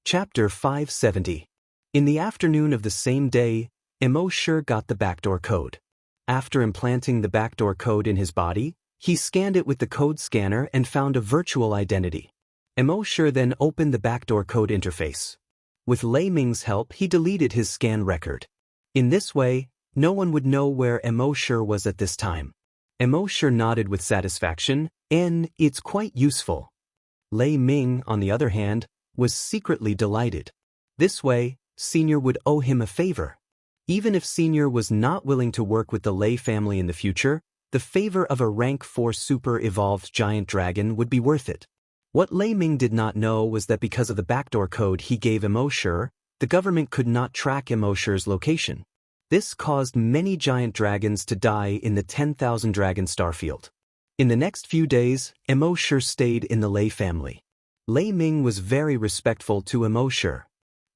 Chapter 570. In the afternoon of the same day, Emosure got the backdoor code. After implanting the backdoor code in his body, he scanned it with the code scanner and found a virtual identity. Emosure then opened the backdoor code interface. With Lei Ming's help, he deleted his scan record. In this way, no one would know where Emosure was at this time. Emosure nodded with satisfaction, and it's quite useful. Lei Ming, on the other hand, was secretly delighted. This way, Senior would owe him a favor. Even if Senior was not willing to work with the Lei family in the future, the favor of a rank 4 super-evolved giant dragon would be worth it. What Lei Ming did not know was that because of the backdoor code he gave Emosure, the government could not track Emosure's location. This caused many giant dragons to die in the 10,000 dragon starfield. In the next few days, Emosure stayed in the Lei family. Lei Ming was very respectful to Emosure.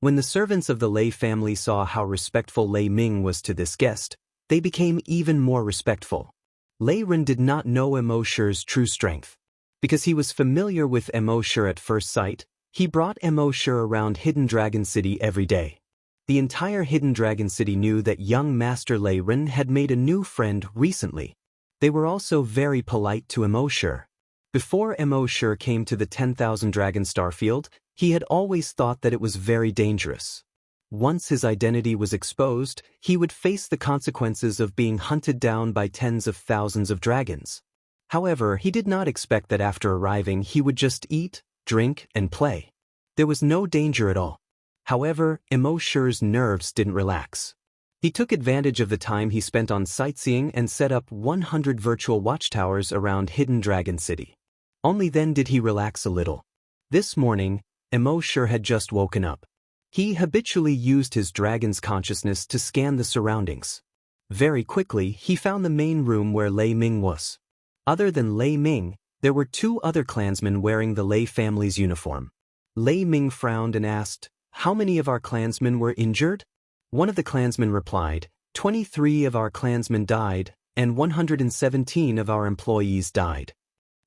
When the servants of the Lei family saw how respectful Lei Ming was to this guest, they became even more respectful. Lei Ren did not know Emosure's true strength. Because he was familiar with Emosure at first sight, he brought Emosure around Hidden Dragon City every day. The entire Hidden Dragon City knew that young Master Lei Ren had made a new friend recently. They were also very polite to Emosure. Before Emosure came to the 10,000 dragon starfield, he had always thought that it was very dangerous. Once his identity was exposed, he would face the consequences of being hunted down by tens of thousands of dragons. However, he did not expect that after arriving he would just eat, drink, and play. There was no danger at all. However, Emosure's nerves didn't relax. He took advantage of the time he spent on sightseeing and set up 100 virtual watchtowers around Hidden Dragon City. Only then did he relax a little. This morning, Emosure had just woken up. He habitually used his dragon's consciousness to scan the surroundings. Very quickly, he found the main room where Lei Ming was. Other than Lei Ming, there were 2 other clansmen wearing the Lei family's uniform. Lei Ming frowned and asked, "How many of our clansmen were injured?" One of the clansmen replied, 23 of our clansmen died, and 117 of our employees died.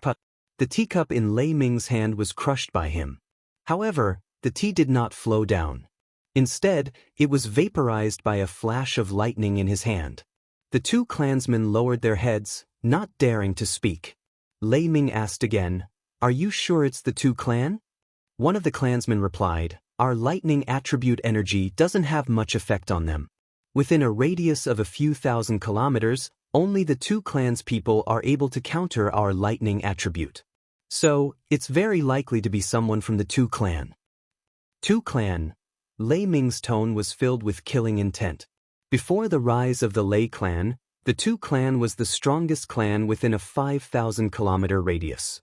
But the teacup in Lei Ming's hand was crushed by him. However, the tea did not flow down. Instead, it was vaporized by a flash of lightning in his hand. The 2 clansmen lowered their heads, not daring to speak. Lei Ming asked again, "Are you sure it's the 2 clan?" One of the clansmen replied, "Our lightning attribute energy doesn't have much effect on them. Within a radius of a few thousand kilometers, only the 2 clans people are able to counter our lightning attribute. So, it's very likely to be someone from the 2 clan. 2 clan. Lei Ming's tone was filled with killing intent. Before the rise of the Lei clan, the 2 clan was the strongest clan within a 5,000-kilometer radius.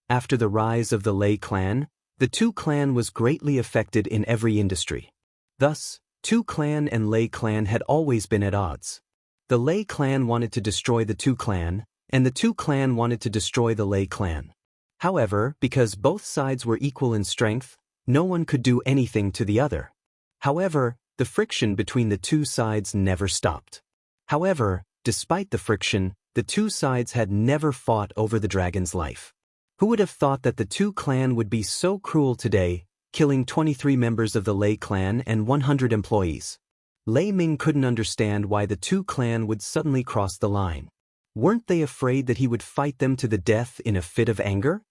After the rise of the Lei clan, the 2 clan was greatly affected in every industry. Thus, 2 clan and Lei clan had always been at odds. The Lei clan wanted to destroy the 2 clan, and the 2 clan wanted to destroy the Lei clan. However, because both sides were equal in strength, no one could do anything to the other. However, the friction between the 2 sides never stopped. However, despite the friction, the 2 sides had never fought over the dragon's life. Who would have thought that the 2 clan would be so cruel today, killing 23 members of the Lei clan and 100 employees? Lei Ming couldn't understand why the 2 clan would suddenly cross the line. Weren't they afraid that he would fight them to the death in a fit of anger?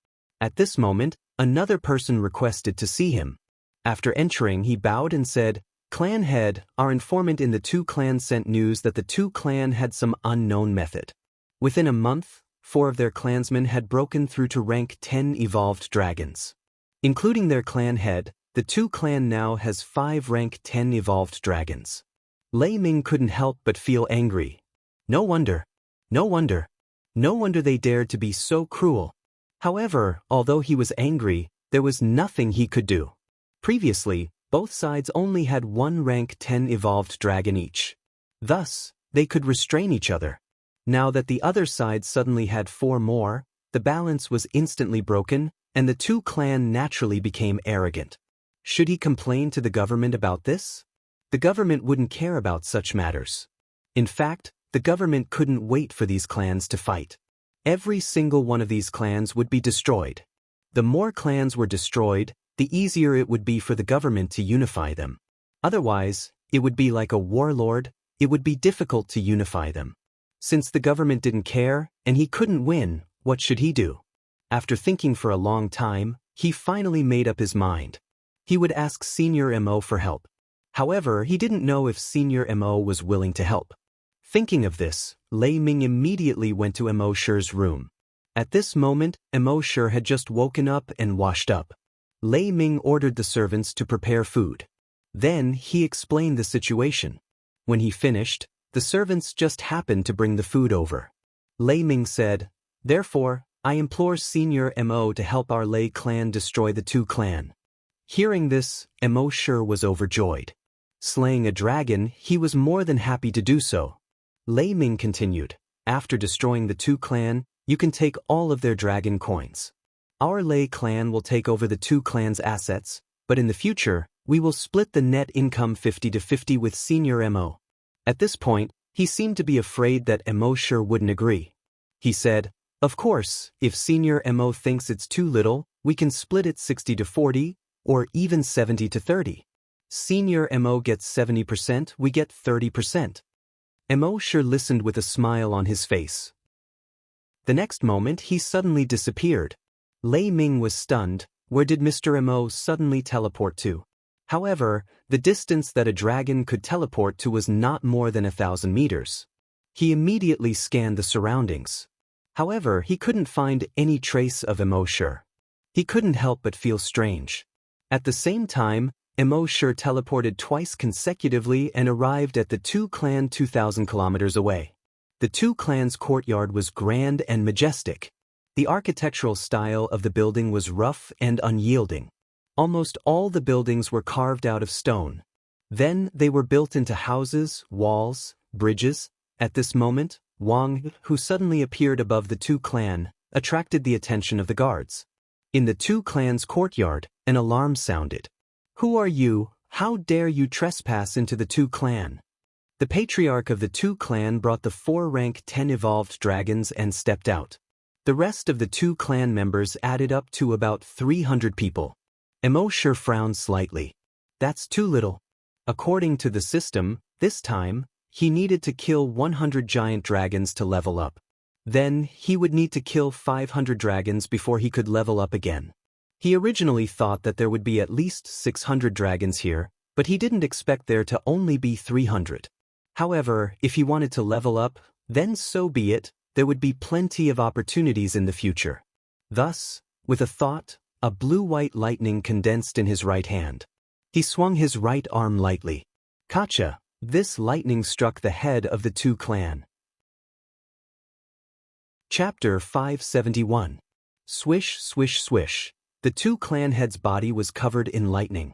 At this moment, another person requested to see him. After entering, he bowed and said, "Clan head, our informant in the 2 clan sent news that the 2 clan had some unknown method. Within a month, 4 of their clansmen had broken through to rank 10 evolved dragons. Including their clan head, the 2 clan now has 5 rank 10 evolved dragons." Lei Ming couldn't help but feel angry. No wonder they dared to be so cruel. However, although he was angry, there was nothing he could do. Previously, both sides only had 1 rank 10 evolved dragon each. Thus, they could restrain each other. Now that the other side suddenly had 4 more, the balance was instantly broken, and the 2 clan naturally became arrogant. Should he complain to the government about this? The government wouldn't care about such matters. In fact, the government couldn't wait for these clans to fight. Every single one of these clans would be destroyed. The more clans were destroyed, the easier it would be for the government to unify them. Otherwise, it would be like a warlord, it would be difficult to unify them. Since the government didn't care, and he couldn't win, what should he do? After thinking for a long time, he finally made up his mind. He would ask Senior Mo for help. However, he didn't know if Senior Mo was willing to help. Thinking of this, Lei Ming immediately went to Mo Shi's room. At this moment, Mo Shi had just woken up and washed up. Lei Ming ordered the servants to prepare food. Then he explained the situation. When he finished, the servants just happened to bring the food over. Lei Ming said, "Therefore, I implore Senior Mo to help our Lei clan destroy the Tu clan." Hearing this, Mo Shi was overjoyed. Slaying a dragon, he was more than happy to do so. Lei Ming continued, "After destroying the Tu clan, you can take all of their dragon coins. Our Lei clan will take over the Tu clan's assets, but in the future, we will split the net income 50-50 with Senior Mo." At this point, he seemed to be afraid that Mo Shi wouldn't agree. He said, "Of course, if Senior Mo thinks it's too little, we can split it 60-40, or even 70-30. Senior Mo gets 70%, we get 30%. Mo Shi listened with a smile on his face. The next moment he suddenly disappeared. Lei Ming was stunned. Where did Mr. Mo suddenly teleport to? However, the distance that a dragon could teleport to was not more than 1,000 meters. He immediately scanned the surroundings. However, he couldn't find any trace of Mo Shi. He couldn't help but feel strange. At the same time, Mo Shi teleported twice consecutively and arrived at the Tu clan 2,000 kilometers away. The Tu clan's courtyard was grand and majestic. The architectural style of the building was rough and unyielding. Almost all the buildings were carved out of stone. Then they were built into houses, walls, bridges. At this moment, Wang, who suddenly appeared above the Tu clan, attracted the attention of the guards. In the Tu clan's courtyard, an alarm sounded. "Who are you? How dare you trespass into the Tu clan?" The patriarch of the Tu clan brought the 4 rank 10 evolved dragons and stepped out. The rest of the Tu clan members added up to about 300 people. Mo Shi frowned slightly. That's too little. According to the system, this time, he needed to kill 100 giant dragons to level up. Then, he would need to kill 500 dragons before he could level up again. He originally thought that there would be at least 600 dragons here, but he didn't expect there to only be 300. However, if he wanted to level up, then so be it, there would be plenty of opportunities in the future. Thus, with a thought, a blue-white lightning condensed in his right hand. He swung his right arm lightly. Gotcha! This lightning struck the head of the Tu clan. Chapter 571. Swish, swish, swish. The Tu clan head's body was covered in lightning.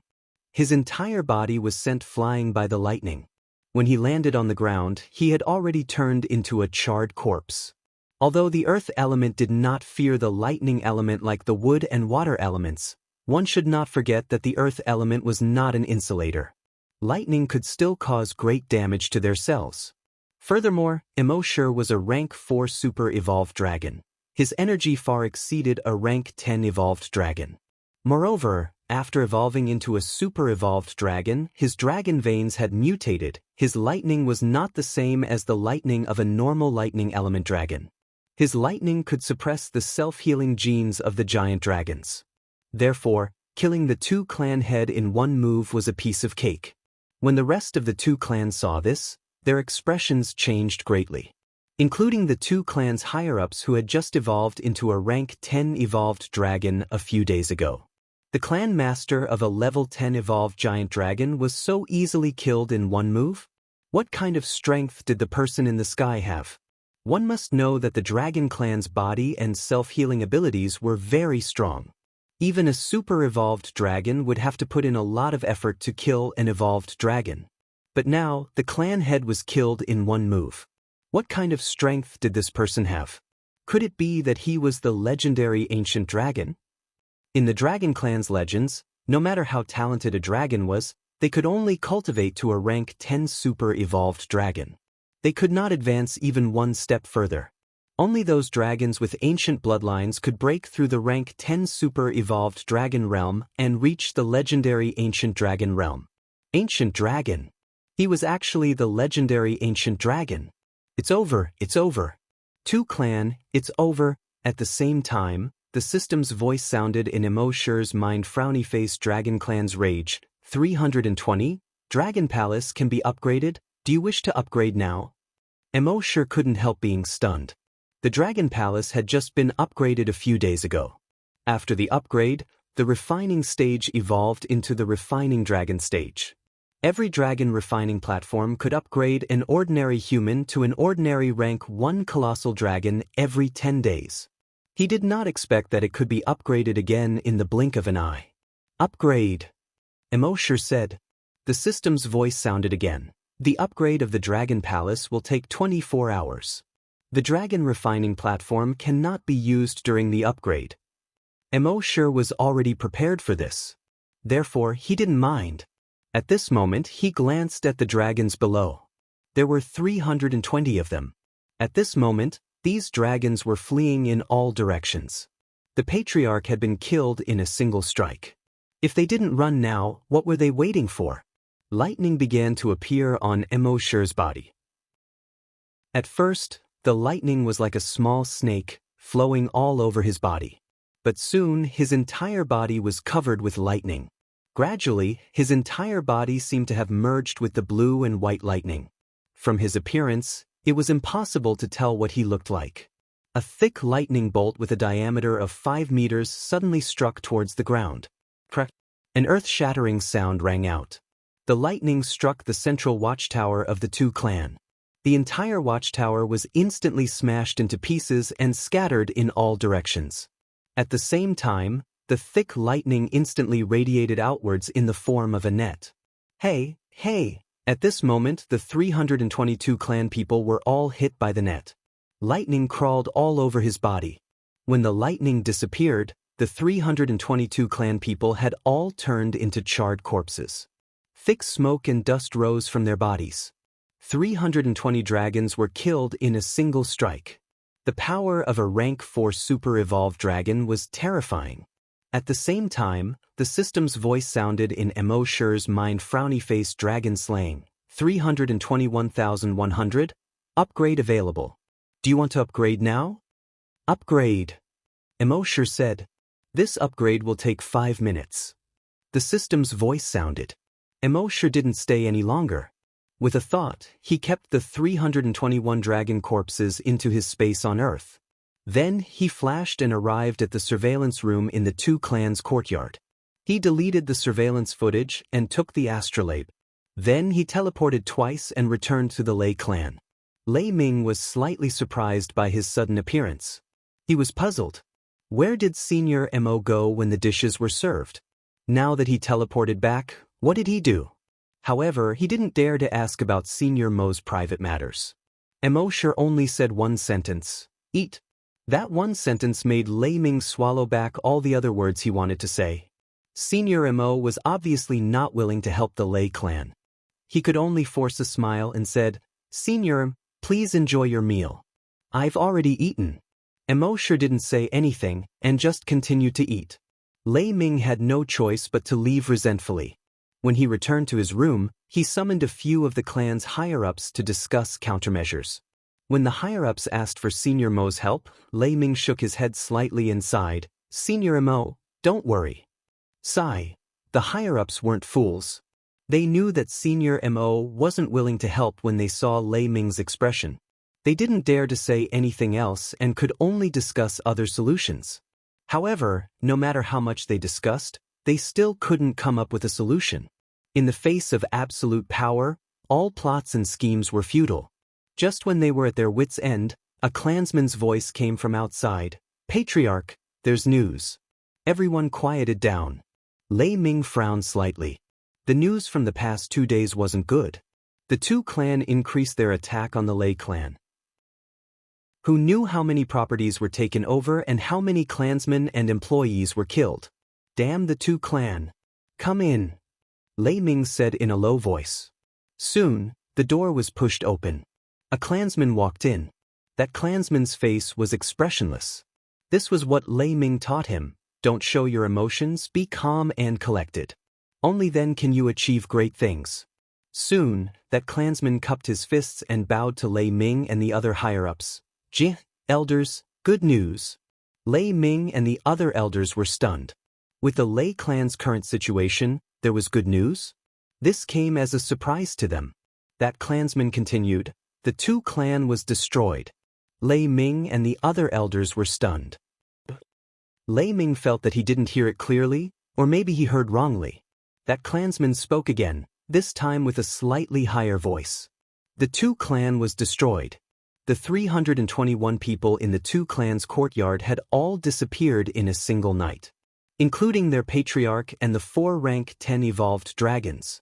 His entire body was sent flying by the lightning. When he landed on the ground, he had already turned into a charred corpse. Although the earth element did not fear the lightning element like the wood and water elements, one should not forget that the earth element was not an insulator. Lightning could still cause great damage to their cells. Furthermore, Mo Shi was a rank 4 super evolved dragon. His energy far exceeded a rank 10 evolved dragon. Moreover, after evolving into a super evolved dragon, his dragon veins had mutated. His lightning was not the same as the lightning of a normal lightning element dragon. His lightning could suppress the self-healing genes of the giant dragons. Therefore, killing the Tu clan head in one move was a piece of cake. When the rest of the Tu clan saw this, their expressions changed greatly. Including the Tu clan's higher-ups who had just evolved into a rank 10 evolved dragon a few days ago. The clan master of a level 10 evolved giant dragon was so easily killed in one move? What kind of strength did the person in the sky have? One must know that the dragon clan's body and self-healing abilities were very strong. Even a super evolved dragon would have to put in a lot of effort to kill an evolved dragon. But now, the clan head was killed in one move. What kind of strength did this person have? Could it be that he was the legendary ancient dragon? In the dragon clan's legends, no matter how talented a dragon was, they could only cultivate to a rank 10 super evolved dragon. They could not advance even one step further. Only those dragons with ancient bloodlines could break through the rank 10 super-evolved dragon realm and reach the legendary ancient dragon realm. Ancient dragon. He was actually the legendary ancient dragon. It's over, it's over. 2 clan, it's over. At the same time, the system's voice sounded in Emosher's mind. Frowny face. Dragon clan's rage. 320? Dragon palace can be upgraded? Do you wish to upgrade now? Emosher couldn't help being stunned. The Dragon Palace had just been upgraded a few days ago. After the upgrade, the refining stage evolved into the refining dragon stage. Every dragon refining platform could upgrade an ordinary human to an ordinary rank 1 colossal dragon every 10 days. He did not expect that it could be upgraded again in the blink of an eye. Upgrade, Emosher said. The system's voice sounded again. The upgrade of the Dragon Palace will take 24 hours. The dragon refining platform cannot be used during the upgrade. Emosher was already prepared for this. Therefore, he didn't mind. At this moment, he glanced at the dragons below. There were 320 of them. At this moment, these dragons were fleeing in all directions. The patriarch had been killed in a single strike. If they didn't run now, what were they waiting for? Lightning began to appear on Emosher's body. At first, the lightning was like a small snake, flowing all over his body. But soon, his entire body was covered with lightning. Gradually, his entire body seemed to have merged with the blue and white lightning. From his appearance, it was impossible to tell what he looked like. A thick lightning bolt with a diameter of 5 meters suddenly struck towards the ground. Crack! An earth-shattering sound rang out. The lightning struck the central watchtower of the 2 clan. The entire watchtower was instantly smashed into pieces and scattered in all directions. At the same time, the thick lightning instantly radiated outwards in the form of a net. Hey, hey! At this moment, the 322 clan people were all hit by the net. Lightning crawled all over his body. When the lightning disappeared, the 322 clan people had all turned into charred corpses. Thick smoke and dust rose from their bodies. 320 dragons were killed in a single strike. The power of a rank 4 super-evolved dragon was terrifying. At the same time, the system's voice sounded in Emosher's mind. Frowny face. Dragon slaying. 321,100? Upgrade available. Do you want to upgrade now? Upgrade, Emosher said. This upgrade will take 5 minutes. The system's voice sounded. Emosher didn't stay any longer. With a thought, he kept the 321 dragon corpses into his space on Earth. Then he flashed and arrived at the surveillance room in the 2 clans' courtyard. He deleted the surveillance footage and took the astrolabe. Then he teleported twice and returned to the Lei clan. Lei Ming was slightly surprised by his sudden appearance. He was puzzled. Where did Senior Mo go when the dishes were served? Now that he teleported back, what did he do? However, he didn't dare to ask about Senior Mo's private matters. Emosher only said one sentence, eat. That one sentence made Lei Ming swallow back all the other words he wanted to say. Senior Mo was obviously not willing to help the Lei clan. He could only force a smile and said, Senior, please enjoy your meal. I've already eaten. Emosher didn't say anything and just continued to eat. Lei Ming had no choice but to leave resentfully. When he returned to his room, he summoned a few of the clan's higher-ups to discuss countermeasures. When the higher-ups asked for Senior Mo's help, Lei Ming shook his head slightly and sighed, Senior Mo, don't worry. Sigh. The higher-ups weren't fools. They knew that Senior Mo wasn't willing to help when they saw Lei Ming's expression. They didn't dare to say anything else and could only discuss other solutions. However, no matter how much they discussed, they still couldn't come up with a solution. In the face of absolute power, all plots and schemes were futile. Just when they were at their wits' end, a clansman's voice came from outside. Patriarch, there's news. Everyone quieted down. Lei Ming frowned slightly. The news from the past 2 days wasn't good. The 2 clan increased their attack on the Lei clan. Who knew how many properties were taken over and how many clansmen and employees were killed? Damn the 2 clan. Come in, Lei Ming said in a low voice. Soon, the door was pushed open. A clansman walked in. That clansman's face was expressionless. This was what Lei Ming taught him: don't show your emotions, be calm and collected. Only then can you achieve great things. Soon, that clansman cupped his fists and bowed to Lei Ming and the other higher-ups. Elders, good news. Lei Ming and the other elders were stunned. With the Lei clan's current situation, there was good news? This came as a surprise to them. That clansman continued, the Tu clan was destroyed. Lei Ming and the other elders were stunned. Lei Ming felt that he didn't hear it clearly, or maybe he heard wrongly. That clansman spoke again, this time with a slightly higher voice. The Tu clan was destroyed. The 321 people in the Tu clan's courtyard had all disappeared in a single night, including their patriarch and the 4 rank 10 evolved dragons.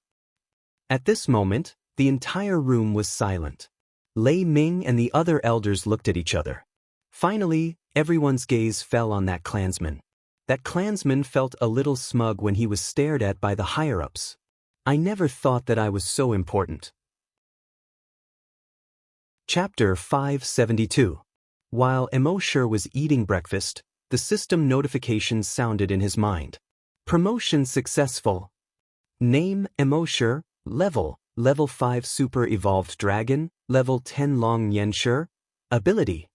At this moment, the entire room was silent. Lei Ming and the other elders looked at each other. Finally, everyone's gaze fell on that clansman. That clansman felt a little smug when he was stared at by the higher-ups. I never thought that I was so important. Chapter 572. While Emosher was eating breakfast, the system notifications sounded in his mind. Promotion successful. Name Emosher, Level 5 Super Evolved Dragon, Level 10 Long Yensher. Ability.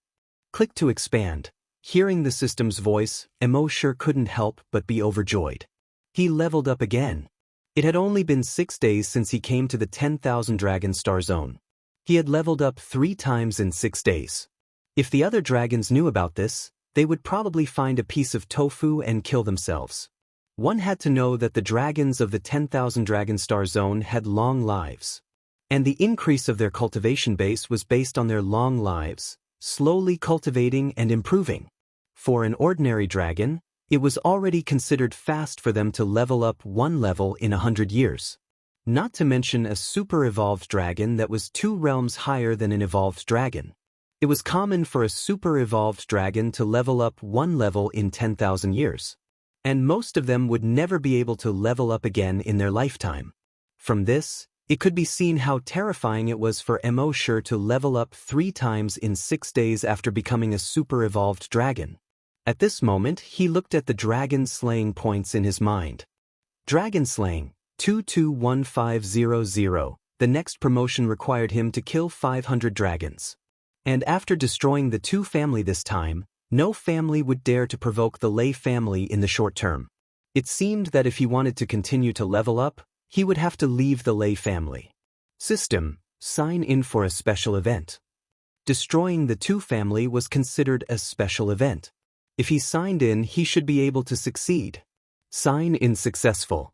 Click to expand. Hearing the system's voice, Emosher couldn't help but be overjoyed. He leveled up again. It had only been 6 days since he came to the 10,000 Dragon Star Zone. He had leveled up 3 times in 6 days. If the other dragons knew about this, they would probably find a piece of tofu and kill themselves. One had to know that the dragons of the 10,000 Dragon Star Zone had long lives. And the increase of their cultivation base was based on their long lives, slowly cultivating and improving. For an ordinary dragon, it was already considered fast for them to level up 1 level in 100 years. Not to mention a super evolved dragon that was 2 realms higher than an evolved dragon. It was common for a super evolved dragon to level up 1 level in 10,000 years. And most of them would never be able to level up again in their lifetime. From this, it could be seen how terrifying it was for Emosher to level up 3 times in 6 days after becoming a super evolved dragon. At this moment, he looked at the dragon slaying points in his mind. Dragon slaying, 221500. The next promotion required him to kill 500 dragons. And after destroying the Tu family this time, no family would dare to provoke the Lei family in the short term. It seemed that if he wanted to continue to level up, he would have to leave the Lei family. System, sign in for a special event. Destroying the Tu family was considered a special event. If he signed in, he should be able to succeed. Sign in successful.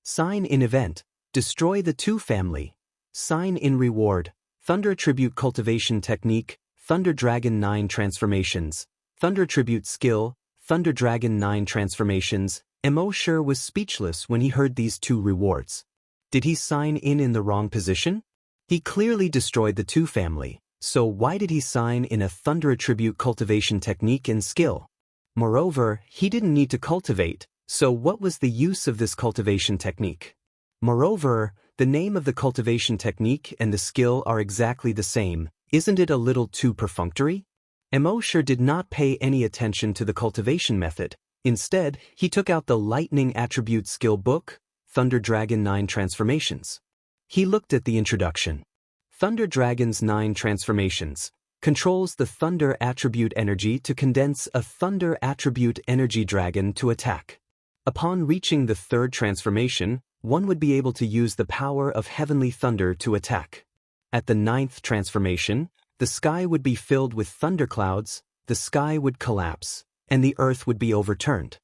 Sign in event, destroy the Tu family. Sign in reward, Thunder Attribute Cultivation Technique, Thunder Dragon 9 Transformations. Thunder Attribute Skill, Thunder Dragon 9 Transformations. Emosher was speechless when he heard these 2 rewards. Did he sign in the wrong position? He clearly destroyed the Tu family, so why did he sign in a Thunder Attribute Cultivation Technique and Skill? Moreover, he didn't need to cultivate, so what was the use of this cultivation technique? Moreover, the name of the cultivation technique and the skill are exactly the same. Isn't it a little too perfunctory? Emosher did not pay any attention to the cultivation method. Instead, he took out the Lightning Attribute Skill book, Thunder Dragon 9 Transformations. He looked at the introduction. Thunder Dragon's 9 Transformations controls the Thunder Attribute energy to condense a Thunder Attribute energy dragon to attack. Upon reaching the 3rd transformation, one would be able to use the power of Heavenly Thunder to attack. At the 9th transformation, the sky would be filled with thunderclouds, the sky would collapse, and the earth would be overturned.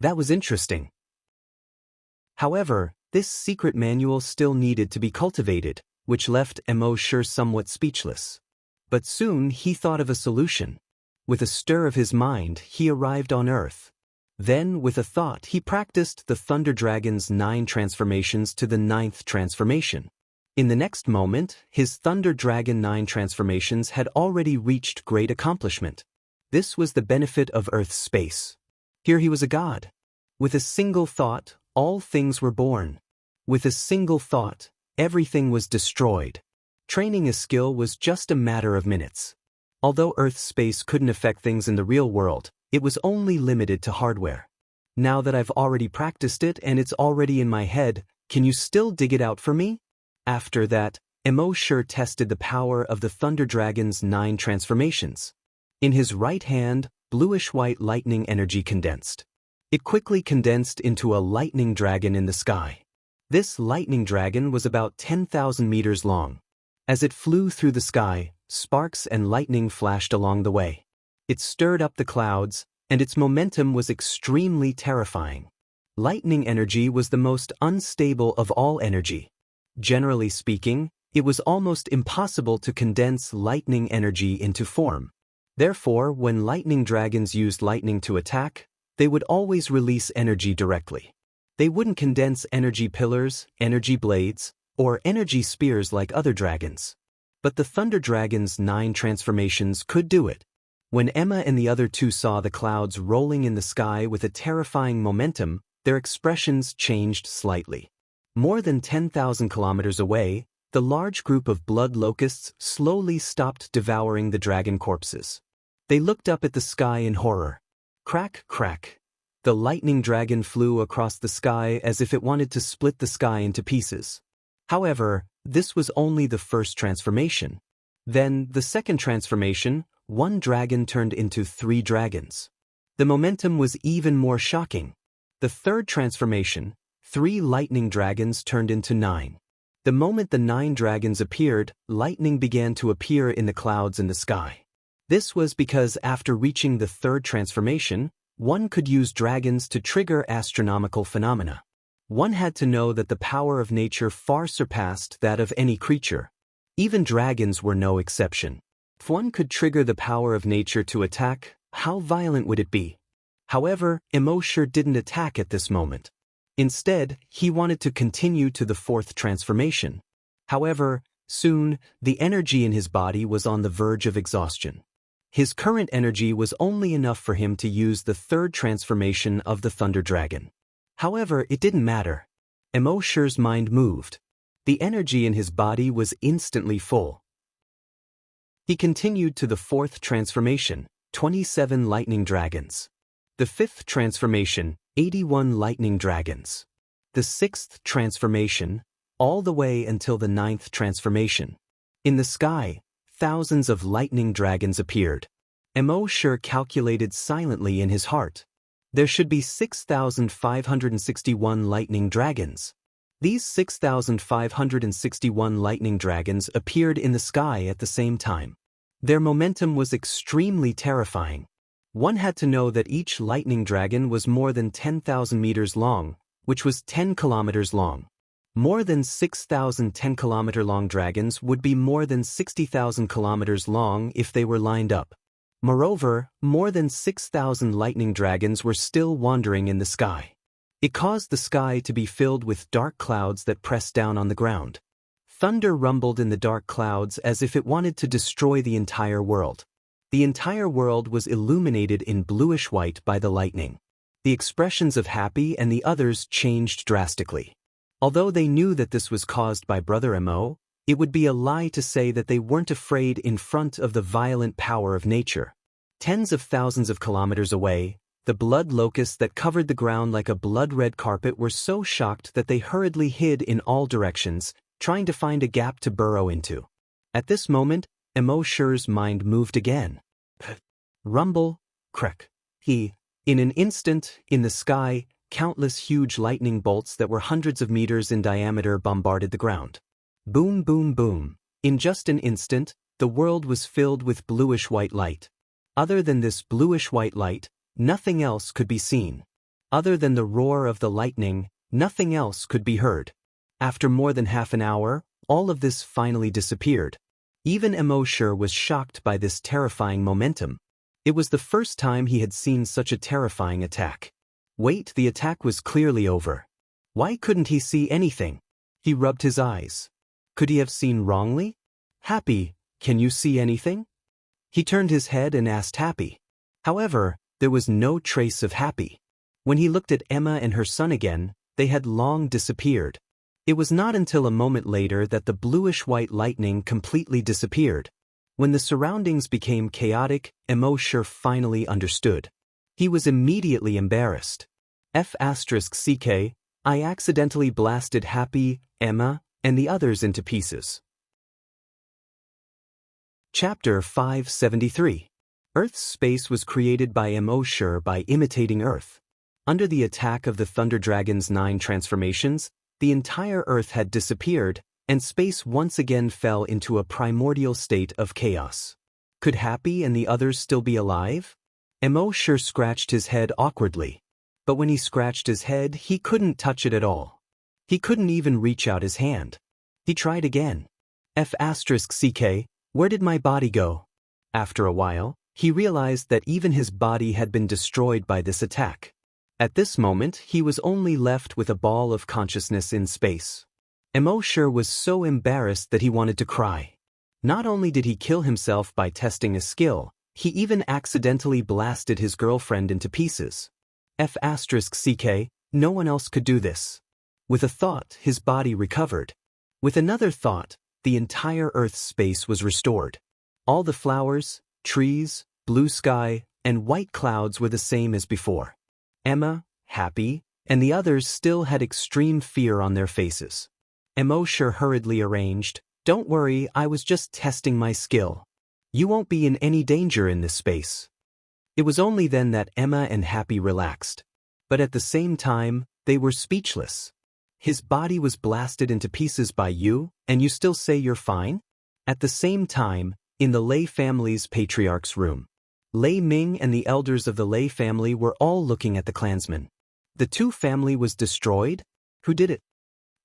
That was interesting. However, this secret manual still needed to be cultivated, which left Emosher somewhat speechless. But soon he thought of a solution. With a stir of his mind, he arrived on Earth. Then, with a thought, he practiced the Thunder Dragon's 9 transformations to the 9th transformation. In the next moment, his Thunder Dragon 9 transformations had already reached great accomplishment. This was the benefit of Earth's space. Here he was a god. With a single thought, all things were born. With a single thought, everything was destroyed. Training a skill was just a matter of minutes. Although Earth's space couldn't affect things in the real world, it was only limited to hardware. Now that I've already practiced it and it's already in my head, can you still dig it out for me? After that, Emo sure tested the power of the Thunder Dragon's 9 transformations. In his right hand, bluish-white lightning energy condensed. It quickly condensed into a lightning dragon in the sky. This lightning dragon was about 10,000 meters long. As it flew through the sky, sparks and lightning flashed along the way. It stirred up the clouds, and its momentum was extremely terrifying. Lightning energy was the most unstable of all energy. Generally speaking, it was almost impossible to condense lightning energy into form. Therefore, when lightning dragons used lightning to attack, they would always release energy directly. They wouldn't condense energy pillars, energy blades, or energy spears like other dragons. But the Thunder Dragon's 9 transformations could do it. When Emma and the other two saw the clouds rolling in the sky with a terrifying momentum, their expressions changed slightly. More than 10,000 kilometers away, the large group of blood locusts slowly stopped devouring the dragon corpses. They looked up at the sky in horror. Crack, crack. The lightning dragon flew across the sky as if it wanted to split the sky into pieces. However, this was only the first transformation. Then, the second transformation, one dragon turned into 3 dragons. The momentum was even more shocking. The third transformation, 3 lightning dragons turned into 9. The moment the 9 dragons appeared, lightning began to appear in the clouds in the sky. This was because after reaching the third transformation, one could use dragons to trigger astronomical phenomena. One had to know that the power of nature far surpassed that of any creature. Even dragons were no exception. If one could trigger the power of nature to attack, how violent would it be? However, Emo sure didn't attack at this moment. Instead, he wanted to continue to the 4th transformation. However, soon, the energy in his body was on the verge of exhaustion. His current energy was only enough for him to use the 3rd transformation of the Thunder Dragon. However, it didn't matter. Emo sure's mind moved. The energy in his body was instantly full. He continued to the 4th transformation, 27 lightning dragons. The 5th transformation, 81 lightning dragons. The 6th transformation, all the way until the 9th transformation. In the sky, thousands of lightning dragons appeared. Emo sure calculated silently in his heart. There should be 6,561 lightning dragons. These 6,561 lightning dragons appeared in the sky at the same time. Their momentum was extremely terrifying. One had to know that each lightning dragon was more than 10,000 meters long, which was 10 kilometers long. More than 6,000 10-kilometer-long dragons would be more than 60,000 kilometers long if they were lined up. Moreover, more than 6,000 lightning dragons were still wandering in the sky. It caused the sky to be filled with dark clouds that pressed down on the ground. Thunder rumbled in the dark clouds as if it wanted to destroy the entire world. The entire world was illuminated in bluish-white by the lightning. The expressions of Happy and the others changed drastically. Although they knew that this was caused by Brother Emo, it would be a lie to say that they weren't afraid in front of the violent power of nature. Tens of thousands of kilometers away, the blood locusts that covered the ground like a blood-red carpet were so shocked that they hurriedly hid in all directions, trying to find a gap to burrow into. At this moment, Emo sure's mind moved again. Rumble, crack. In an instant, in the sky, countless huge lightning bolts that were hundreds of meters in diameter bombarded the ground. Boom, boom, boom. In just an instant, the world was filled with bluish-white light. Other than this bluish-white light, nothing else could be seen. Other than the roar of the lightning, nothing else could be heard. After more than half an hour, all of this finally disappeared. Even Emo sure was shocked by this terrifying momentum. It was the first time he had seen such a terrifying attack. Wait, the attack was clearly over. Why couldn't he see anything? He rubbed his eyes. Could he have seen wrongly? Happy, can you see anything? He turned his head and asked Happy. However, there was no trace of Happy. When he looked at Emma and her son again, they had long disappeared. It was not until a moment later that the bluish-white lightning completely disappeared. When the surroundings became chaotic, Mo Sure finally understood. He was immediately embarrassed. F***ck, I accidentally blasted Happy, Emma, and the others into pieces. Chapter 573. Earth's space was created by Mo Sure by imitating Earth. Under the attack of the Thunder Dragon's 9 transformations, the entire Earth had disappeared, and space once again fell into a primordial state of chaos. Could Happy and the others still be alive? Mo Sure scratched his head awkwardly. But when he scratched his head, he couldn't touch it at all. He couldn't even reach out his hand. He tried again. F***ck, where did my body go? After a while, he realized that even his body had been destroyed by this attack. At this moment, he was only left with a ball of consciousness in space. Mo Sure was so embarrassed that he wanted to cry. Not only did he kill himself by testing a skill, he even accidentally blasted his girlfriend into pieces. F***ck, no one else could do this. With a thought, his body recovered. With another thought, the entire Earth's space was restored. All the flowers, trees, blue sky, and white clouds were the same as before. Emma, Happy, and the others still had extreme fear on their faces. Mo Sure hurriedly arranged, "Don't worry, I was just testing my skill. You won't be in any danger in this space." It was only then that Emma and Happy relaxed. But at the same time, they were speechless. His body was blasted into pieces by you, and you still say you're fine? At the same time, in the Lei family's patriarch's room, Lei Ming and the elders of the Lei family were all looking at the clansman. The two family was destroyed? Who did it?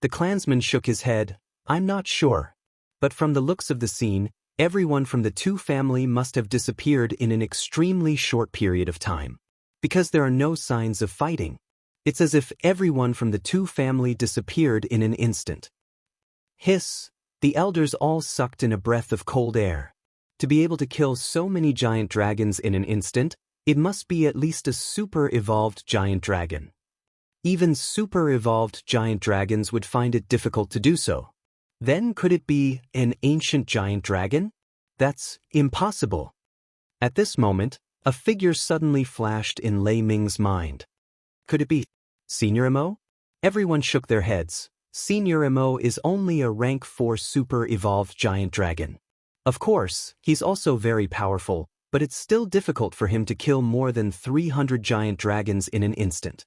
The clansman shook his head. "I'm not sure. But from the looks of the scene, everyone from the two family must have disappeared in an extremely short period of time. Because there are no signs of fighting. It's as if everyone from the two family disappeared in an instant." Hiss! The elders all sucked in a breath of cold air. To be able to kill so many giant dragons in an instant, it must be at least a super-evolved giant dragon. Even super-evolved giant dragons would find it difficult to do so. Then could it be an ancient giant dragon? That's impossible. At this moment, a figure suddenly flashed in Lei Ming's mind. Could it be Senior Mo? Everyone shook their heads. Senior Mo is only a rank 4 super-evolved giant dragon. Of course, he's also very powerful, but it's still difficult for him to kill more than 300 giant dragons in an instant.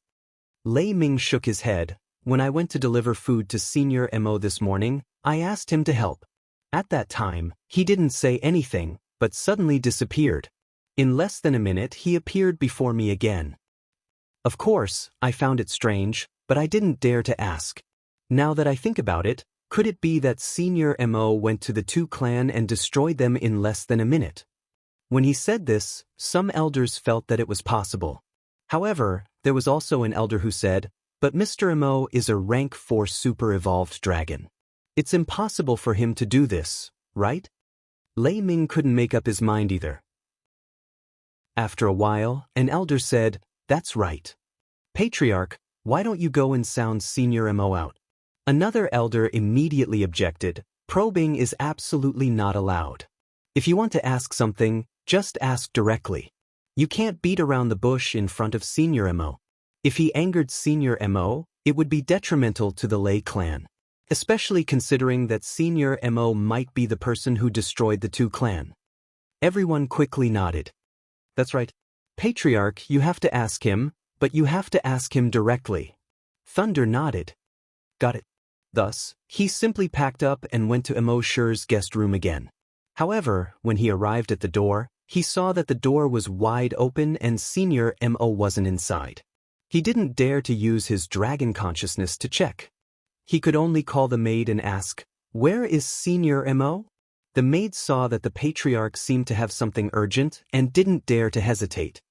Lei Ming shook his head. "When I went to deliver food to Senior Mo this morning, I asked him to help. At that time, he didn't say anything, but suddenly disappeared. In less than a minute he appeared before me again. Of course, I found it strange, but I didn't dare to ask. Now that I think about it, could it be that Senior Mo went to the two clan and destroyed them in less than a minute?" When he said this, some elders felt that it was possible. However, there was also an elder who said, "But Mr. Mo is a rank 4 super-evolved dragon. It's impossible for him to do this, right?" Lei Ming couldn't make up his mind either. After a while, an elder said, "That's right. Patriarch, why don't you go and sound Senior Mo out?" Another elder immediately objected. "Probing is absolutely not allowed. If you want to ask something, just ask directly. You can't beat around the bush in front of Senior Mo. If he angered Senior Mo, it would be detrimental to the Lei clan, especially considering that Senior Mo might be the person who destroyed the two clan." Everyone quickly nodded. "That's right. Patriarch, you have to ask him, but you have to ask him directly." Thunder nodded. "Got it." Thus, he simply packed up and went to Mo Sure's guest room again. However, when he arrived at the door, he saw that the door was wide open and Senior Mo wasn't inside. He didn't dare to use his dragon consciousness to check. He could only call the maid and ask, "Where is Senior Mo?" The maid saw that the patriarch seemed to have something urgent and didn't dare to hesitate.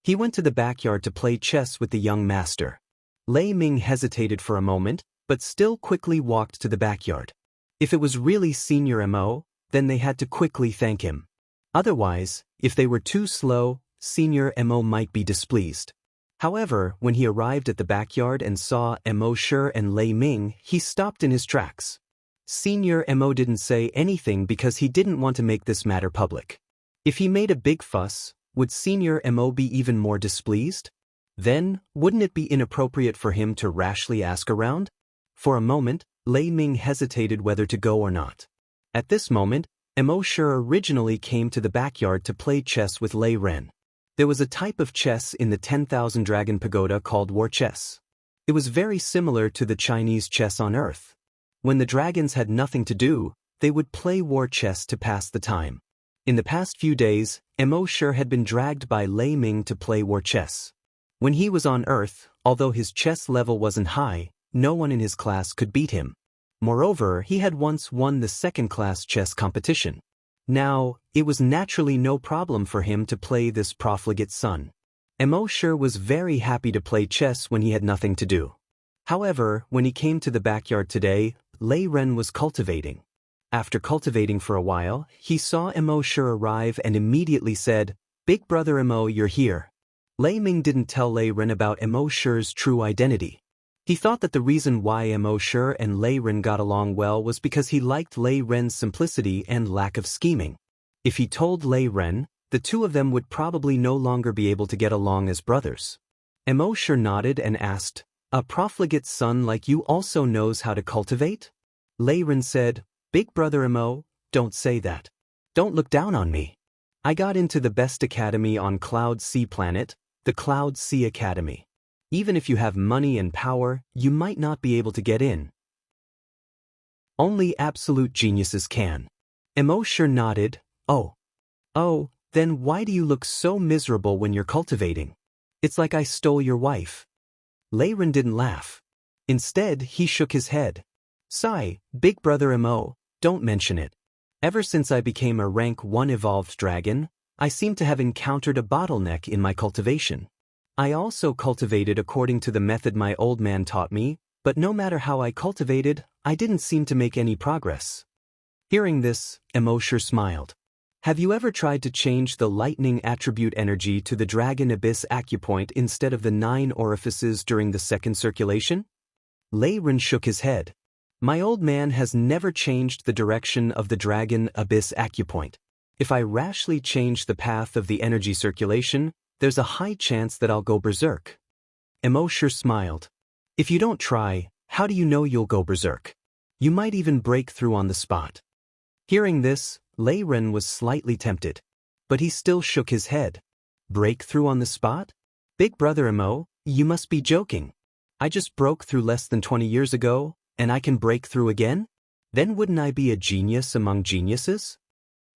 He went to the backyard to play chess with the young master. Lei Ming hesitated for a moment, but still quickly walked to the backyard. If it was really Senior Mo, then they had to quickly thank him. Otherwise, if they were too slow, Senior Mo might be displeased. However, when he arrived at the backyard and saw Mo Sure and Lei Ming, he stopped in his tracks. Senior Mo didn't say anything because he didn't want to make this matter public. If he made a big fuss, would Senior Mo be even more displeased? Then, wouldn't it be inappropriate for him to rashly ask around? For a moment, Lei Ming hesitated whether to go or not. At this moment, Mo Sure originally came to the backyard to play chess with Lei Ren. There was a type of chess in the 10,000 Dragon Pagoda called war chess. It was very similar to the Chinese chess on Earth. When the dragons had nothing to do, they would play war chess to pass the time. In the past few days, Mo Sure had been dragged by Lei Ming to play war chess. When he was on Earth, although his chess level wasn't high, no one in his class could beat him. Moreover, he had once won the second-class chess competition. Now, it was naturally no problem for him to play this profligate son. Mo Sure was very happy to play chess when he had nothing to do. However, when he came to the backyard today, Lei Ren was cultivating. After cultivating for a while, he saw Mo Sure arrive and immediately said, "Big brother Mo, you're here." Lei Ming didn't tell Lei Ren about Mo Sure's true identity. He thought that the reason why Mo Sure and Lei Ren got along well was because he liked Lei Ren's simplicity and lack of scheming. If he told Lei Ren, the two of them would probably no longer be able to get along as brothers. Mo Sure nodded and asked, "A profligate son like you also knows how to cultivate?" Lei Ren said, "Big brother Mo, don't say that. Don't look down on me. I got into the best academy on Cloud Sea Planet, the Cloud Sea Academy. Even if you have money and power, you might not be able to get in. Only absolute geniuses can." Mo Sure nodded. Oh, then why do you look so miserable when you're cultivating? It's like I stole your wife." Lei Ren didn't laugh. Instead, he shook his head. "Sigh, big brother Mo, don't mention it. Ever since I became a rank 1 evolved dragon, I seem to have encountered a bottleneck in my cultivation. I also cultivated according to the method my old man taught me, but no matter how I cultivated, I didn't seem to make any progress." Hearing this, Mo Sure smiled. "Have you ever tried to change the lightning attribute energy to the Dragon Abyss acupoint instead of the 9 orifices during the second circulation?" Lei Ren shook his head. "My old man has never changed the direction of the Dragon Abyss acupoint. If I rashly change the path of the energy circulation, there's a high chance that I'll go berserk." Mo Sure smiled. "If you don't try, how do you know you'll go berserk? You might even break through on the spot." Hearing this, Lei Ren was slightly tempted. But he still shook his head. "Break through on the spot? Big brother Mo, you must be joking. I just broke through less than 20 years ago, and I can break through again? Then wouldn't I be a genius among geniuses?"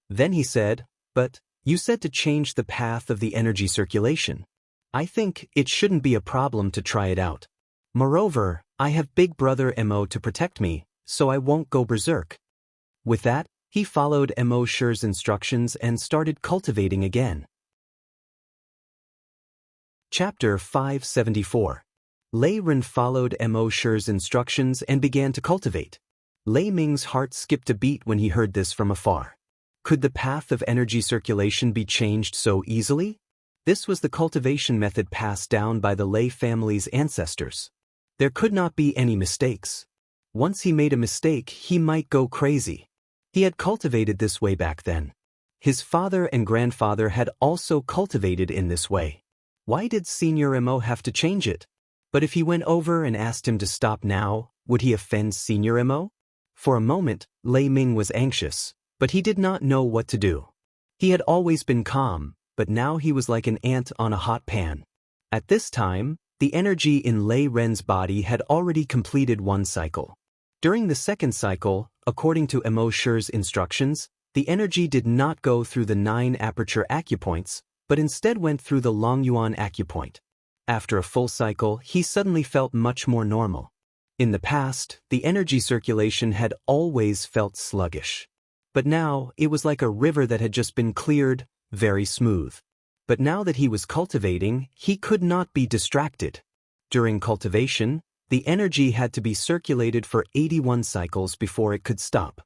Then he said, "But you said to change the path of the energy circulation. I think it shouldn't be a problem to try it out. Moreover, I have big brother Mo to protect me, so I won't go berserk." With that, he followed Mo Sure's instructions and started cultivating again. Chapter 574. Lei Ren followed Mo Sure's instructions and began to cultivate. Lei Ming's heart skipped a beat when he heard this from afar. Could the path of energy circulation be changed so easily? This was the cultivation method passed down by the Lei family's ancestors. There could not be any mistakes. Once he made a mistake, he might go crazy. He had cultivated this way back then. His father and grandfather had also cultivated in this way. Why did Senior Mo have to change it? But if he went over and asked him to stop now, would he offend Senior Mo? For a moment, Lei Ming was anxious, but he did not know what to do. He had always been calm, but now he was like an ant on a hot pan. At this time, the energy in Lei Ren's body had already completed one cycle. During the second cycle, according to Mo Sure's instructions, the energy did not go through the 9 aperture acupoints, but instead went through the Longyuan acupoint. After a full cycle, he suddenly felt much more normal. In the past, the energy circulation had always felt sluggish. But now, it was like a river that had just been cleared, very smooth. But now that he was cultivating, he could not be distracted. During cultivation, the energy had to be circulated for 81 cycles before it could stop.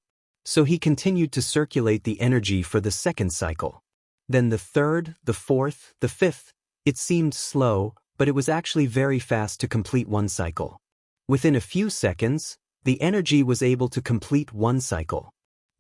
So he continued to circulate the energy for the second cycle. Then the third, the fourth, the fifth. It seemed slow, but it was actually very fast to complete one cycle. Within a few seconds, The energy was able to complete one cycle.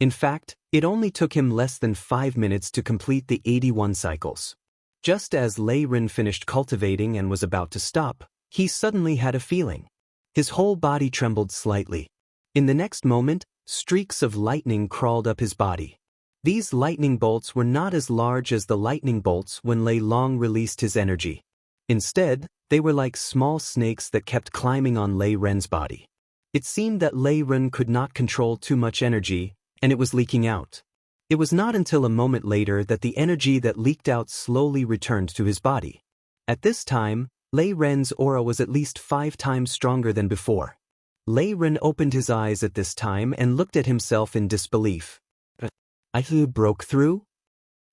In fact, it only took him less than 5 minutes to complete the 81 cycles. Just as Lei Ren finished cultivating and was about to stop, he suddenly had a feeling. His whole body trembled slightly. In the next moment, streaks of lightning crawled up his body. These lightning bolts were not as large as the lightning bolts when Lei Long released his energy. Instead, they were like small snakes that kept climbing on Lei Ren's body. It seemed that Lei Ren could not control too much energy, and it was leaking out. It was not until a moment later that the energy that leaked out slowly returned to his body. At this time, Lei Ren's aura was at least 5 times stronger than before. Lei Ren opened his eyes at this time and looked at himself in disbelief. I broke through?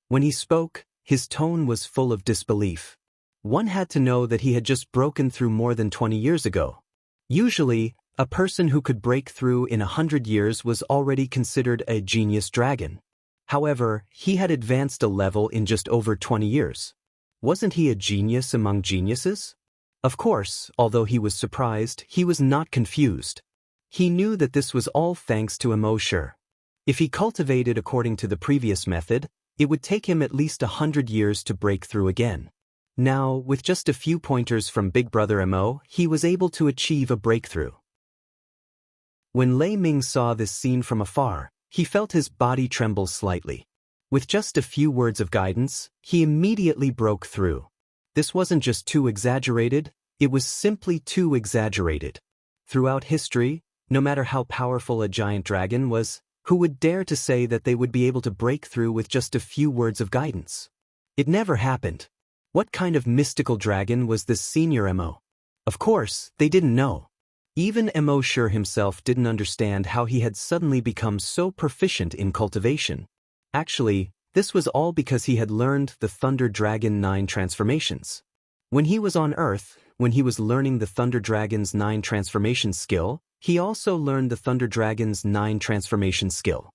When he spoke, his tone was full of disbelief. One had to know that he had just broken through more than 20 years ago. Usually, a person who could break through in 100 years was already considered a genius dragon. However, he had advanced a level in just over 20 years. Wasn't he a genius among geniuses? Of course, although he was surprised, he was not confused. He knew that this was all thanks to embark. If he cultivated according to the previous method, it would take him at least 100 years to break through again. Now, with just a few pointers from Big Brother Mo, he was able to achieve a breakthrough. When Lei Ming saw this scene from afar, he felt his body tremble slightly. With just a few words of guidance, he immediately broke through. This wasn't just too exaggerated, it was simply too exaggerated. Throughout history, no matter how powerful a giant dragon was, who would dare to say that they would be able to break through with just a few words of guidance? It never happened. What kind of mystical dragon was this senior Mo? Of course, they didn't know. Even embark himself didn't understand how he had suddenly become so proficient in cultivation. Actually, this was all because he had learned the Thunder Dragon 9 transformations. When he was on Earth, when he was learning the Thunder Dragon's 9 transformation skill, he also learned the Thunder Dragon's 9 transformation skill.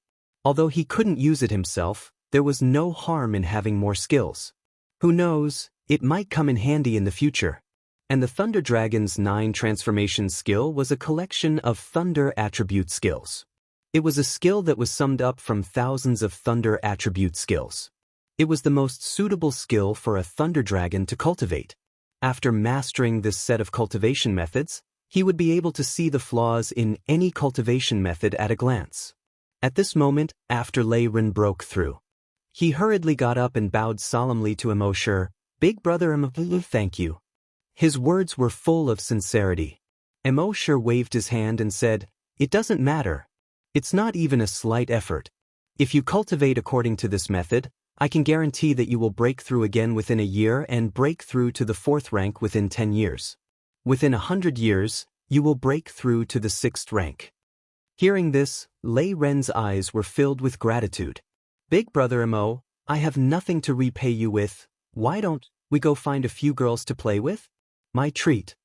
Although he couldn't use it himself, there was no harm in having more skills. Who knows, it might come in handy in the future. And the Thunder Dragon's 9 transformation skill was a collection of Thunder attribute skills. It was a skill that was summed up from thousands of Thunder attribute skills. It was the most suitable skill for a Thunder Dragon to cultivate. After mastering this set of cultivation methods, he would be able to see the flaws in any cultivation method at a glance. At this moment, after Lei Ren broke through, he hurriedly got up and bowed solemnly to embark. Big Brother Mo, thank you. His words were full of sincerity. Embark waved his hand and said, "It doesn't matter. It's not even a slight effort. If you cultivate according to this method, I can guarantee that you will break through again within a year and break through to the 4th rank within 10 years. Within 100 years, you will break through to the 6th rank." Hearing this, Lei Ren's eyes were filled with gratitude. "Big Brother Mo, I have nothing to repay you with. Why don't we go find a few girls to play with? My treat."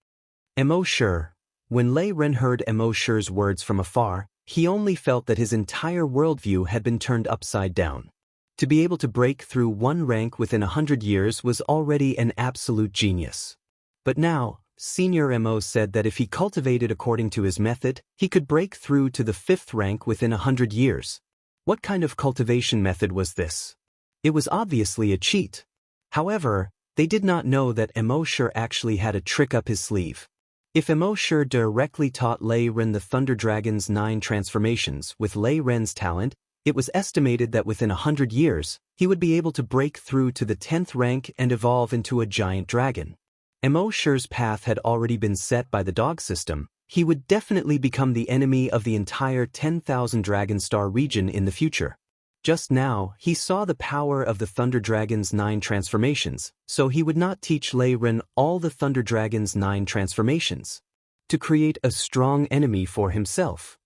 Embark. When Lei Ren heard embark's words from afar, he only felt that his entire worldview had been turned upside down. To be able to break through one rank within 100 years was already an absolute genius. But now, Senior Mo said that if he cultivated according to his method, he could break through to the 5th rank within 100 years. What kind of cultivation method was this? It was obviously a cheat. However, they did not know that embark actually had a trick up his sleeve. If embark directly taught Lei Ren the Thunder Dragon's 9 transformations with Lei Ren's talent, it was estimated that within 100 years, he would be able to break through to the 10th rank and evolve into a giant dragon. Embark's path had already been set by the dog system. He would definitely become the enemy of the entire 10,000 Dragon Star region in the future. Just now, he saw the power of the Thunder Dragon's 9 transformations, so he would not teach Lei Ren all the Thunder Dragon's 9 transformations. To create a strong enemy for himself.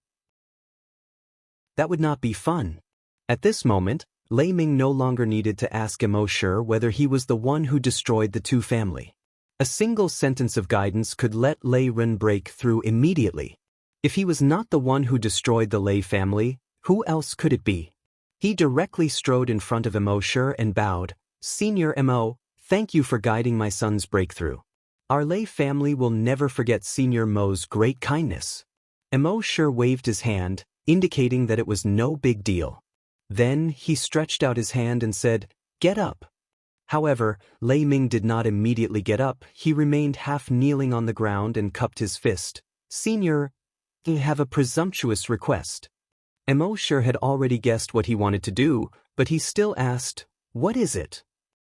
That would not be fun. At this moment, Lei Ming no longer needed to ask embark whether he was the one who destroyed the two family. A single sentence of guidance could let Lei Ren break through immediately. If he was not the one who destroyed the Lei family, who else could it be? He directly strode in front of embark and bowed. "Senior Mo, thank you for guiding my son's breakthrough. Our Lei family will never forget Senior Mo's great kindness." Emosher waved his hand, indicating that it was no big deal. Then he stretched out his hand and said, "Get up." However, Lei Ming did not immediately get up. He remained half kneeling on the ground and cupped his fist. "Senior, I have a presumptuous request." Emosher had already guessed what he wanted to do, but he still asked, "What is it?"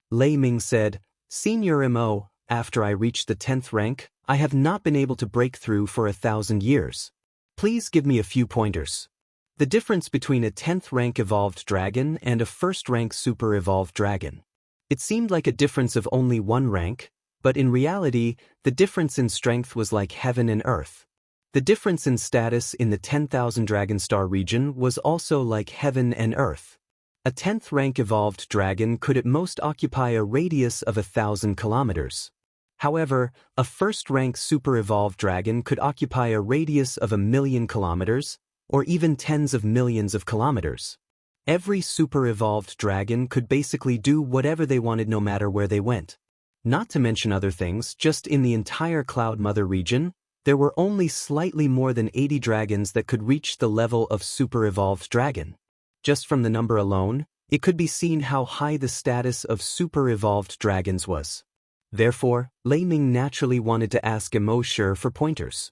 Lei Ming said, "Senior Emo, after I reach the 10th rank, I have not been able to break through for 1,000 years. Please give me a few pointers. The difference between a 10th rank evolved dragon and a 1st rank super evolved dragon. It seemed like a difference of only 1 rank, but in reality, the difference in strength was like heaven and earth. The difference in status in the 10,000 Dragon Star region was also like heaven and earth. A 10th rank evolved dragon could at most occupy a radius of 1,000 kilometers. However, a 1st rank super evolved dragon could occupy a radius of 1,000,000 kilometers, or even tens of millions of kilometers. Every super evolved dragon could basically do whatever they wanted no matter where they went. Not to mention other things, just in the entire Cloud Mother region, there were only slightly more than 80 dragons that could reach the level of super evolved dragon. Just from the number alone, it could be seen how high the status of super evolved dragons was. Therefore, Lei Ming naturally wanted to ask Emosher for pointers.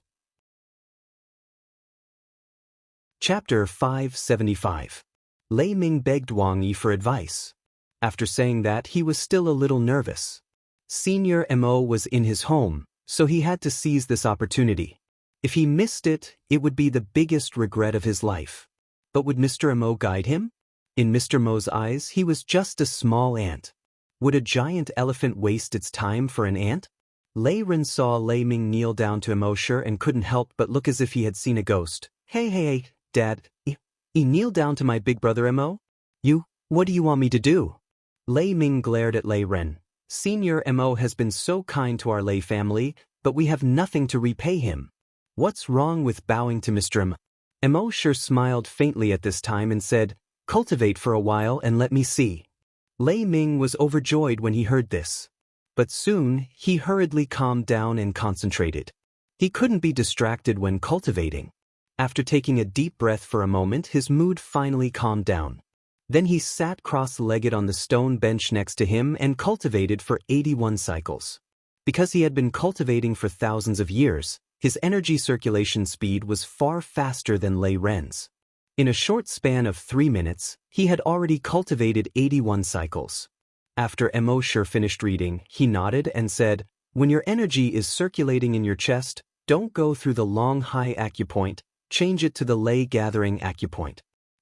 Chapter 575. Lei Ming begged Wang Yi for advice. After saying that, he was still a little nervous. Senior Mo was in his home, so he had to seize this opportunity. If he missed it, it would be the biggest regret of his life. But would Mr. Mo guide him? In Mr. Mo's eyes, he was just a small ant. Would a giant elephant waste its time for an ant? Lei Ren saw Lei Ming kneel down to Emosher and couldn't help but look as if he had seen a ghost. Hey, Dad, I kneel down to my big brother Mo? What do you want me to do? Lei Ming glared at Lei Ren. Senior Mo has been so kind to our Lei family, but we have nothing to repay him. What's wrong with bowing to Mr. M? Emosher smiled faintly at this time and said, "Cultivate for a while and let me see." Lei Ming was overjoyed when he heard this. But soon, he hurriedly calmed down and concentrated. He couldn't be distracted when cultivating. After taking a deep breath for a moment, his mood finally calmed down. Then he sat cross-legged on the stone bench next to him and cultivated for 81 cycles. Because he had been cultivating for thousands of years, his energy circulation speed was far faster than Lei Ren's. In a short span of 3 minutes, he had already cultivated 81 cycles. After Emosher finished reading, he nodded and said, "When your energy is circulating in your chest, don't go through the long high acupoint, change it to the Lei gathering acupoint."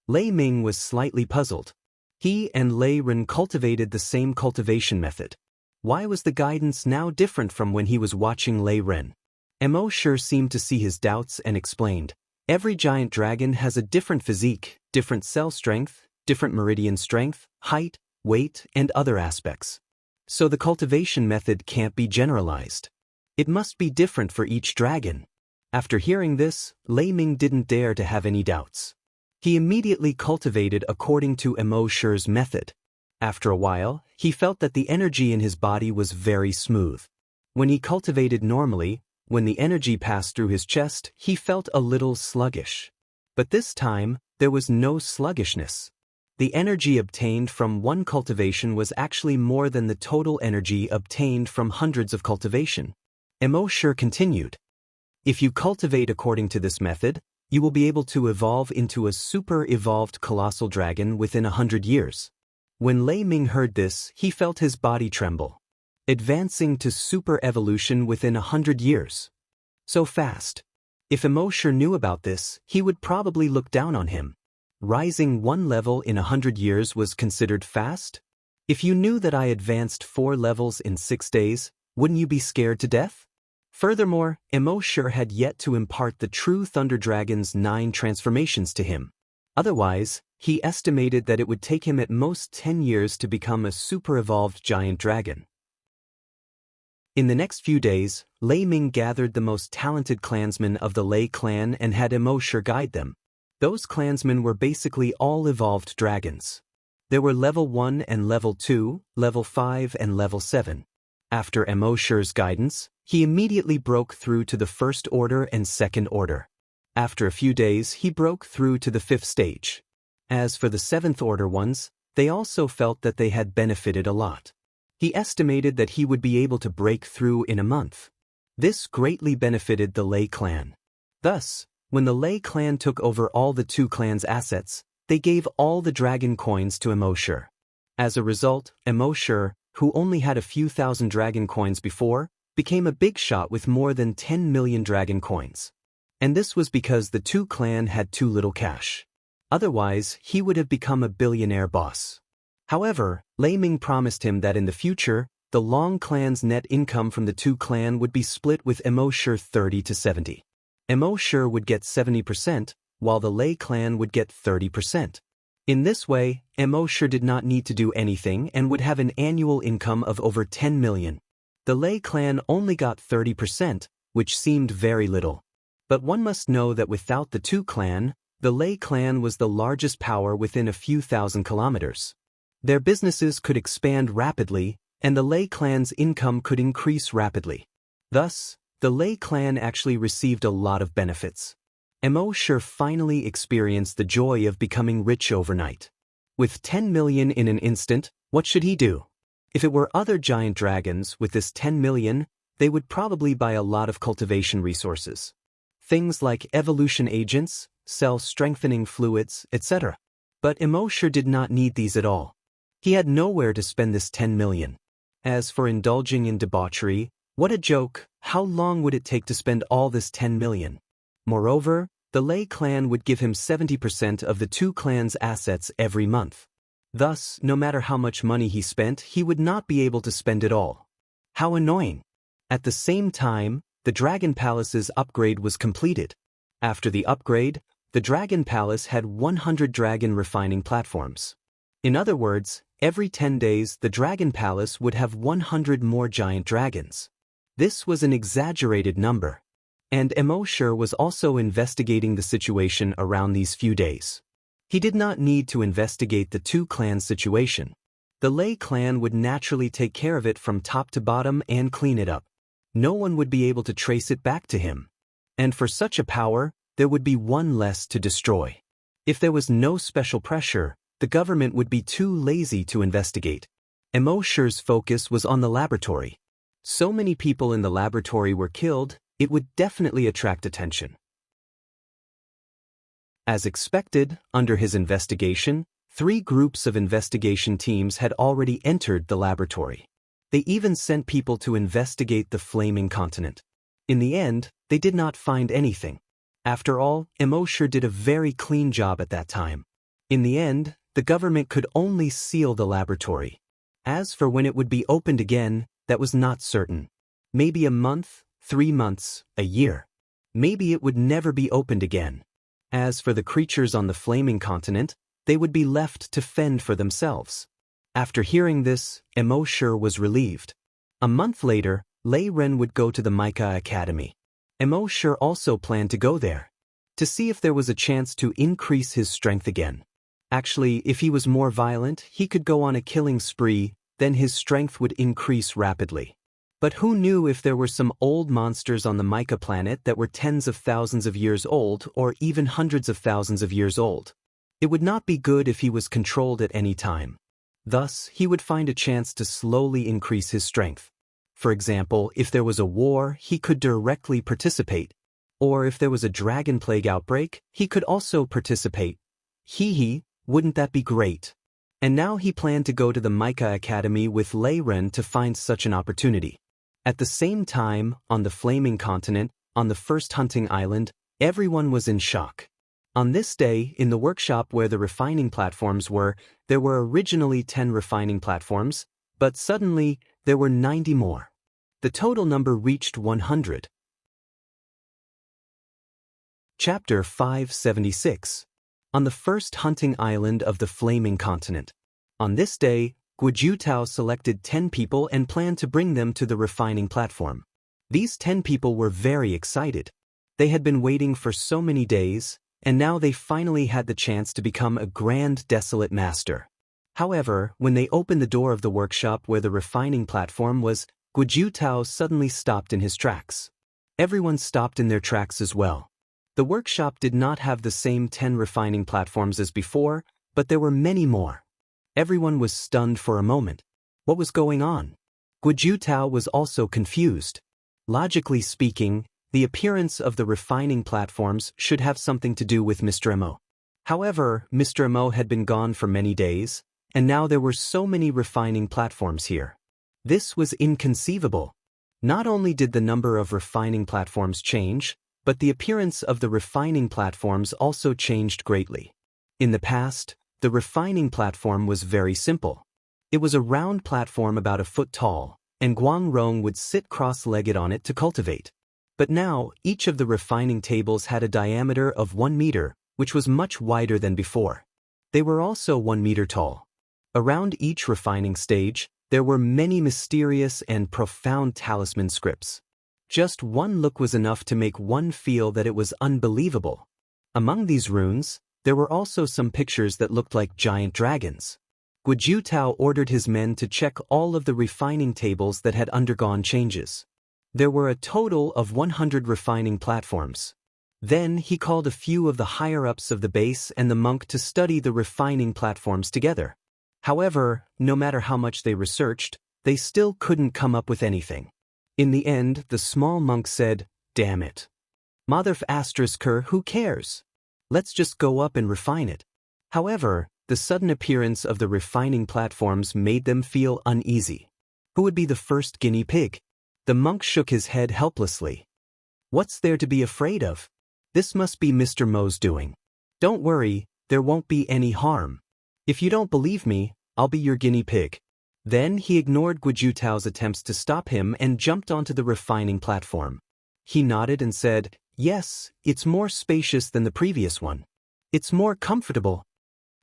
Lei Ming was slightly puzzled. He and Lei Ren cultivated the same cultivation method. Why was the guidance now different from when he was watching Lei Ren? Emosher seemed to see his doubts and explained, "Every giant dragon has a different physique, different cell strength, different meridian strength, height, weight, and other aspects. So the cultivation method can't be generalized. It must be different for each dragon." After hearing this, Lei Ming didn't dare to have any doubts. He immediately cultivated according to Emosher's method. After a while, he felt that the energy in his body was very smooth. When he cultivated normally, when the energy passed through his chest, he felt a little sluggish. But this time, there was no sluggishness. The energy obtained from one cultivation was actually more than the total energy obtained from hundreds of cultivation. Emosher continued, "If you cultivate according to this method, you will be able to evolve into a super-evolved colossal dragon within 100 years. When Lei Ming heard this, he felt his body tremble. Advancing to super-evolution within 100 years. So fast. If Emosher knew about this, he would probably look down on him. Rising 1 level in 100 years was considered fast? If you knew that I advanced 4 levels in 6 days, wouldn't you be scared to death? Furthermore, Emosher had yet to impart the true Thunder Dragon's 9 transformations to him. Otherwise, he estimated that it would take him at most 10 years to become a super-evolved giant dragon. In the next few days, Lei Ming gathered the most talented clansmen of the Lei clan and had Emosher guide them. Those clansmen were basically all evolved dragons. There were level 1 and level 2, level 5 and level 7. After Emosher's guidance, he immediately broke through to the First Order and Second Order. After a few days, he broke through to the 5th stage. As for the 7th order ones, they also felt that they had benefited a lot. He estimated that he would be able to break through in a month. This greatly benefited the Lei clan. Thus, when the Lei clan took over all the two clans' assets, they gave all the dragon coins to Emosher. As a result, Emosher, who only had a few thousand dragon coins before, became a big shot with more than 10 million dragon coins. And this was because the two clan had too little cash. Otherwise, he would have become a billionaire boss. However, Lei Ming promised him that in the future, the Long clan's net income from the two clan would be split with Emosher 30 to 70. Emosher would get 70%, while the Lei clan would get 30%. In this way, Emosher did not need to do anything and would have an annual income of over 10 million. The Lei clan only got 30%, which seemed very little. But one must know that without the two clan, the Lei clan was the largest power within a few thousand kilometers. Their businesses could expand rapidly, and the Lei clan's income could increase rapidly. Thus, the Lei clan actually received a lot of benefits. Emosher finally experienced the joy of becoming rich overnight. With 10 million in an instant, what should he do? If it were other giant dragons with this 10 million, they would probably buy a lot of cultivation resources. Things like evolution agents, cell-strengthening fluids, etc. But Emosher did not need these at all. He had nowhere to spend this 10 million. As for indulging in debauchery, what a joke, how long would it take to spend all this 10 million? Moreover, the Lei clan would give him 70% of the two clans' assets every month. Thus, no matter how much money he spent, he would not be able to spend it all. How annoying! At the same time, the Dragon Palace's upgrade was completed. After the upgrade, the Dragon Palace had 100 dragon refining platforms. In other words, every 10 days the Dragon Palace would have 100 more giant dragons. This was an exaggerated number. And Emosher was also investigating the situation around these few days. He did not need to investigate the two clans' situation. The Lei clan would naturally take care of it from top to bottom and clean it up. No one would be able to trace it back to him. And for such a power, there would be one less to destroy. If there was no special pressure, the government would be too lazy to investigate. Emosher's focus was on the laboratory. So many people in the laboratory were killed, it would definitely attract attention. As expected, under his investigation, 3 groups of investigation teams had already entered the laboratory. They even sent people to investigate the flaming continent. In the end, they did not find anything. After all, Emosher did a very clean job at that time. In the end, the government could only seal the laboratory. As for when it would be opened again, that was not certain. Maybe a month, 3 months, a year. Maybe it would never be opened again. As for the creatures on the flaming continent, they would be left to fend for themselves. After hearing this, Emosher was relieved. A month later, Lei Ren would go to the Mica Academy. Emosher also planned to go there, to see if there was a chance to increase his strength again. Actually, if he was more violent, he could go on a killing spree, then his strength would increase rapidly. But who knew if there were some old monsters on the Mica planet that were tens of thousands of years old or even hundreds of thousands of years old? It would not be good if he was controlled at any time. Thus, he would find a chance to slowly increase his strength. For example, if there was a war, he could directly participate. Or if there was a dragon plague outbreak, he could also participate. Wouldn't that be great? And now he planned to go to the Mica Academy with Lei Ren to find such an opportunity. At the same time, on the flaming continent, on the first hunting island, everyone was in shock. On this day, in the workshop where the refining platforms were, there were originally 10 refining platforms, but suddenly, there were 90 more. The total number reached 100. Chapter 576. On the first hunting island of the flaming continent. On this day, Guizhou Tao selected 10 people and planned to bring them to the refining platform. These 10 people were very excited. They had been waiting for so many days, and now they finally had the chance to become a grand desolate master. However, when they opened the door of the workshop where the refining platform was, Guizhou Tao suddenly stopped in his tracks. Everyone stopped in their tracks as well. The workshop did not have the same 10 refining platforms as before, but there were many more. Everyone was stunned for a moment. What was going on? Guojutao was also confused. Logically speaking, the appearance of the refining platforms should have something to do with Mr. Mo. However, Mr. Mo had been gone for many days, and now there were so many refining platforms here. This was inconceivable. Not only did the number of refining platforms change, but the appearance of the refining platforms also changed greatly. In the past, the refining platform was very simple. It was a round platform about a foot tall, and Guang Rong would sit cross-legged on it to cultivate. But now, each of the refining tables had a diameter of 1 meter, which was much wider than before. They were also 1 meter tall. Around each refining stage, there were many mysterious and profound talisman scripts. Just one look was enough to make one feel that it was unbelievable. Among these runes, there were also some pictures that looked like giant dragons. Guojutao ordered his men to check all of the refining tables that had undergone changes. There were a total of 100 refining platforms. Then he called a few of the higher-ups of the base and the monk to study the refining platforms together. However, no matter how much they researched, they still couldn't come up with anything. In the end, the small monk said, "Damn it. Mother ***, who cares? Let's just go up and refine it." However, the sudden appearance of the refining platforms made them feel uneasy. Who would be the first guinea pig? The monk shook his head helplessly. What's there to be afraid of? This must be Mr. Mo's doing. Don't worry, there won't be any harm. If you don't believe me, I'll be your guinea pig. Then he ignored Guojutao's attempts to stop him and jumped onto the refining platform. He nodded and said, "Yes, it's more spacious than the previous one. It's more comfortable."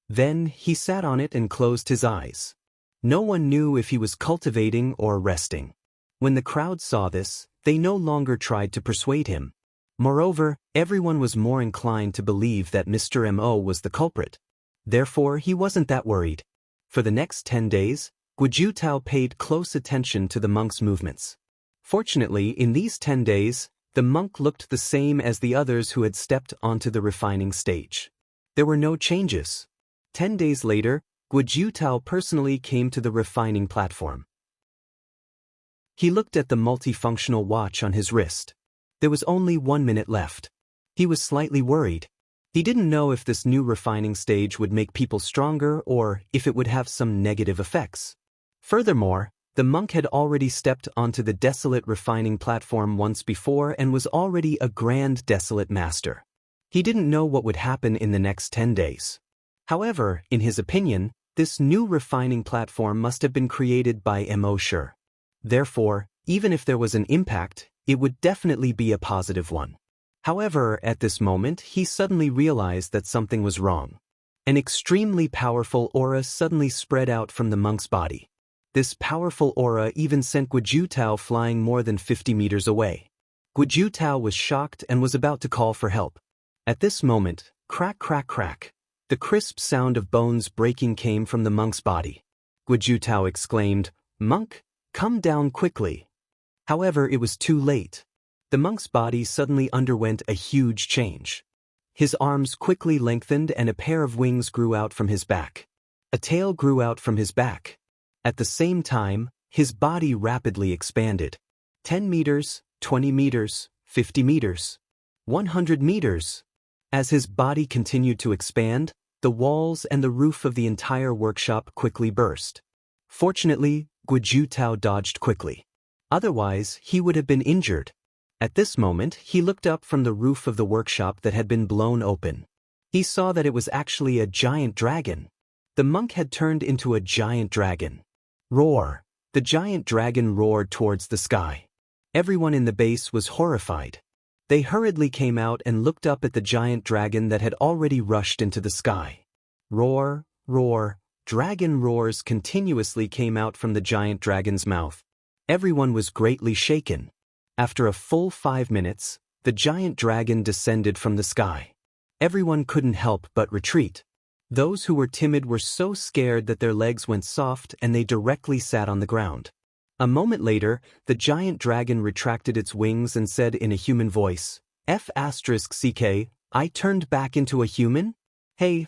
Then he sat on it and closed his eyes. No one knew if he was cultivating or resting. When the crowd saw this, they no longer tried to persuade him. Moreover, everyone was more inclined to believe that Mr. Mo was the culprit. Therefore, he wasn't that worried. For the next 10 days, Guojutao paid close attention to the monk's movements. Fortunately, in these 10 days, the monk looked the same as the others who had stepped onto the refining stage. There were no changes. 10 days later, Guojutao personally came to the refining platform. He looked at the multifunctional watch on his wrist. There was only 1 minute left. He was slightly worried. He didn't know if this new refining stage would make people stronger or if it would have some negative effects. Furthermore, the monk had already stepped onto the desolate refining platform once before and was already a grand desolate master. He didn't know what would happen in the next 10 days. However, in his opinion, this new refining platform must have been created by Mo. Therefore, even if there was an impact, it would definitely be a positive one. However, at this moment, he suddenly realized that something was wrong. An extremely powerful aura suddenly spread out from the monk's body. This powerful aura even sent Guojutao flying more than 50 meters away. Guojutao was shocked and was about to call for help. At this moment, crack crack crack, the crisp sound of bones breaking came from the monk's body. Guojutao exclaimed, "Monk, come down quickly." However, it was too late. The monk's body suddenly underwent a huge change. His arms quickly lengthened and a pair of wings grew out from his back. A tail grew out from his back. At the same time, his body rapidly expanded. 10 meters, 20 meters, 50 meters, 100 meters. As his body continued to expand, the walls and the roof of the entire workshop quickly burst. Fortunately, Guojutao dodged quickly. Otherwise, he would have been injured. At this moment, he looked up from the roof of the workshop that had been blown open. He saw that it was actually a giant dragon. The monk had turned into a giant dragon. Roar! The giant dragon roared towards the sky. Everyone in the base was horrified. They hurriedly came out and looked up at the giant dragon that had already rushed into the sky. Roar, roar, dragon roars continuously came out from the giant dragon's mouth. Everyone was greatly shaken. After a full 5 minutes, the giant dragon descended from the sky. Everyone couldn't help but retreat. Those who were timid were so scared that their legs went soft and they directly sat on the ground. A moment later, the giant dragon retracted its wings and said in a human voice, F***ck, I turned back into a human? Hey,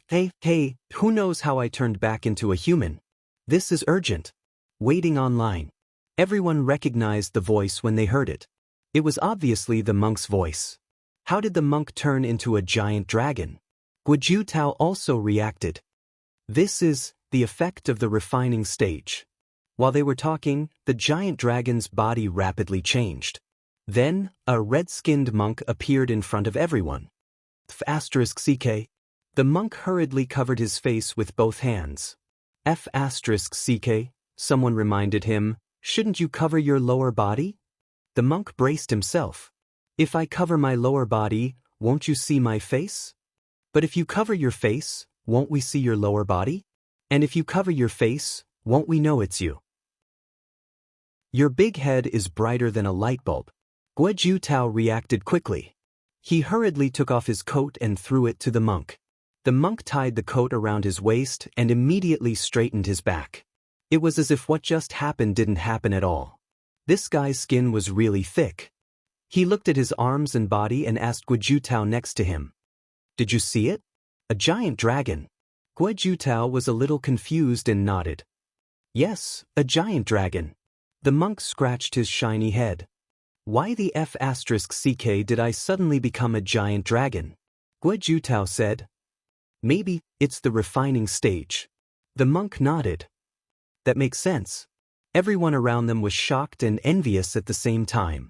who knows how I turned back into a human? This is urgent. Waiting online. Everyone recognized the voice when they heard it. It was obviously the monk's voice. How did the monk turn into a giant dragon? Guo Tao also reacted. This is the effect of the refining stage. While they were talking, the giant dragon's body rapidly changed. Then, a red-skinned monk appeared in front of everyone. F***ck. The monk hurriedly covered his face with both hands. F***ck, someone reminded him, shouldn't you cover your lower body? The monk braced himself. If I cover my lower body, won't you see my face? But if you cover your face, won't we see your lower body? And if you cover your face, won't we know it's you? Your big head is brighter than a light bulb. Guo Tao reacted quickly. He hurriedly took off his coat and threw it to the monk. The monk tied the coat around his waist and immediately straightened his back. It was as if what just happened didn't happen at all. This guy's skin was really thick. He looked at his arms and body and asked Guo Tao next to him. Did you see it? A giant dragon. Guo Tao was a little confused and nodded. Yes, a giant dragon. The monk scratched his shiny head. Why the F***ck did I suddenly become a giant dragon? Guo Tao said. Maybe it's the refining stage. The monk nodded. That makes sense. Everyone around them was shocked and envious at the same time.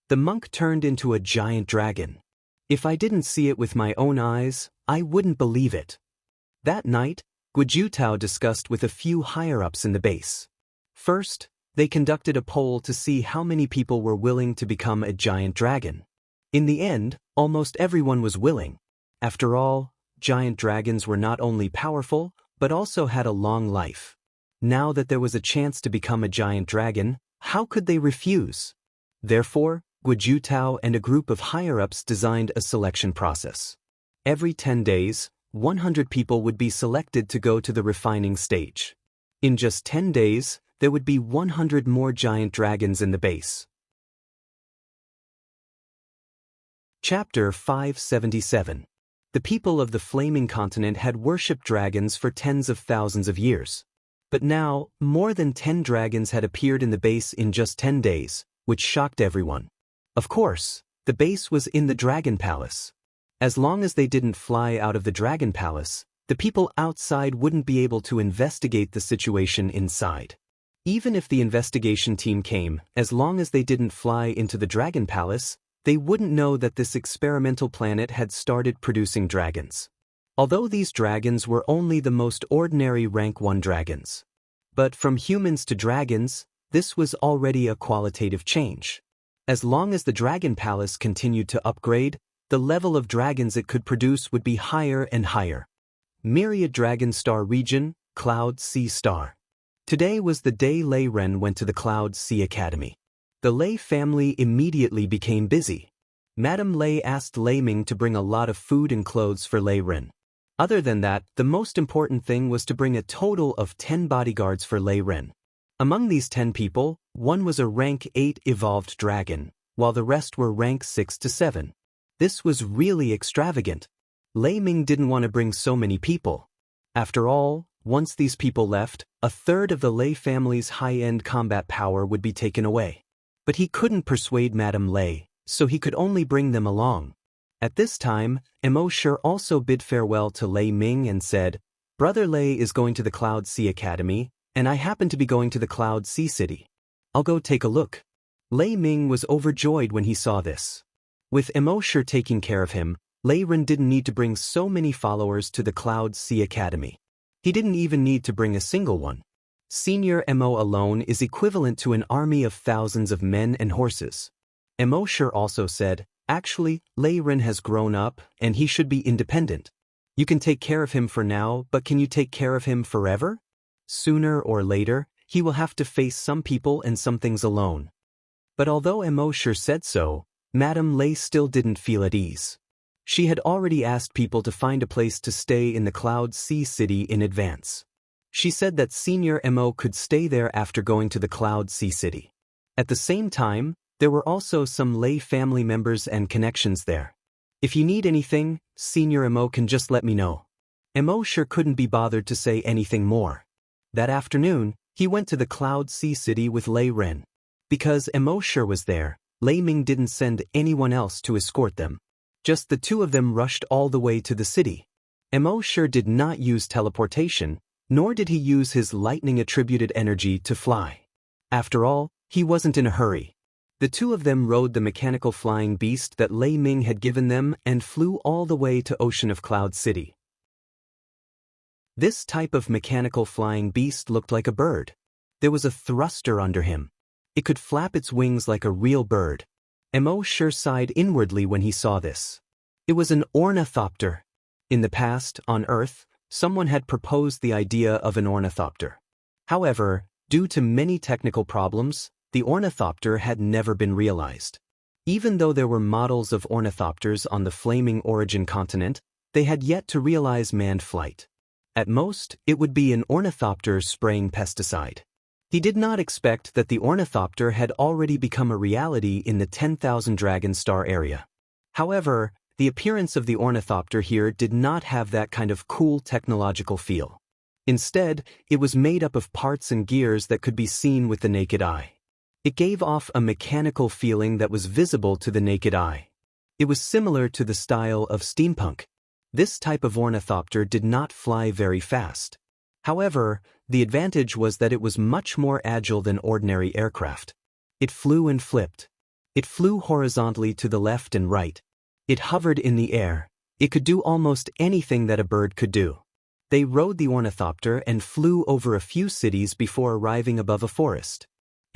The monk turned into a giant dragon. If I didn't see it with my own eyes, I wouldn't believe it. That night, Guo Tao discussed with a few higher-ups in the base. First, they conducted a poll to see how many people were willing to become a giant dragon. In the end, almost everyone was willing. After all, giant dragons were not only powerful, but also had a long life. Now that there was a chance to become a giant dragon, how could they refuse? Therefore, Guo Tao and a group of higher-ups designed a selection process. Every 10 days, 100 people would be selected to go to the refining stage. In just 10 days, there would be 100 more giant dragons in the base. Chapter 577. The people of the Flaming Continent had worshipped dragons for tens of thousands of years. But now, more than 10 dragons had appeared in the base in just 10 days, which shocked everyone. Of course, the base was in the Dragon Palace. As long as they didn't fly out of the Dragon Palace, the people outside wouldn't be able to investigate the situation inside. Even if the investigation team came, as long as they didn't fly into the Dragon Palace, they wouldn't know that this experimental planet had started producing dragons. Although these dragons were only the most ordinary rank 1 dragons. But from humans to dragons, this was already a qualitative change. As long as the Dragon Palace continued to upgrade, the level of dragons it could produce would be higher and higher. Myriad Dragon Star Region, Cloud Sea Star. Today was the day Lei Ren went to the Cloud Sea Academy. The Lei family immediately became busy. Madame Lei asked Lei Ming to bring a lot of food and clothes for Lei Ren. Other than that, the most important thing was to bring a total of 10 bodyguards for Lei Ren. Among these 10 people, one was a rank 8 evolved dragon, while the rest were rank 6 to 7. This was really extravagant. Lei Ming didn't want to bring so many people. After all, once these people left, a third of the Lei family's high-end combat power would be taken away. But he couldn't persuade Madame Lei, so he could only bring them along. At this time, Emosher also bid farewell to Lei Ming and said, Brother Lei is going to the Cloud Sea Academy, and I happen to be going to the Cloud Sea City. I'll go take a look. Lei Ming was overjoyed when he saw this. With Emosher taking care of him, Lei Ren didn't need to bring so many followers to the Cloud Sea Academy. He didn't even need to bring a single one. Senior Mo alone is equivalent to an army of thousands of men and horses. Emosher also said, actually, Lei Ren has grown up, and he should be independent. You can take care of him for now, but can you take care of him forever? Sooner or later, he will have to face some people and some things alone. But although Emosher said so, Madame Lei still didn't feel at ease. She had already asked people to find a place to stay in the Cloud Sea City in advance. She said that Senior Mo could stay there after going to the Cloud Sea City. At the same time, There were also some lay family members and connections there. If you need anything, Senior Emo can just let me know. Emo sure couldn't be bothered to say anything more. That afternoon, he went to the Cloud Sea City with Lei Ren. Because Emo sure was there, Lei Ming didn't send anyone else to escort them. Just the two of them rushed all the way to the city. Emo sure did not use teleportation, nor did he use his lightning-attributed energy to fly. After all, he wasn't in a hurry. The two of them rode the mechanical flying beast that Lei Ming had given them and flew all the way to Ocean of Cloud City. This type of mechanical flying beast looked like a bird. There was a thruster under him. It could flap its wings like a real bird. Emo sure sighed inwardly when he saw this. It was an ornithopter. In the past, on Earth, someone had proposed the idea of an ornithopter. However, due to many technical problems, the ornithopter had never been realized. Even though there were models of ornithopters on the Flaming Origin continent, they had yet to realize manned flight. At most, it would be an ornithopter spraying pesticide. He did not expect that the ornithopter had already become a reality in the 10,000 Dragon Star area. However, the appearance of the ornithopter here did not have that kind of cool technological feel. Instead, it was made up of parts and gears that could be seen with the naked eye. It gave off a mechanical feeling that was visible to the naked eye. It was similar to the style of steampunk. This type of ornithopter did not fly very fast. However, the advantage was that it was much more agile than ordinary aircraft. It flew and flipped. It flew horizontally to the left and right. It hovered in the air. It could do almost anything that a bird could do. They rode the ornithopter and flew over a few cities before arriving above a forest.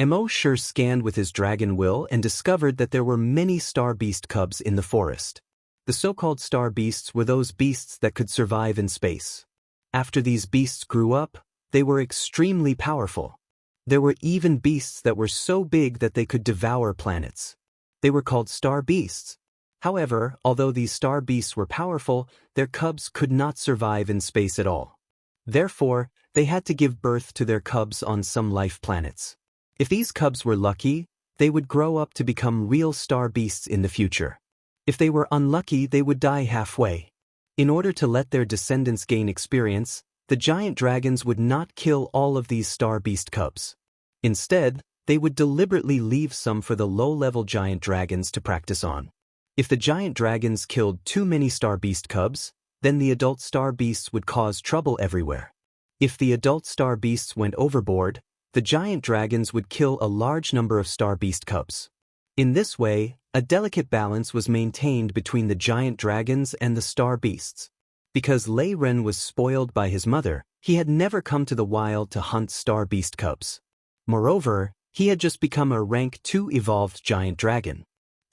Emo sure scanned with his dragon will and discovered that there were many star beast cubs in the forest. The so-called star beasts were those beasts that could survive in space. After these beasts grew up, they were extremely powerful. There were even beasts that were so big that they could devour planets. They were called star beasts. However, although these star beasts were powerful, their cubs could not survive in space at all. Therefore, they had to give birth to their cubs on some life planets. If these cubs were lucky, they would grow up to become real star beasts in the future. If they were unlucky, they would die halfway. In order to let their descendants gain experience, the giant dragons would not kill all of these star beast cubs. Instead, they would deliberately leave some for the low-level giant dragons to practice on. If the giant dragons killed too many star beast cubs, then the adult star beasts would cause trouble everywhere. If the adult star beasts went overboard, the giant dragons would kill a large number of star beast cubs. In this way, a delicate balance was maintained between the giant dragons and the star beasts. Because Lei Ren was spoiled by his mother, he had never come to the wild to hunt star beast cubs. Moreover, he had just become a rank 2 evolved giant dragon.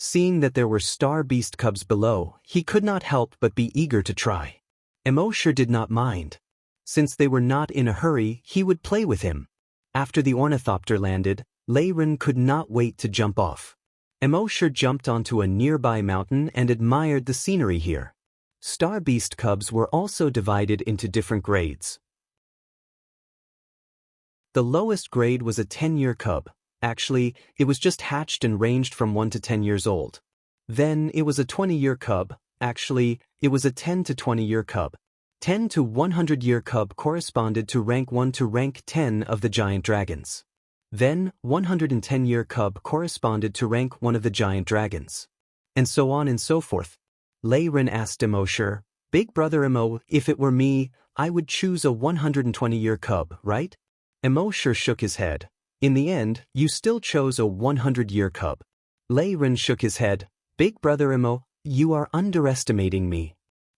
Seeing that there were star beast cubs below, he could not help but be eager to try. Emo sure did not mind. Since they were not in a hurry, he would play with him. After the ornithopter landed, Lei Ren could not wait to jump off. Emo sure jumped onto a nearby mountain and admired the scenery here. Star beast cubs were also divided into different grades. The lowest grade was a 10-year cub. Actually, it was just hatched and ranged from 1 to 10 years old. Then it was a 20-year cub. Actually, it was a 10 to 20-year cub. 10 to 100-year cub corresponded to rank 1 to rank 10 of the giant dragons. Then, 110-year cub corresponded to rank 1 of the giant dragons. And so on and so forth. Lei Ren asked Emo sure, "Big brother Emo, if it were me, I would choose a 120-year cub, right?" Emo sure shook his head. "In the end, you still chose a 100-year cub." Lei Ren shook his head. "Big brother Emo, you are underestimating me.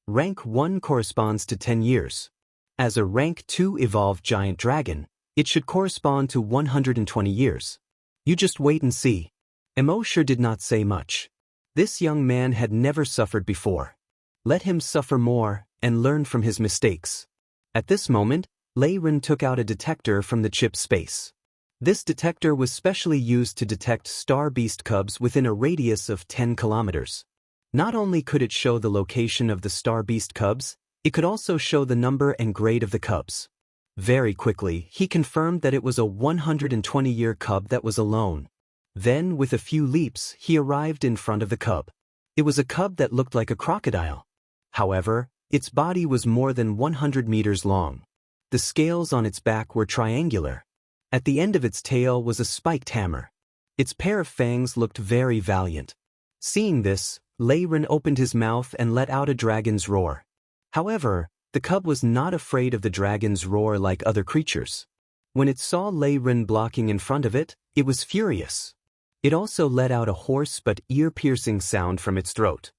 Rank 1 corresponds to 10 years. As a rank 2 evolved giant dragon, it should correspond to 120 years. You just wait and see." Emo sure did not say much. This young man had never suffered before. Let him suffer more and learn from his mistakes. At this moment, Lei Ren took out a detector from the chip space. This detector was specially used to detect star beast cubs within a radius of 10 kilometers. Not only could it show the location of the star beast cubs, it could also show the number and grade of the cubs. Very quickly, he confirmed that it was a 120-year cub that was alone. Then, with a few leaps, he arrived in front of the cub. It was a cub that looked like a crocodile. However, its body was more than 100 meters long. The scales on its back were triangular. At the end of its tail was a spiked hammer. Its pair of fangs looked very valiant. Seeing this, Lei Ren opened his mouth and let out a dragon's roar. However, the cub was not afraid of the dragon's roar like other creatures. When it saw Lei Ren blocking in front of it, it was furious. It also let out a hoarse but ear-piercing sound from its throat.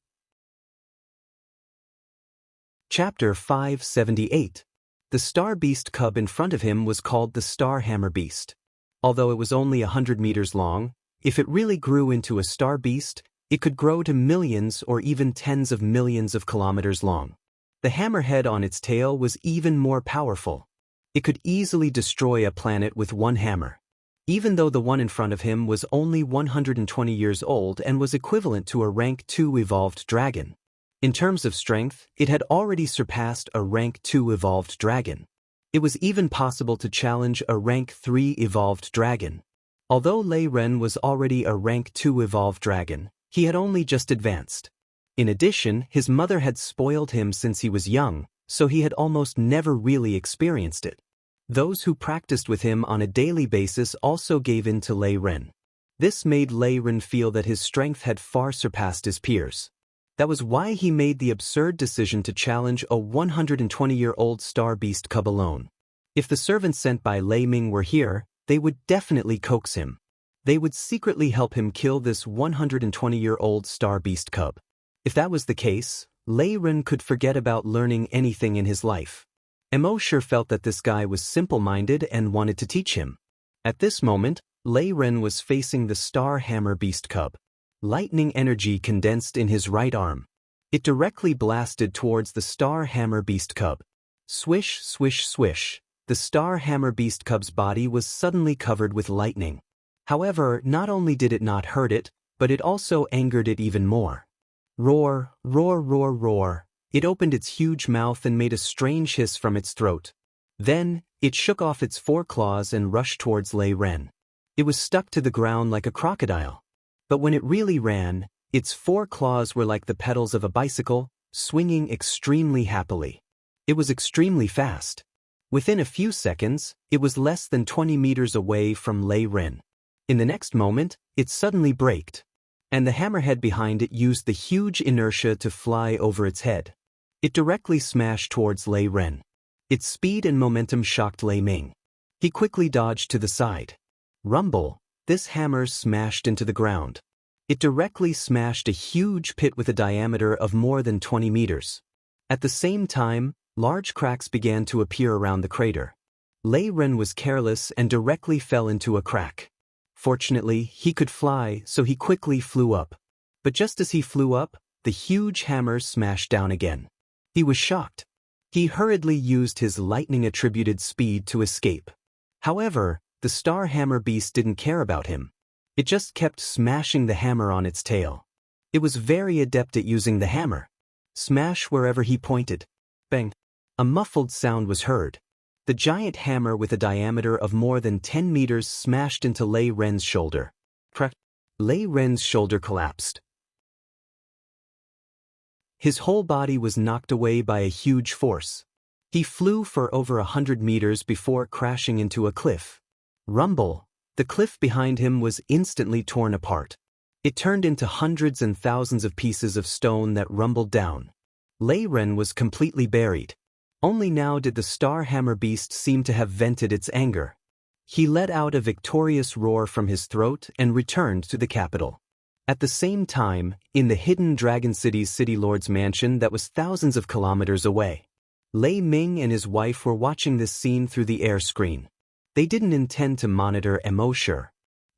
Chapter 578. The Star Beast cub in front of him was called the Star Hammer Beast. Although it was only 100 meters long, if it really grew into a star beast, it could grow to millions or even tens of millions of kilometers long. The hammerhead on its tail was even more powerful. It could easily destroy a planet with one hammer. Even though the one in front of him was only 120 years old and was equivalent to a rank 2 evolved dragon. In terms of strength, it had already surpassed a rank 2 evolved dragon. It was even possible to challenge a rank 3 evolved dragon. Although Lei Ren was already a rank 2 evolved dragon, he had only just advanced. In addition, his mother had spoiled him since he was young, so he had almost never really experienced it. Those who practiced with him on a daily basis also gave in to Lei Ren. This made Lei Ren feel that his strength had far surpassed his peers. That was why he made the absurd decision to challenge a 120-year-old star beast cub alone. If the servants sent by Lei Ming were here, they would definitely coax him. They would secretly help him kill this 120-year-old star beast cub. If that was the case, Lei Ren could forget about learning anything in his life. Emosure felt that this guy was simple-minded and wanted to teach him. At this moment, Lei Ren was facing the Star Hammer Beast cub. Lightning energy condensed in his right arm. It directly blasted towards the Star Hammer Beast cub. Swish, swish, swish. The Star Hammer Beast cub's body was suddenly covered with lightning. However, not only did it not hurt it, but it also angered it even more. Roar, roar, roar, roar. It opened its huge mouth and made a strange hiss from its throat. Then, it shook off its 4 claws and rushed towards Lei Ren. It was stuck to the ground like a crocodile. But when it really ran, its 4 claws were like the pedals of a bicycle, swinging extremely happily. It was extremely fast. Within a few seconds, it was less than 20 meters away from Lei Ren. In the next moment, it suddenly braked. And the hammerhead behind it used the huge inertia to fly over its head. It directly smashed towards Lei Ren. Its speed and momentum shocked Lei Ming. He quickly dodged to the side. Rumble, this hammer smashed into the ground. It directly smashed a huge pit with a diameter of more than 20 meters. At the same time, large cracks began to appear around the crater. Lei Ren was careless and directly fell into a crack. Fortunately, he could fly, so he quickly flew up. But just as he flew up, the huge hammer smashed down again. He was shocked. He hurriedly used his lightning-attributed speed to escape. However, the Star Hammer Beast didn't care about him. It just kept smashing the hammer on its tail. It was very adept at using the hammer. Smash wherever he pointed. Bang! A muffled sound was heard. The giant hammer with a diameter of more than 10 meters smashed into Lei Ren's shoulder. Crack! Lei Ren's shoulder collapsed. His whole body was knocked away by a huge force. He flew for over 100 meters before crashing into a cliff. Rumble! The cliff behind him was instantly torn apart. It turned into hundreds and thousands of pieces of stone that rumbled down. Lei Ren was completely buried. Only now did the Star Hammer Beast seem to have vented its anger. He let out a victorious roar from his throat and returned to the capital. At the same time, in the hidden Dragon City's City Lord's mansion that was thousands of kilometers away, Lei Ming and his wife were watching this scene through the air screen. They didn't intend to monitor Emosure.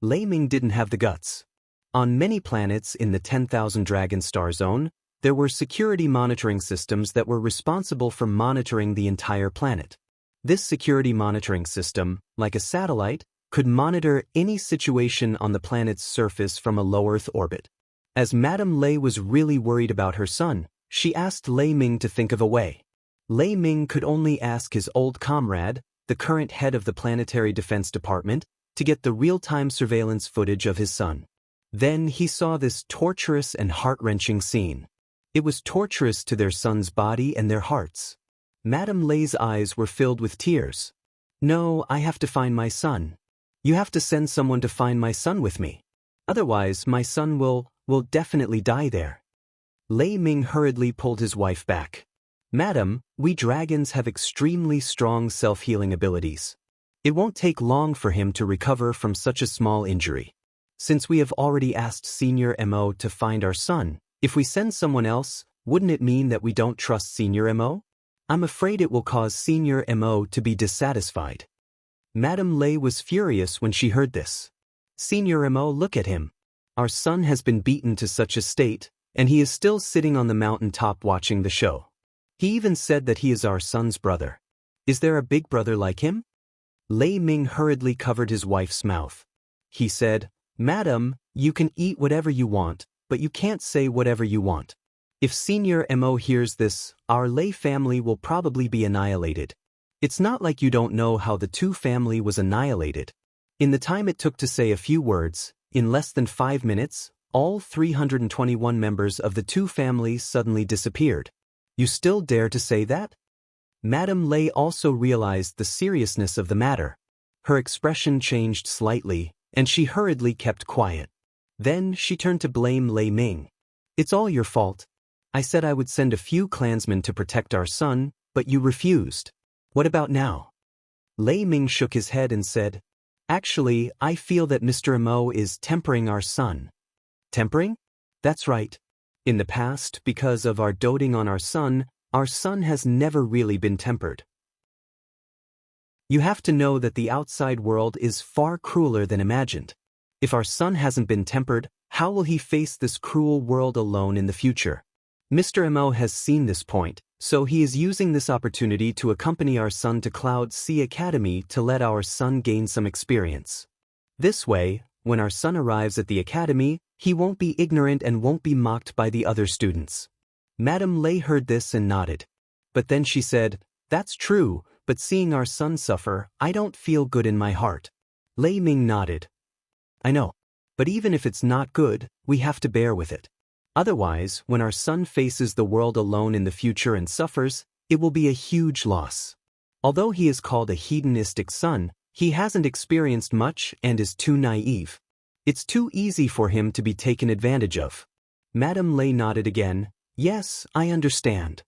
Lei Ming didn't have the guts. On many planets in the 10,000 Dragon Star Zone, there were security monitoring systems that were responsible for monitoring the entire planet. This security monitoring system, like a satellite, could monitor any situation on the planet's surface from a low Earth orbit. As Madame Lei was really worried about her son, she asked Lei Ming to think of a way. Lei Ming could only ask his old comrade, the current head of the Planetary Defense Department, to get the real-time surveillance footage of his son. Then he saw this torturous and heart-wrenching scene. It was torturous to their son's body and their hearts. Madame Lay's eyes were filled with tears. "No, I have to find my son. You have to send someone to find my son with me. Otherwise, my son will definitely die there." Lei Ming hurriedly pulled his wife back. "Madam, we dragons have extremely strong self-healing abilities. It won't take long for him to recover from such a small injury. Since we have already asked Senior Mo to find our son, if we send someone else, wouldn't it mean that we don't trust Senior Mo? I'm afraid it will cause Senior Mo to be dissatisfied." Madame Lei was furious when she heard this. "Senior Mo, look at him. Our son has been beaten to such a state, and he is still sitting on the mountain top watching the show. He even said that he is our son's brother. Is there a big brother like him?" Lei Ming hurriedly covered his wife's mouth. He said, "Madam, you can eat whatever you want, but you can't say whatever you want. If Senior Mo hears this, our Lei family will probably be annihilated. It's not like you don't know how the Tu family was annihilated. In the time it took to say a few words, in less than 5 minutes, all 321 members of the Tu family suddenly disappeared. You still dare to say that?" Madame Lei also realized the seriousness of the matter. Her expression changed slightly, and she hurriedly kept quiet. Then she turned to blame Lei Ming. "It's all your fault. I said I would send a few clansmen to protect our son, but you refused. What about now?" Lei Ming shook his head and said, "Actually, I feel that Mr. Mo is tempering our son." "Tempering?" "That's right. In the past, because of our doting on our son has never really been tempered. You have to know that the outside world is far crueler than imagined. If our son hasn't been tempered, how will he face this cruel world alone in the future? Mr. Mo has seen this point, so he is using this opportunity to accompany our son to Cloud Sea Academy to let our son gain some experience. This way, when our son arrives at the academy, he won't be ignorant and won't be mocked by the other students." Madame Lei heard this and nodded. But then she said, "That's true, but seeing our son suffer, I don't feel good in my heart." Lei Ming nodded. "I know. But even if it's not good, we have to bear with it. Otherwise, when our son faces the world alone in the future and suffers, it will be a huge loss. Although he is called a hedonistic son, he hasn't experienced much and is too naive. It's too easy for him to be taken advantage of." Madame Lei nodded again. "Yes, I understand."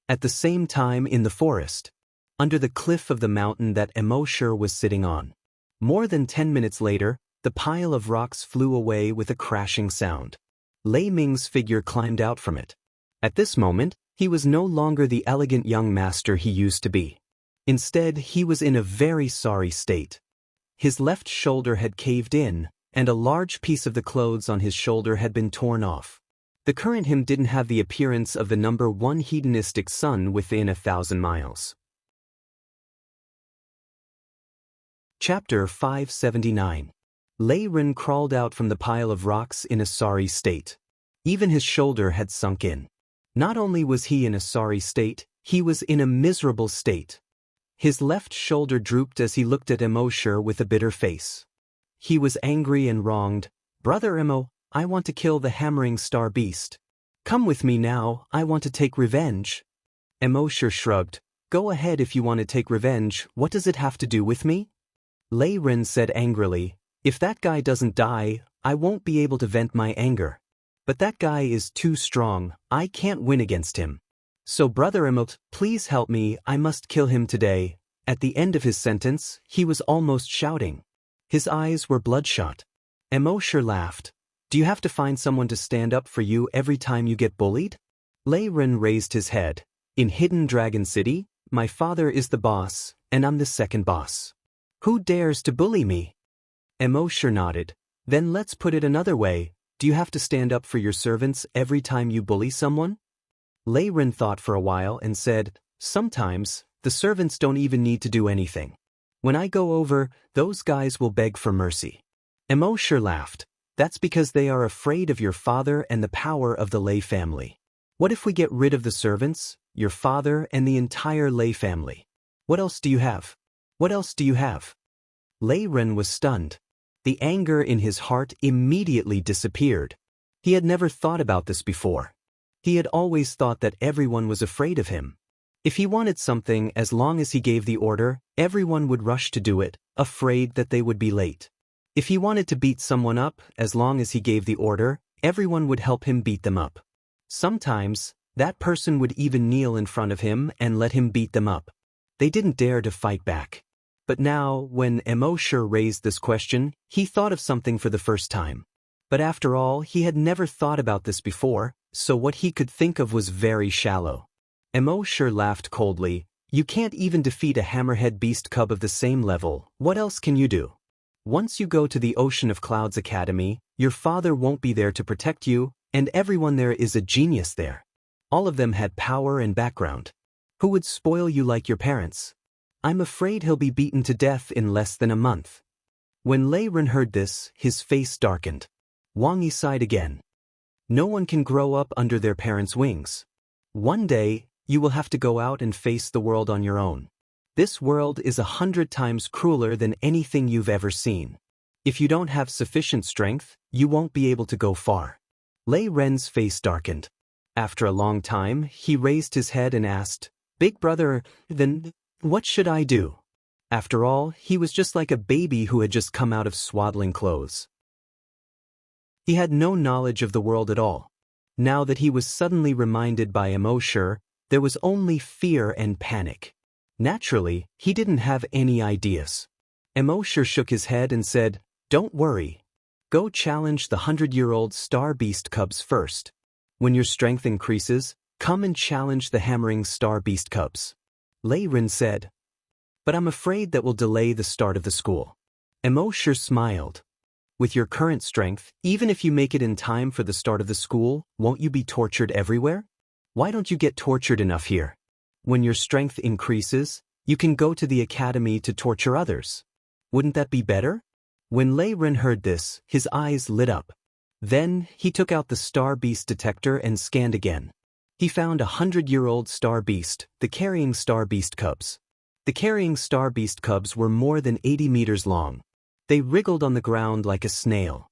At the same time in the forest, under the cliff of the mountain that Emoshur was sitting on. More than 10 minutes later, the pile of rocks flew away with a crashing sound. Lei Ming's figure climbed out from it. At this moment, he was no longer the elegant young master he used to be. Instead, he was in a very sorry state. His left shoulder had caved in, and a large piece of the clothes on his shoulder had been torn off. The current him didn't have the appearance of the number 1 hedonistic son within 1,000 miles. Chapter 579. Lei Ren crawled out from the pile of rocks in a sorry state. Even his shoulder had sunk in. Not only was he in a sorry state, he was in a miserable state. His left shoulder drooped as he looked at Emoshur with a bitter face. He was angry and wronged. "Brother Emo, I want to kill the hammering star beast. Come with me now, I want to take revenge." Emoshur shrugged. "Go ahead if you want to take revenge, what does it have to do with me?" Lei Ren said angrily, "If that guy doesn't die, I won't be able to vent my anger. But that guy is too strong, I can't win against him. So Brother Emo, please help me, I must kill him today." At the end of his sentence, he was almost shouting. His eyes were bloodshot. Emoshur laughed. "Do you have to find someone to stand up for you every time you get bullied?" Lei Ren raised his head. "In Hidden Dragon City, my father is the boss, and I'm the second boss. Who dares to bully me?" Emoshur nodded. "Then let's put it another way. Do you have to stand up for your servants every time you bully someone?" Lei Ren thought for a while and said, "Sometimes, the servants don't even need to do anything. When I go over, those guys will beg for mercy." Emoshur laughed. "That's because they are afraid of your father and the power of the Lei family. What if we get rid of the servants, your father and the entire Lei family? What else do you have? What else do you have?" Lei Ren was stunned. The anger in his heart immediately disappeared. He had never thought about this before. He had always thought that everyone was afraid of him. If he wanted something, as long as he gave the order, everyone would rush to do it, afraid that they would be late. If he wanted to beat someone up, as long as he gave the order, everyone would help him beat them up. Sometimes, that person would even kneel in front of him and let him beat them up. They didn't dare to fight back. But now, when embark raised this question, he thought of something for the first time. But after all, he had never thought about this before, so what he could think of was very shallow. Embark laughed coldly. You can't even defeat a hammerhead beast cub of the same level. What else can you do? Once you go to the Ocean of Clouds Academy, your father won't be there to protect you, and everyone there is a genius there. All of them had power and background. Who would spoil you like your parents? I'm afraid he'll be beaten to death in less than a month. When Lei Ren heard this, his face darkened. Wang Yi sighed again. No one can grow up under their parents' wings. One day, you will have to go out and face the world on your own. This world is 100 times crueler than anything you've ever seen. If you don't have sufficient strength, you won't be able to go far. Lei Ren's face darkened. After a long time, he raised his head and asked, Big brother, then what should I do? After all, he was just like a baby who had just come out of swaddling clothes. He had no knowledge of the world at all. Now that he was suddenly reminded by embark, there was only fear and panic. Naturally, he didn't have any ideas. Embark shook his head and said, Don't worry. Go challenge the 100-year-old star beast cubs first. When your strength increases, come and challenge the hammering star beast cubs. Lei Ren said, But I'm afraid that will delay the start of the school. Embark smiled. With your current strength, even if you make it in time for the start of the school, won't you be tortured everywhere? Why don't you get tortured enough here? When your strength increases, you can go to the academy to torture others. Wouldn't that be better? When Lei Ren heard this, his eyes lit up. Then, he took out the star beast detector and scanned again. He found a 100-year-old star beast, the carrying star beast cubs. The carrying star beast cubs were more than 80 meters long. They wriggled on the ground like a snail.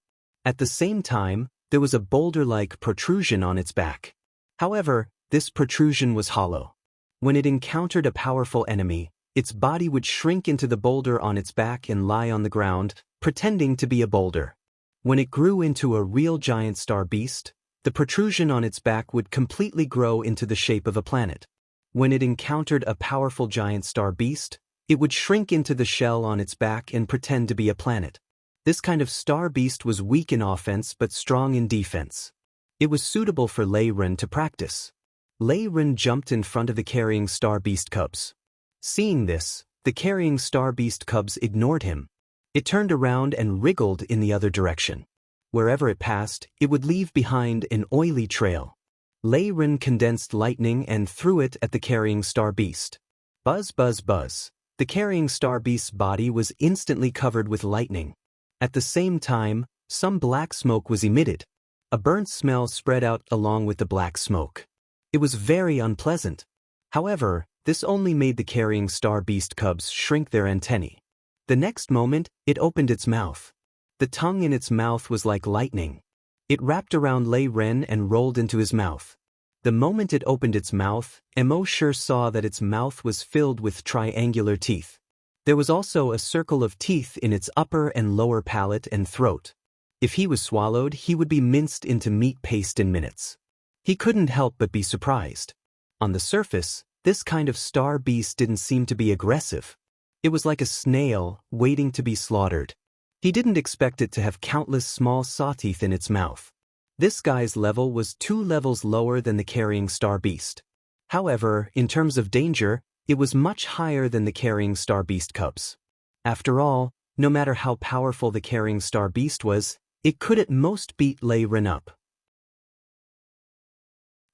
At the same time, there was a boulder-like protrusion on its back. However, this protrusion was hollow. When it encountered a powerful enemy, its body would shrink into the boulder on its back and lie on the ground, pretending to be a boulder. When it grew into a real giant star beast, the protrusion on its back would completely grow into the shape of a planet. When it encountered a powerful giant star beast, it would shrink into the shell on its back and pretend to be a planet. This kind of star beast was weak in offense but strong in defense. It was suitable for Lei Ren to practice. Lei Ren jumped in front of the carrying star beast cubs. Seeing this, the carrying star beast cubs ignored him. It turned around and wriggled in the other direction. Wherever it passed, it would leave behind an oily trail. Lei Ren condensed lightning and threw it at the carrying star beast. Buzz, buzz, buzz. The carrying star beast's body was instantly covered with lightning. At the same time, some black smoke was emitted. A burnt smell spread out along with the black smoke. It was very unpleasant. However, this only made the carrying star beast cubs shrink their antennae. The next moment, it opened its mouth. The tongue in its mouth was like lightning. It wrapped around Lei Ren and rolled into his mouth. The moment it opened its mouth, embark saw that its mouth was filled with triangular teeth. There was also a circle of teeth in its upper and lower palate and throat. If he was swallowed, he would be minced into meat paste in minutes. He couldn't help but be surprised. On the surface, this kind of star beast didn't seem to be aggressive. It was like a snail, waiting to be slaughtered. He didn't expect it to have countless small sawteeth in its mouth. This guy's level was 2 levels lower than the carrying star beast. However, in terms of danger, it was much higher than the carrying star beast cubs. After all, no matter how powerful the carrying star beast was, it could at most beat Lei Ren up.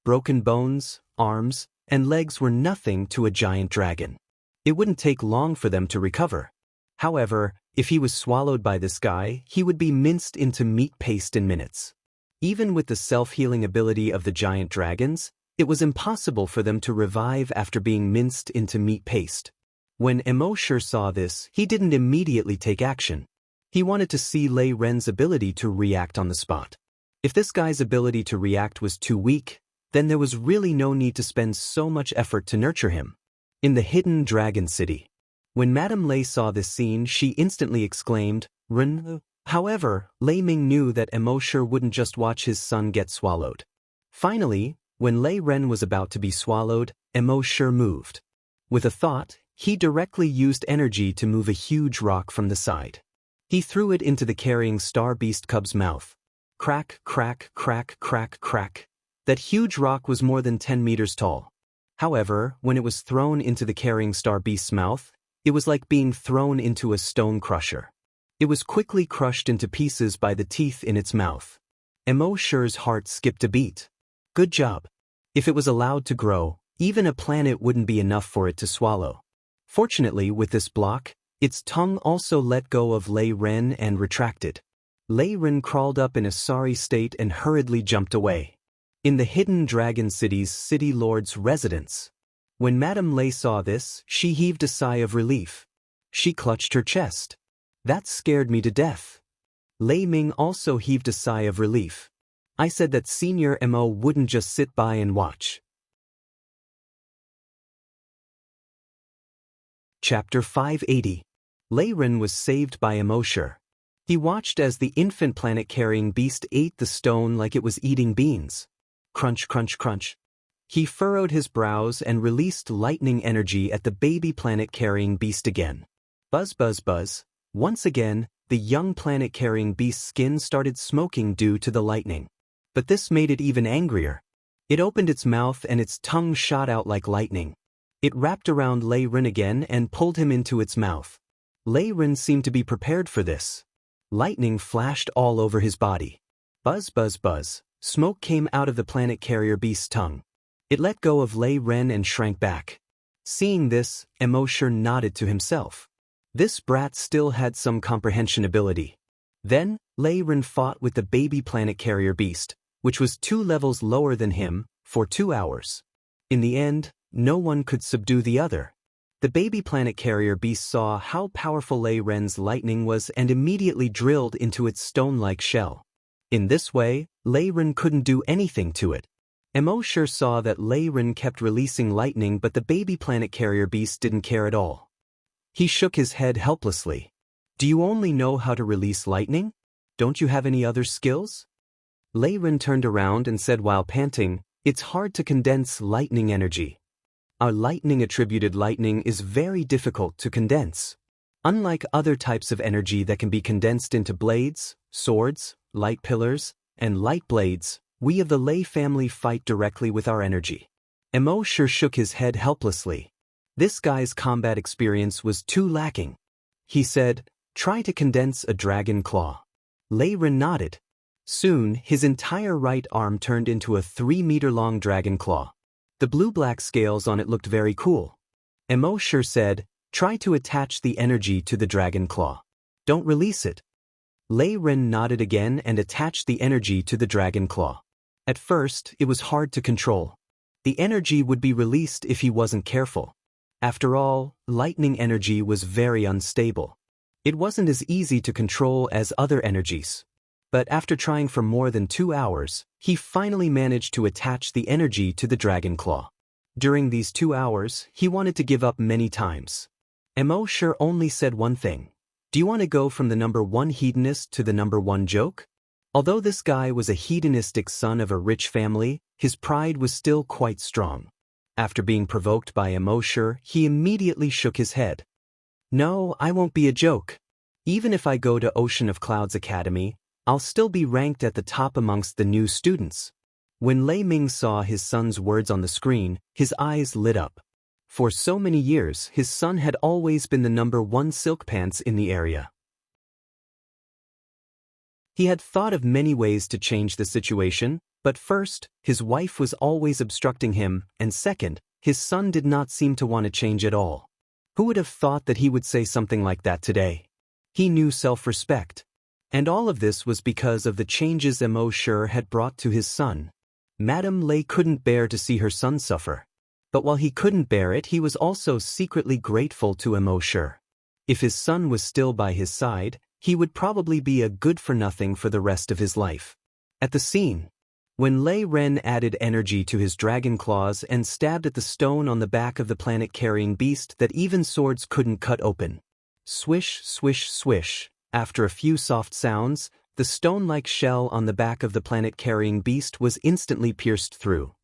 Broken bones, arms, and legs were nothing to a giant dragon. It wouldn't take long for them to recover. However, if he was swallowed by this guy, he would be minced into meat paste in minutes. Even with the self-healing ability of the giant dragons, it was impossible for them to revive after being minced into meat paste. When Emosher saw this, he didn't immediately take action. He wanted to see Lei Ren's ability to react on the spot. If this guy's ability to react was too weak, then there was really no need to spend so much effort to nurture him. In the hidden dragon city. When Madame Lei saw this scene, she instantly exclaimed, "Ren." However, Lei Ming knew that Emosher wouldn't just watch his son get swallowed. Finally, when Lei Ren was about to be swallowed, Emosher moved. With a thought, he directly used energy to move a huge rock from the side. He threw it into the carrying star beast cub's mouth. Crack, crack, crack, crack, crack. That huge rock was more than 10 meters tall. However, when it was thrown into the carrying star beast's mouth, it was like being thrown into a stone crusher. It was quickly crushed into pieces by the teeth in its mouth. Emosher's heart skipped a beat. Good job. If it was allowed to grow, even a planet wouldn't be enough for it to swallow. Fortunately, with this block, its tongue also let go of Lei Ren and retracted. Lei Ren crawled up in a sorry state and hurriedly jumped away. In the hidden dragon city's city lord's residence. When Madame Lei saw this, she heaved a sigh of relief. She clutched her chest. That scared me to death. Lei Ming also heaved a sigh of relief. I said that Senior Mo wouldn't just sit by and watch. Chapter 580. Lei Ren was saved by Emosher. He watched as the infant planet-carrying beast ate the stone like it was eating beans. Crunch, crunch, crunch. He furrowed his brows and released lightning energy at the baby planet-carrying beast again. Buzz, buzz, buzz. Once again, the young planet-carrying beast's skin started smoking due to the lightning. But this made it even angrier. It opened its mouth and its tongue shot out like lightning. It wrapped around Lei Ren again and pulled him into its mouth. Lei Ren seemed to be prepared for this. Lightning flashed all over his body. Buzz, buzz, buzz. Smoke came out of the planet carrier beast's tongue. It let go of Lei Ren and shrank back. Seeing this, Emosher nodded to himself. This brat still had some comprehension ability. Then, Lei Ren fought with the baby planet carrier beast, which was 2 levels lower than him, for 2 hours. In the end, no one could subdue the other. The baby planet carrier beast saw how powerful Lei Ren's lightning was and immediately drilled into its stone-like shell. In this way, Lei Ren couldn't do anything to it. Emosher saw that Lei Ren kept releasing lightning, but the baby planet carrier beast didn't care at all. He shook his head helplessly. Do you only know how to release lightning? Don't you have any other skills? Lei Ren turned around and said while panting, It's hard to condense lightning energy. Our lightning-attributed lightning is very difficult to condense. Unlike other types of energy that can be condensed into blades, swords, light pillars, and light blades, we of the Lei family fight directly with our energy. Emosher shook his head helplessly. This guy's combat experience was too lacking. He said, Try to condense a dragon claw. Lei Ren nodded. Soon, his entire right arm turned into a 3-meter-long dragon claw. The blue-black scales on it looked very cool. Emosher said, Try to attach the energy to the dragon claw. Don't release it. Lei Ren nodded again and attached the energy to the dragon claw. At first, it was hard to control. The energy would be released if he wasn't careful. After all, lightning energy was very unstable. It wasn't as easy to control as other energies. But after trying for more than 2 hours, he finally managed to attach the energy to the dragon claw. During these 2 hours, he wanted to give up many times. Emosher only said one thing. Do you want to go from the number 1 hedonist to the number 1 joke? Although this guy was a hedonistic son of a rich family, his pride was still quite strong. After being provoked by Emosher, he immediately shook his head. No, I won't be a joke. Even if I go to Ocean of Clouds Academy, I'll still be ranked at the top amongst the new students. When Lei Ming saw his son's words on the screen, his eyes lit up. For so many years, his son had always been the number 1 silk pants in the area. He had thought of many ways to change the situation, but first, his wife was always obstructing him, and second, his son did not seem to want to change at all. Who would have thought that he would say something like that today? He knew self-respect. And all of this was because of the changes Emosher had brought to his son. Madame Lei couldn't bear to see her son suffer. But while he couldn't bear it, he was also secretly grateful to embark. If his son was still by his side, he would probably be a good-for-nothing for the rest of his life. At the scene, when Lei Ren added energy to his dragon claws and stabbed at the stone on the back of the planet-carrying beast that even swords couldn't cut open. Swish, swish, swish. After a few soft sounds, the stone-like shell on the back of the planet-carrying beast was instantly pierced through.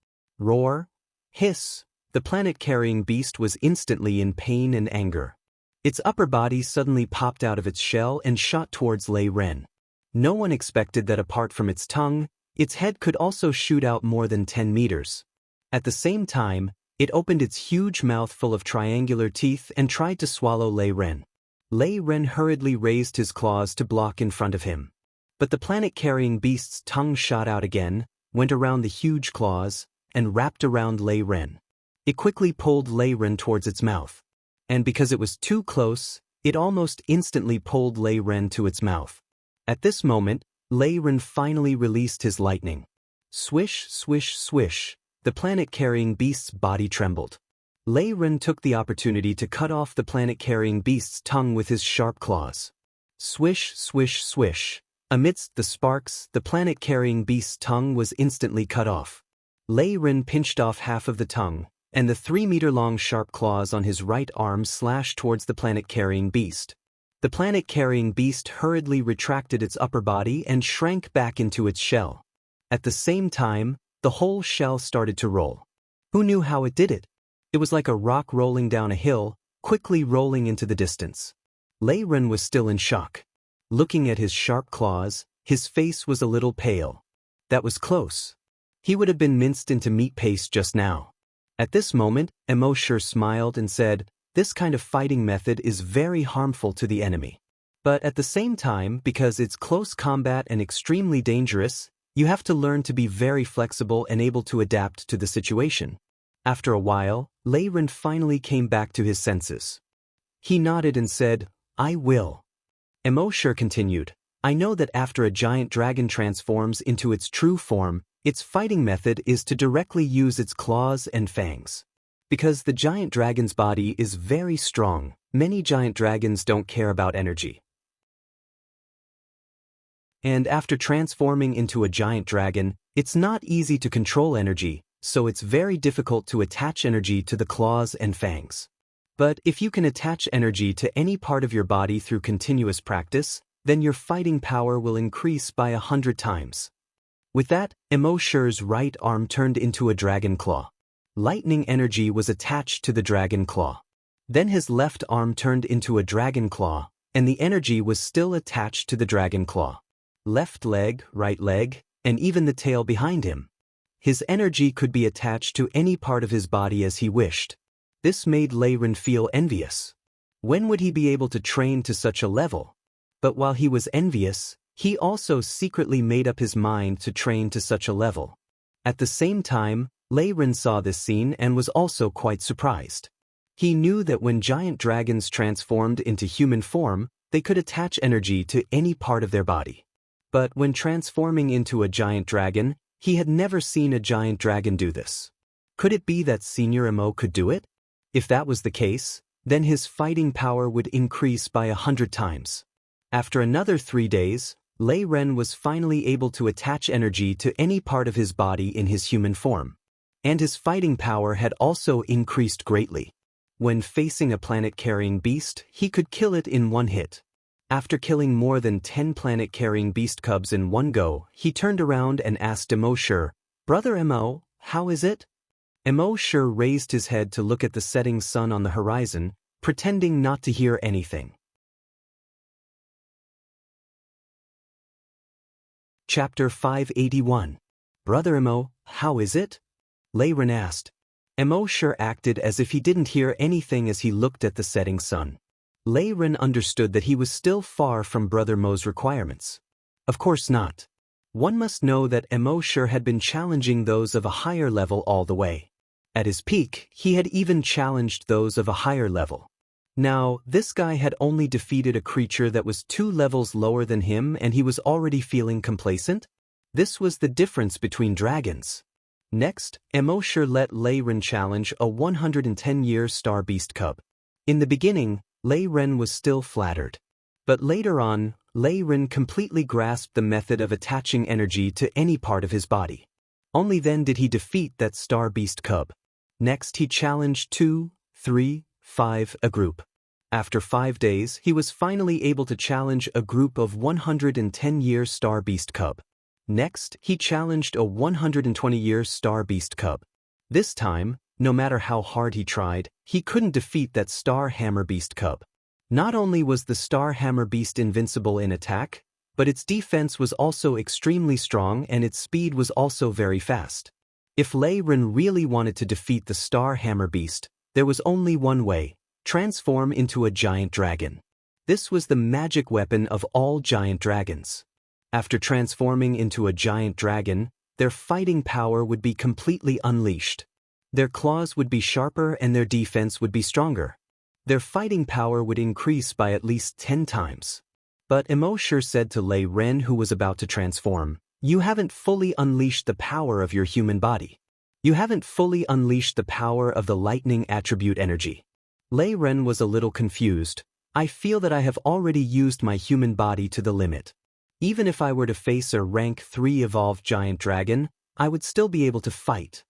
Roar, hiss. The planet-carrying beast was instantly in pain and anger. Its upper body suddenly popped out of its shell and shot towards Lei Ren. No one expected that apart from its tongue, its head could also shoot out more than 10 meters. At the same time, it opened its huge mouth full of triangular teeth and tried to swallow Lei Ren. Lei Ren hurriedly raised his claws to block in front of him. But the planet-carrying beast's tongue shot out again, went around the huge claws, and wrapped around Lei Ren. It quickly pulled Lei Ren towards its mouth. And because it was too close, it almost instantly pulled Lei Ren to its mouth. At this moment, Lei Ren finally released his lightning. Swish, swish, swish. The planet-carrying beast's body trembled. Lei Ren took the opportunity to cut off the planet-carrying beast's tongue with his sharp claws. Swish, swish, swish. Amidst the sparks, the planet-carrying beast's tongue was instantly cut off. Lei Ren pinched off half of the tongue, and the 3-meter-long sharp claws on his right arm slashed towards the planet-carrying beast. The planet-carrying beast hurriedly retracted its upper body and shrank back into its shell. At the same time, the whole shell started to roll. Who knew how it did it? It was like a rock rolling down a hill, quickly rolling into the distance. Lei Ren was still in shock. Looking at his sharp claws, his face was a little pale. That was close. He would have been minced into meat paste just now. At this moment, embark smiled and said, "This kind of fighting method is very harmful to the enemy. But at the same time, because it's close combat and extremely dangerous, you have to learn to be very flexible and able to adapt to the situation." After a while, Lei Ren finally came back to his senses. He nodded and said, "I will." Embark continued, "I know that after a giant dragon transforms into its true form, its fighting method is to directly use its claws and fangs. Because the giant dragon's body is very strong, many giant dragons don't care about energy. And after transforming into a giant dragon, it's not easy to control energy, so it's very difficult to attach energy to the claws and fangs. But if you can attach energy to any part of your body through continuous practice, then your fighting power will increase by 100 times. With that, embark's right arm turned into a dragon claw. Lightning energy was attached to the dragon claw. Then his left arm turned into a dragon claw, and the energy was still attached to the dragon claw. Left leg, right leg, and even the tail behind him. His energy could be attached to any part of his body as he wished. This made Lei Ren feel envious. When would he be able to train to such a level? But while he was envious, he also secretly made up his mind to train to such a level. At the same time, Lei Ren saw this scene and was also quite surprised. He knew that when giant dragons transformed into human form, they could attach energy to any part of their body. But when transforming into a giant dragon, he had never seen a giant dragon do this. Could it be that Senior Emo could do it? If that was the case, then his fighting power would increase by 100 times. After another 3 days, Lei Ren was finally able to attach energy to any part of his body in his human form. And his fighting power had also increased greatly. When facing a planet-carrying beast, he could kill it in one hit. After killing more than 10 planet-carrying beast cubs in one go, he turned around and asked embark, "Brother Mo, how is it?" Embark raised his head to look at the setting sun on the horizon, pretending not to hear anything. Chapter 581. Brother Mo, how is it? Lei Ren asked. Embark acted as if he didn't hear anything as he looked at the setting sun. Lei Ren understood that he was still far from Brother Mo's requirements. Of course not. One must know that embark had been challenging those of a higher level all the way. At his peak, he had even challenged those of a higher level. Now, this guy had only defeated a creature that was 2 levels lower than him and he was already feeling complacent? This was the difference between dragons. Next, Emosher let Lei Ren challenge a 110-year star beast cub. In the beginning, Lei Ren was still flattered. But later on, Lei Ren completely grasped the method of attaching energy to any part of his body. Only then did he defeat that star beast cub. Next he challenged 2, 3, 5, a group. After 5 days, he was finally able to challenge a group of 110-year star beast cub. Next, he challenged a 120-year star beast cub. This time, no matter how hard he tried, he couldn't defeat that star hammer beast cub. Not only was the star hammer beast invincible in attack, but its defense was also extremely strong and its speed was also very fast. If Lei Ren really wanted to defeat the star hammer beast, there was only one way: transform into a giant dragon. This was the magic weapon of all giant dragons. After transforming into a giant dragon, their fighting power would be completely unleashed. Their claws would be sharper and their defense would be stronger. Their fighting power would increase by at least 10 times. But Emosher said to Lei Ren, who was about to transform, "You haven't fully unleashed the power of your human body. You haven't fully unleashed the power of the lightning attribute energy." Lei Ren was a little confused. "I feel that I have already used my human body to the limit. Even if I were to face a rank 3 evolved giant dragon, I would still be able to fight."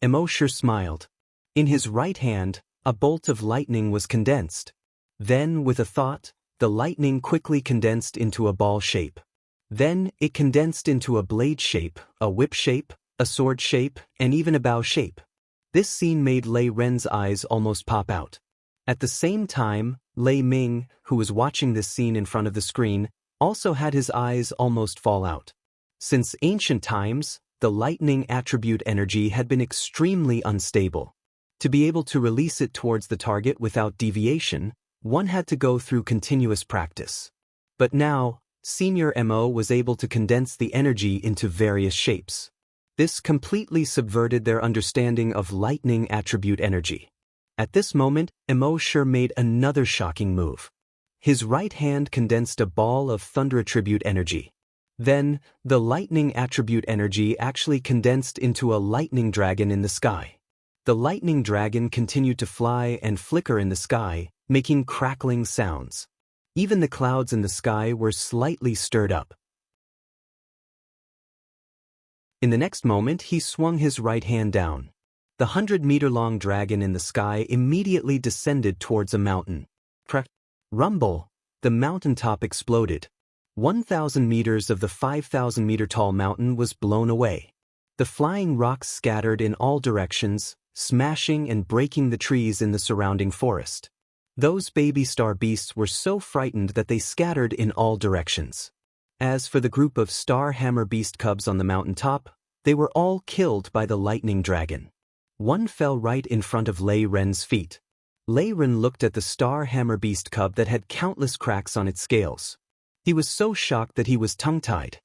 Emosher smiled. In his right hand, a bolt of lightning was condensed. Then, with a thought, the lightning quickly condensed into a ball shape. Then, it condensed into a blade shape, a whip shape, a sword shape, and even a bow shape. This scene made Lei Ren's eyes almost pop out. At the same time, Lei Ming, who was watching this scene in front of the screen, also had his eyes almost fall out. Since ancient times, the lightning attribute energy had been extremely unstable. To be able to release it towards the target without deviation, one had to go through continuous practice. But now, Senior Mo was able to condense the energy into various shapes. This completely subverted their understanding of lightning attribute energy. At this moment, Emosher made another shocking move. His right hand condensed a ball of thunder attribute energy. Then, the lightning attribute energy actually condensed into a lightning dragon in the sky. The lightning dragon continued to fly and flicker in the sky, making crackling sounds. Even the clouds in the sky were slightly stirred up. In the next moment, he swung his right hand down. The 100-meter-long dragon in the sky immediately descended towards a mountain. Crack! Rumble! The mountaintop exploded. 1,000 meters of the 5,000-meter-tall mountain was blown away. The flying rocks scattered in all directions, smashing and breaking the trees in the surrounding forest. Those baby star beasts were so frightened that they scattered in all directions. As for the group of star hammer beast cubs on the mountaintop, they were all killed by the lightning dragon. One fell right in front of Lei Ren's feet. Lei Ren looked at the star hammer beast cub that had countless cracks on its scales. He was so shocked that he was tongue-tied.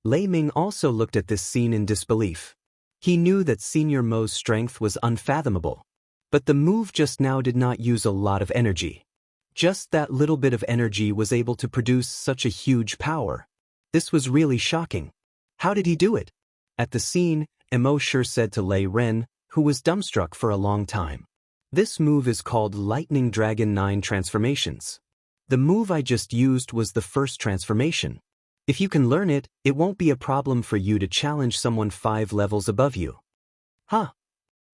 Lei Ming also looked at this scene in disbelief. He knew that Senior Mo's strength was unfathomable. But the move just now did not use a lot of energy. Just that little bit of energy was able to produce such a huge power. This was really shocking. How did he do it? At the scene, Emosher said to Lei Ren, who was dumbstruck for a long time, "This move is called Lightning Dragon 9 Transformations. The move I just used was the first transformation. If you can learn it, it won't be a problem for you to challenge someone 5 levels above you." Huh?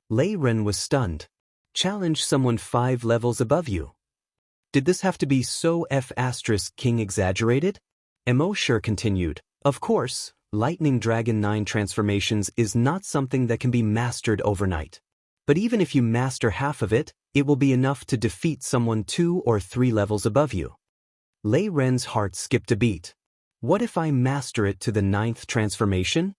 Lei Ren was stunned. Challenge someone 5 levels above you? Did this have to be so King exaggerated? Emosher continued, "Of course, Lightning Dragon 9 Transformations is not something that can be mastered overnight. But even if you master half of it, it will be enough to defeat someone 2 or 3 levels above you." Lei Ren's heart skipped a beat. What if I master it to the 9th transformation?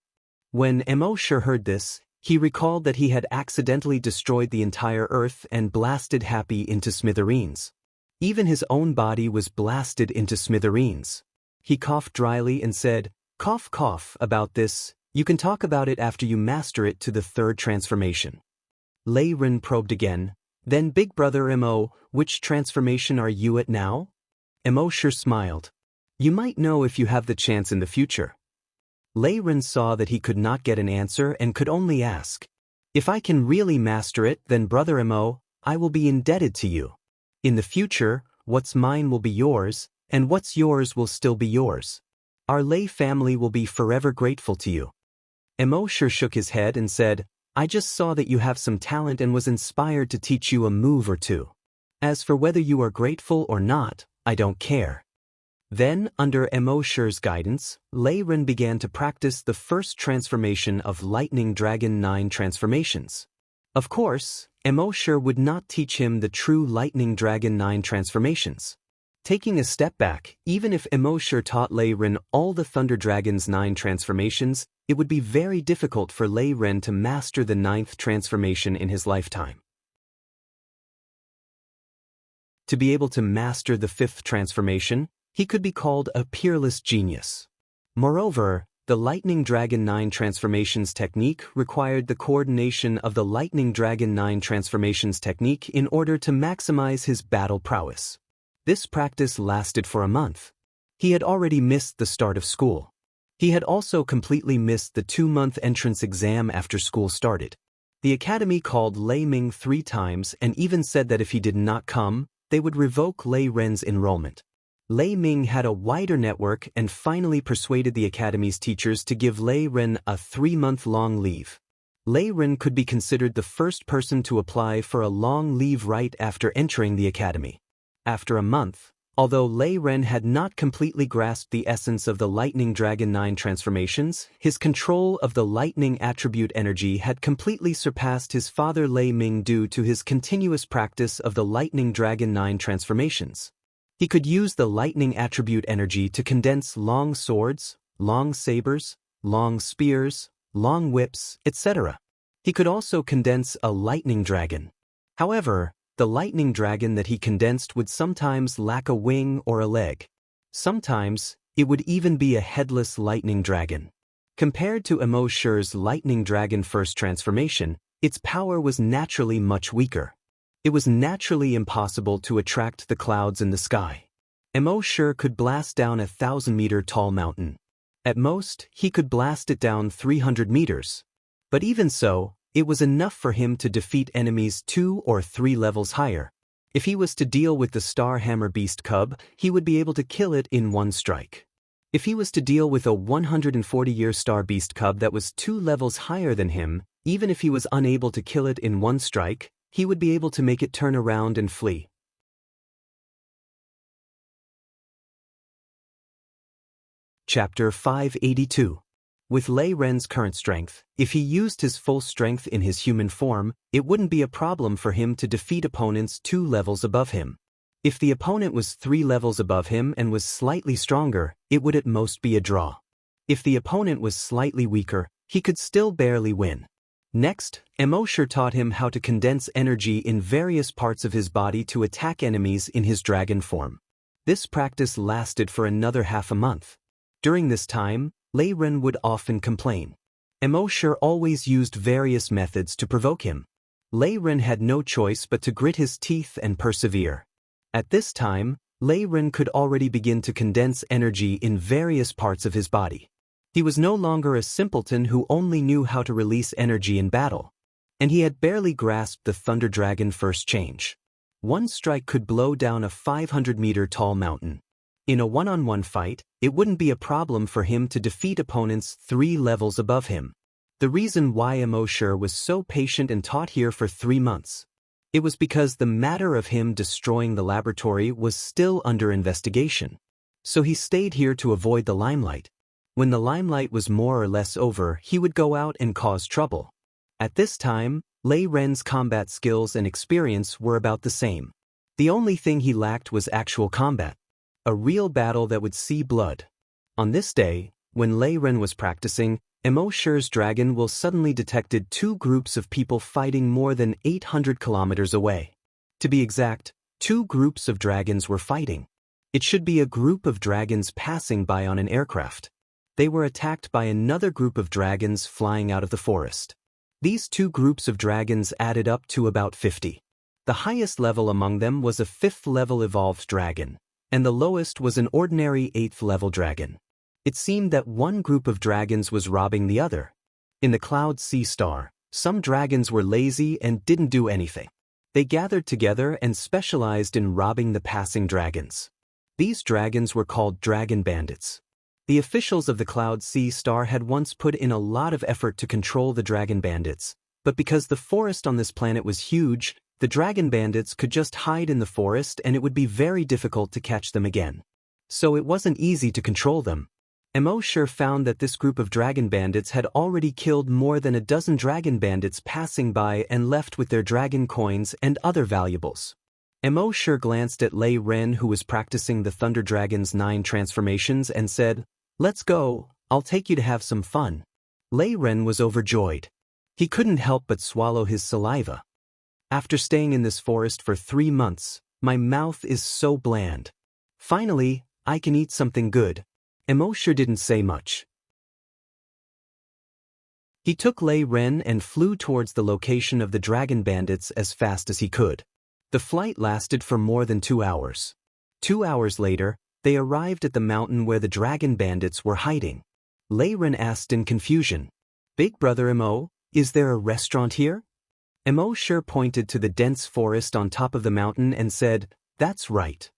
When Emosher heard this, he recalled that he had accidentally destroyed the entire earth and blasted Happy into smithereens. Even his own body was blasted into smithereens. He coughed dryly and said, "Cough cough about this, you can talk about it after you master it to the 3rd transformation." Lei Ren probed again, "Then Big Brother Mo, which transformation are you at now?" Emosher smiled. "You might know if you have the chance in the future." Lei Ren saw that he could not get an answer and could only ask, "If I can really master it, then Brother Mo, I will be indebted to you. In the future, what's mine will be yours, and what's yours will still be yours. Our Lei family will be forever grateful to you." Mo shook his head and said, "I just saw that you have some talent and was inspired to teach you a move or two. As for whether you are grateful or not, I don't care." Then, under Mo Shi's guidance, Lei Ren began to practice the first transformation of Lightning Dragon 9 transformations. Of course, Mo Shi would not teach him the true Lightning Dragon 9 transformations. Taking a step back, even if Mo Shi taught Lei Ren all the Thunder Dragon's 9 transformations, it would be very difficult for Lei Ren to master the 9th transformation in his lifetime. To be able to master the 5th transformation, he could be called a peerless genius. Moreover, the Lightning Dragon 9 transformations technique required the coordination of the Lightning Dragon 9 transformations technique in order to maximize his battle prowess. This practice lasted for a month. He had already missed the start of school. He had also completely missed the 2-month entrance exam after school started. The academy called Lei Ming 3 times and even said that if he did not come, they would revoke Lei Ren's enrollment. Lei Ming had a wider network and finally persuaded the academy's teachers to give Lei Ren a 3-month-long leave. Lei Ren could be considered the first person to apply for a long leave right after entering the academy. After a month, although Lei Ren had not completely grasped the essence of the Lightning Dragon 9 transformations, his control of the lightning attribute energy had completely surpassed his father Lei Ming due to his continuous practice of the Lightning Dragon 9 transformations. He could use the lightning attribute energy to condense long swords, long sabers, long spears, long whips, etc. He could also condense a lightning dragon. However, the lightning dragon that he condensed would sometimes lack a wing or a leg. Sometimes, it would even be a headless lightning dragon. Compared to Mo Shi's lightning dragon first transformation, its power was naturally much weaker. It was naturally impossible to attract the clouds in the sky. Mo Shi could blast down a 1,000-meter tall mountain. At most, he could blast it down 300 meters. But even so, it was enough for him to defeat enemies 2 or 3 levels higher. If he was to deal with the Star Hammer Beast Cub, he would be able to kill it in 1 strike. If he was to deal with a 140-year Star Beast Cub that was 2 levels higher than him, even if he was unable to kill it in 1 strike, he would be able to make it turn around and flee. Chapter 582. With Lei Ren's current strength, if he used his full strength in his human form, it wouldn't be a problem for him to defeat opponents 2 levels above him. If the opponent was 3 levels above him and was slightly stronger, it would at most be a draw. If the opponent was slightly weaker, he could still barely win. Next, Mo Shi taught him how to condense energy in various parts of his body to attack enemies in his dragon form. This practice lasted for another half a month. During this time, Lei Ren would often complain. Mo Shi always used various methods to provoke him. Lei Ren had no choice but to grit his teeth and persevere. At this time, Lei Ren could already begin to condense energy in various parts of his body. He was no longer a simpleton who only knew how to release energy in battle. And he had barely grasped the Thunder Dragon first change. 1 strike could blow down a 500-meter tall mountain. In a one-on-one fight, it wouldn't be a problem for him to defeat opponents 3 levels above him. The reason why Mo Shi was so patient and taught here for 3 months. It was because the matter of him destroying the laboratory was still under investigation. So he stayed here to avoid the limelight. When the limelight was more or less over, he would go out and cause trouble. At this time, Lei Ren's combat skills and experience were about the same. The only thing he lacked was actual combat. A real battle that would see blood. On this day, when Lei Ren was practicing, Mo Shi's dragon will suddenly detected 2 groups of people fighting more than 800 kilometers away. To be exact, 2 groups of dragons were fighting. It should be a group of dragons passing by on an aircraft. They were attacked by another group of dragons flying out of the forest. These 2 groups of dragons added up to about 50. The highest level among them was a 5th level evolved dragon, and the lowest was an ordinary 8th level dragon. It seemed that one group of dragons was robbing the other. In the Cloud Sea Star, some dragons were lazy and didn't do anything. They gathered together and specialized in robbing the passing dragons. These dragons were called dragon bandits. The officials of the Cloud Sea Star had once put in a lot of effort to control the dragon bandits, but because the forest on this planet was huge, the dragon bandits could just hide in the forest and it would be very difficult to catch them again. So it wasn't easy to control them. Emosure found that this group of dragon bandits had already killed more than a dozen dragon bandits passing by and left with their dragon coins and other valuables. Emosure glanced at Lei Ren, who was practicing the Thunder Dragon's 9 transformations, and said, "Let's go, I'll take you to have some fun." Lei Ren was overjoyed. He couldn't help but swallow his saliva. "After staying in this forest for 3 months, my mouth is so bland. Finally, I can eat something good." Emosure didn't say much. He took Lei Ren and flew towards the location of the dragon bandits as fast as he could. The flight lasted for more than 2 hours. 2 hours later, they arrived at the mountain where the dragon bandits were hiding. Lei Ren asked in confusion, "Big Brother Emo, is there a restaurant here?" Emosure pointed to the dense forest on top of the mountain and said, "That's right.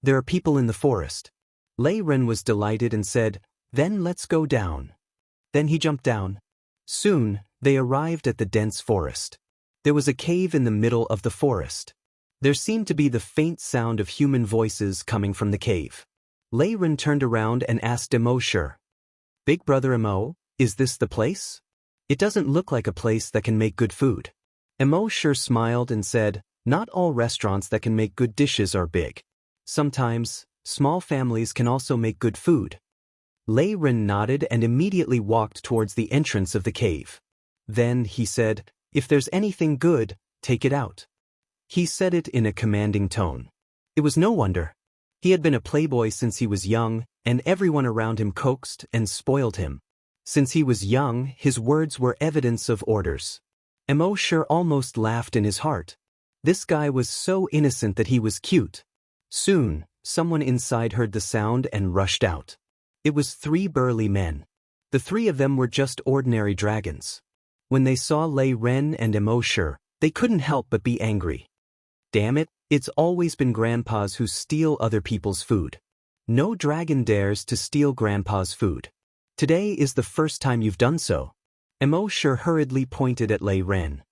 There are people in the forest." Lei Ren was delighted and said, "Then let's go down." Then he jumped down. Soon, they arrived at the dense forest. There was a cave in the middle of the forest. There seemed to be the faint sound of human voices coming from the cave. Lei Ren turned around and asked Emosure, "Big Brother Emo, is this the place? It doesn't look like a place that can make good food." Emosure smiled and said, "Not all restaurants that can make good dishes are big. Sometimes, small families can also make good food." Lei Ren nodded and immediately walked towards the entrance of the cave. Then, he said, "If there's anything good, take it out." He said it in a commanding tone. It was no wonder. He had been a playboy since he was young, and everyone around him coaxed and spoiled him. Since he was young, his words were evidence of orders. Emosure almost laughed in his heart. This guy was so innocent that he was cute. Soon, someone inside heard the sound and rushed out. It was 3 burly men. The 3 of them were just ordinary dragons. When they saw Lei Ren and Emosure, they couldn't help but be angry. "Damn it, it's always been grandpas who steal other people's food. No dragon dares to steal grandpa's food. Today is the first time you've done so." Emosure hurriedly pointed at Lei Ren.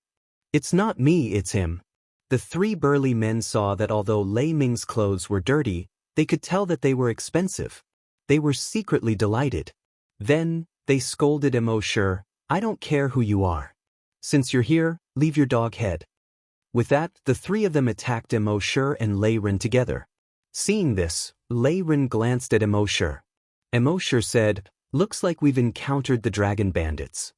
"It's not me, it's him." The 3 burly men saw that although Lei Ming's clothes were dirty, they could tell that they were expensive. They were secretly delighted. Then, they scolded Emosure, "I don't care who you are. Since you're here, leave your dog head." With that, the 3 of them attacked Emosure and Lei Ren together. Seeing this, Lei Ren glanced at Emosure. Emosure said, "Looks like we've encountered the dragon bandits."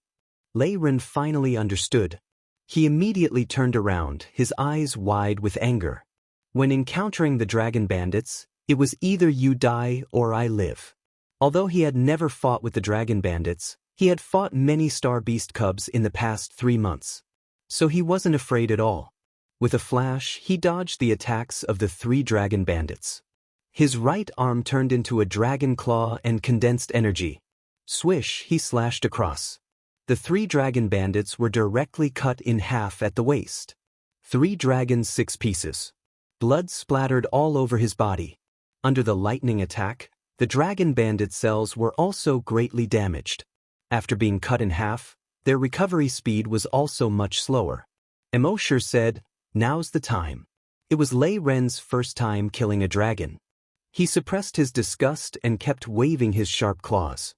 Lei Ren finally understood. He immediately turned around, his eyes wide with anger. When encountering the dragon bandits, it was either you die or I live. Although he had never fought with the dragon bandits, he had fought many star beast cubs in the past 3 months. So he wasn't afraid at all. With a flash, he dodged the attacks of the 3 dragon bandits. His right arm turned into a dragon claw and condensed energy. Swish, he slashed across. The 3 dragon bandits were directly cut in half at the waist. 3 dragons 6 pieces. Blood splattered all over his body. Under the lightning attack, the dragon bandit cells were also greatly damaged. After being cut in half, their recovery speed was also much slower. Emosure said, "Now's the time." It was Lei Ren's first time killing a dragon. He suppressed his disgust and kept waving his sharp claws.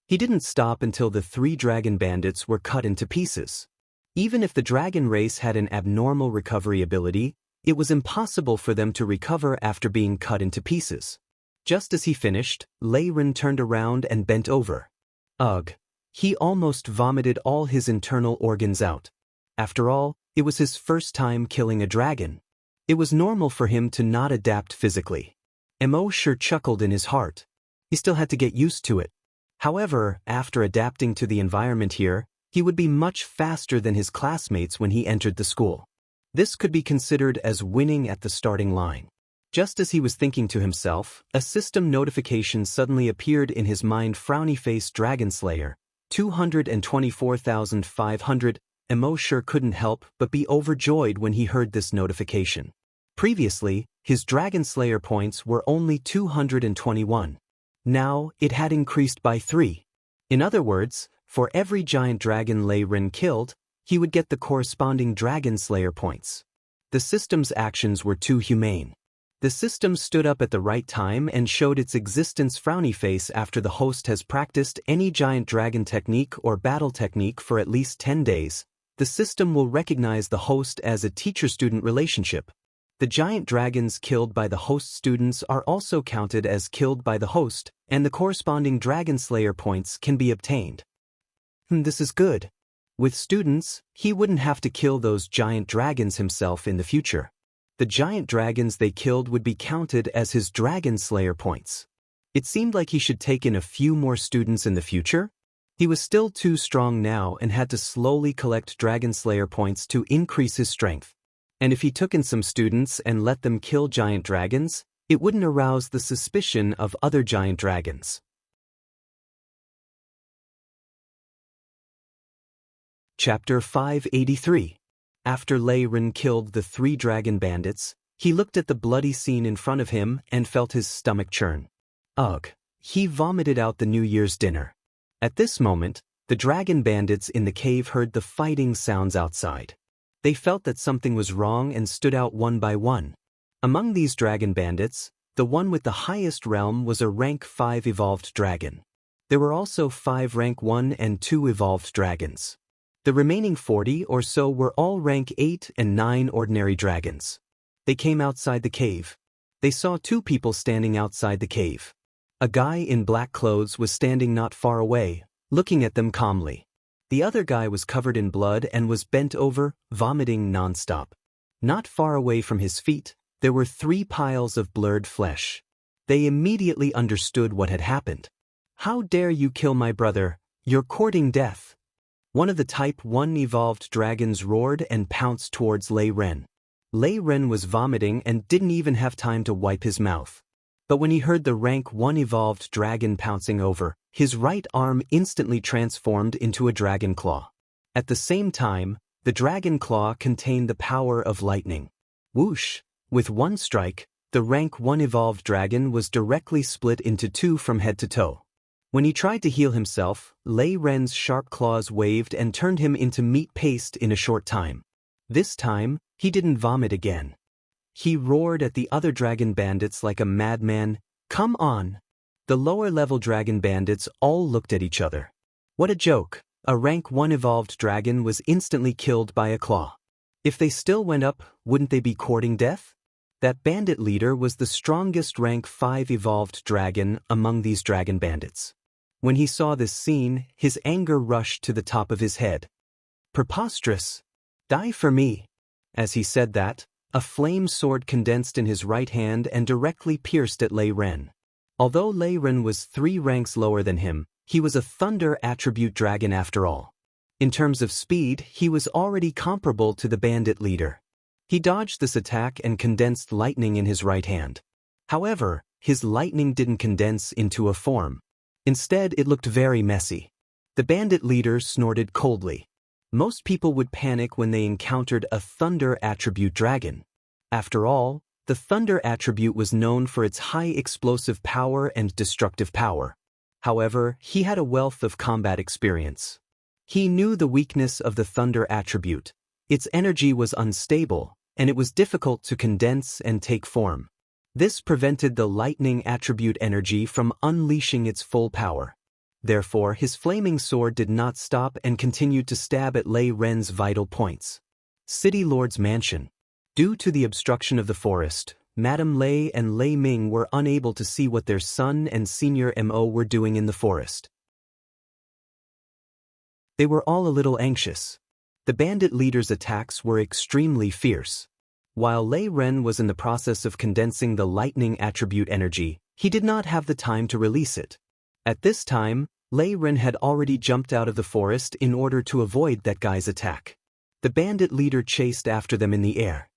He didn't stop until the 3 dragon bandits were cut into pieces. Even if the dragon race had an abnormal recovery ability, it was impossible for them to recover after being cut into pieces. Just as he finished, Lei Ren turned around and bent over. Ugh! He almost vomited all his internal organs out. After all, it was his first time killing a dragon. It was normal for him to not adapt physically. Emosure chuckled in his heart. He still had to get used to it. However, after adapting to the environment here, he would be much faster than his classmates when he entered the school. This could be considered as winning at the starting line. Just as he was thinking to himself, a system notification suddenly appeared in his mind. Frowny face Dragon Slayer, 224,500. Emo sure couldn't help but be overjoyed when he heard this notification. Previously, his Dragon Slayer points were only 221. Now, it had increased by 3. In other words, for every giant dragon Lei Ren killed, he would get the corresponding Dragon Slayer points. The system's actions were too humane. The system stood up at the right time and showed its existence. Frowny face after the host has practiced any giant dragon technique or battle technique for at least 10 days, the system will recognize the host as a teacher-student relationship. The giant dragons killed by the host students are also counted as killed by the host, and the corresponding Dragon Slayer points can be obtained. This is good. With students, he wouldn't have to kill those giant dragons himself in the future. The giant dragons they killed would be counted as his Dragon Slayer points. It seemed like he should take in a few more students in the future. He was still too strong now and had to slowly collect Dragon Slayer points to increase his strength. And if he took in some students and let them kill giant dragons, it wouldn't arouse the suspicion of other giant dragons. Chapter 583. After Lei Ren killed the 3 dragon bandits, he looked at the bloody scene in front of him and felt his stomach churn. Ugh! He vomited out the New Year's dinner. At this moment, the dragon bandits in the cave heard the fighting sounds outside. They felt that something was wrong and stood out one by one. Among these dragon bandits, the one with the highest realm was a rank 5 evolved dragon. There were also 5 rank 1 and 2 evolved dragons. The remaining 40 or so were all rank 8 and 9 ordinary dragons. They came outside the cave. They saw 2 people standing outside the cave. A guy in black clothes was standing not far away, looking at them calmly. The other guy was covered in blood and was bent over, vomiting non-stop. Not far away from his feet, there were 3 piles of blurred flesh. They immediately understood what had happened. "How dare you kill my brother? You're courting death." One of the Type 1 evolved dragons roared and pounced towards Lei Ren. Lei Ren was vomiting and didn't even have time to wipe his mouth. But when he heard the rank 1 evolved dragon pouncing over, his right arm instantly transformed into a dragon claw. At the same time, the dragon claw contained the power of lightning. Whoosh! With one strike, the rank 1 evolved dragon was directly split into 2 from head to toe. When he tried to heal himself, Lei Ren's sharp claws waved and turned him into meat paste in a short time. This time, he didn't vomit again. He roared at the other dragon bandits like a madman, "Come on!" The lower-level dragon bandits all looked at each other. What a joke! A rank 1 evolved dragon was instantly killed by a claw. If they still went up, wouldn't they be courting death? That bandit leader was the strongest rank 5 evolved dragon among these dragon bandits. When he saw this scene, his anger rushed to the top of his head. Preposterous! Die for me! As he said that, a flame sword condensed in his right hand and directly pierced at Lei Ren. Although Lei Ren was 3 ranks lower than him, he was a thunder attribute dragon after all. In terms of speed, he was already comparable to the bandit leader. He dodged this attack and condensed lightning in his right hand. However, his lightning didn't condense into a form. Instead, it looked very messy. The bandit leader snorted coldly. Most people would panic when they encountered a thunder attribute dragon. After all, the thunder attribute was known for its high explosive power and destructive power. However, he had a wealth of combat experience. He knew the weakness of the thunder attribute. Its energy was unstable, and it was difficult to condense and take form. This prevented the lightning attribute energy from unleashing its full power. Therefore, his flaming sword did not stop and continued to stab at Lei Ren's vital points. City Lord's Mansion. Due to the obstruction of the forest, Madame Lei and Lei Ming were unable to see what their son and Senior Mo were doing in the forest. They were all a little anxious. The bandit leader's attacks were extremely fierce. While Lei Ren was in the process of condensing the lightning attribute energy, he did not have the time to release it. At this time, Lei Ren had already jumped out of the forest in order to avoid that guy's attack. The bandit leader chased after them in the air.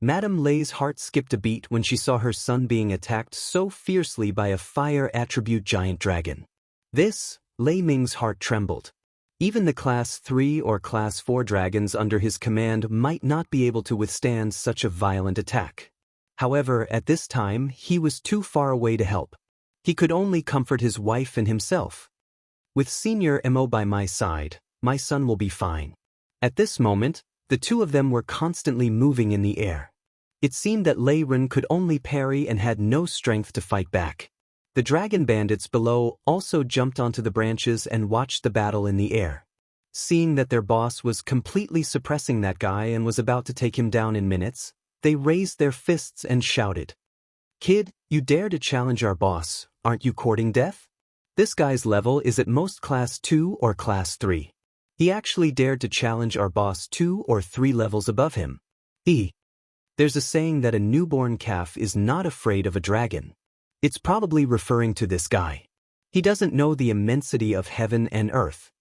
Madame Lei's heart skipped a beat when she saw her son being attacked so fiercely by a fire attribute giant dragon. Lei Ming's heart trembled. Even the Class 3 or Class 4 dragons under his command might not be able to withstand such a violent attack. However, at this time, he was too far away to help. He could only comfort his wife and himself. With Senior Mo by my side, my son will be fine. At this moment, the two of them were constantly moving in the air. It seemed that Lei Ren could only parry and had no strength to fight back. The dragon bandits below also jumped onto the branches and watched the battle in the air. Seeing that their boss was completely suppressing that guy and was about to take him down in minutes, they raised their fists and shouted, "Kid, you dare to challenge our boss, aren't you courting death? This guy's level is at most Class 2 or Class 3. He actually dared to challenge our boss 2 or 3 levels above him. There's a saying that a newborn calf is not afraid of a dragon. It's probably referring to this guy. He doesn't know the immensity of heaven and earth.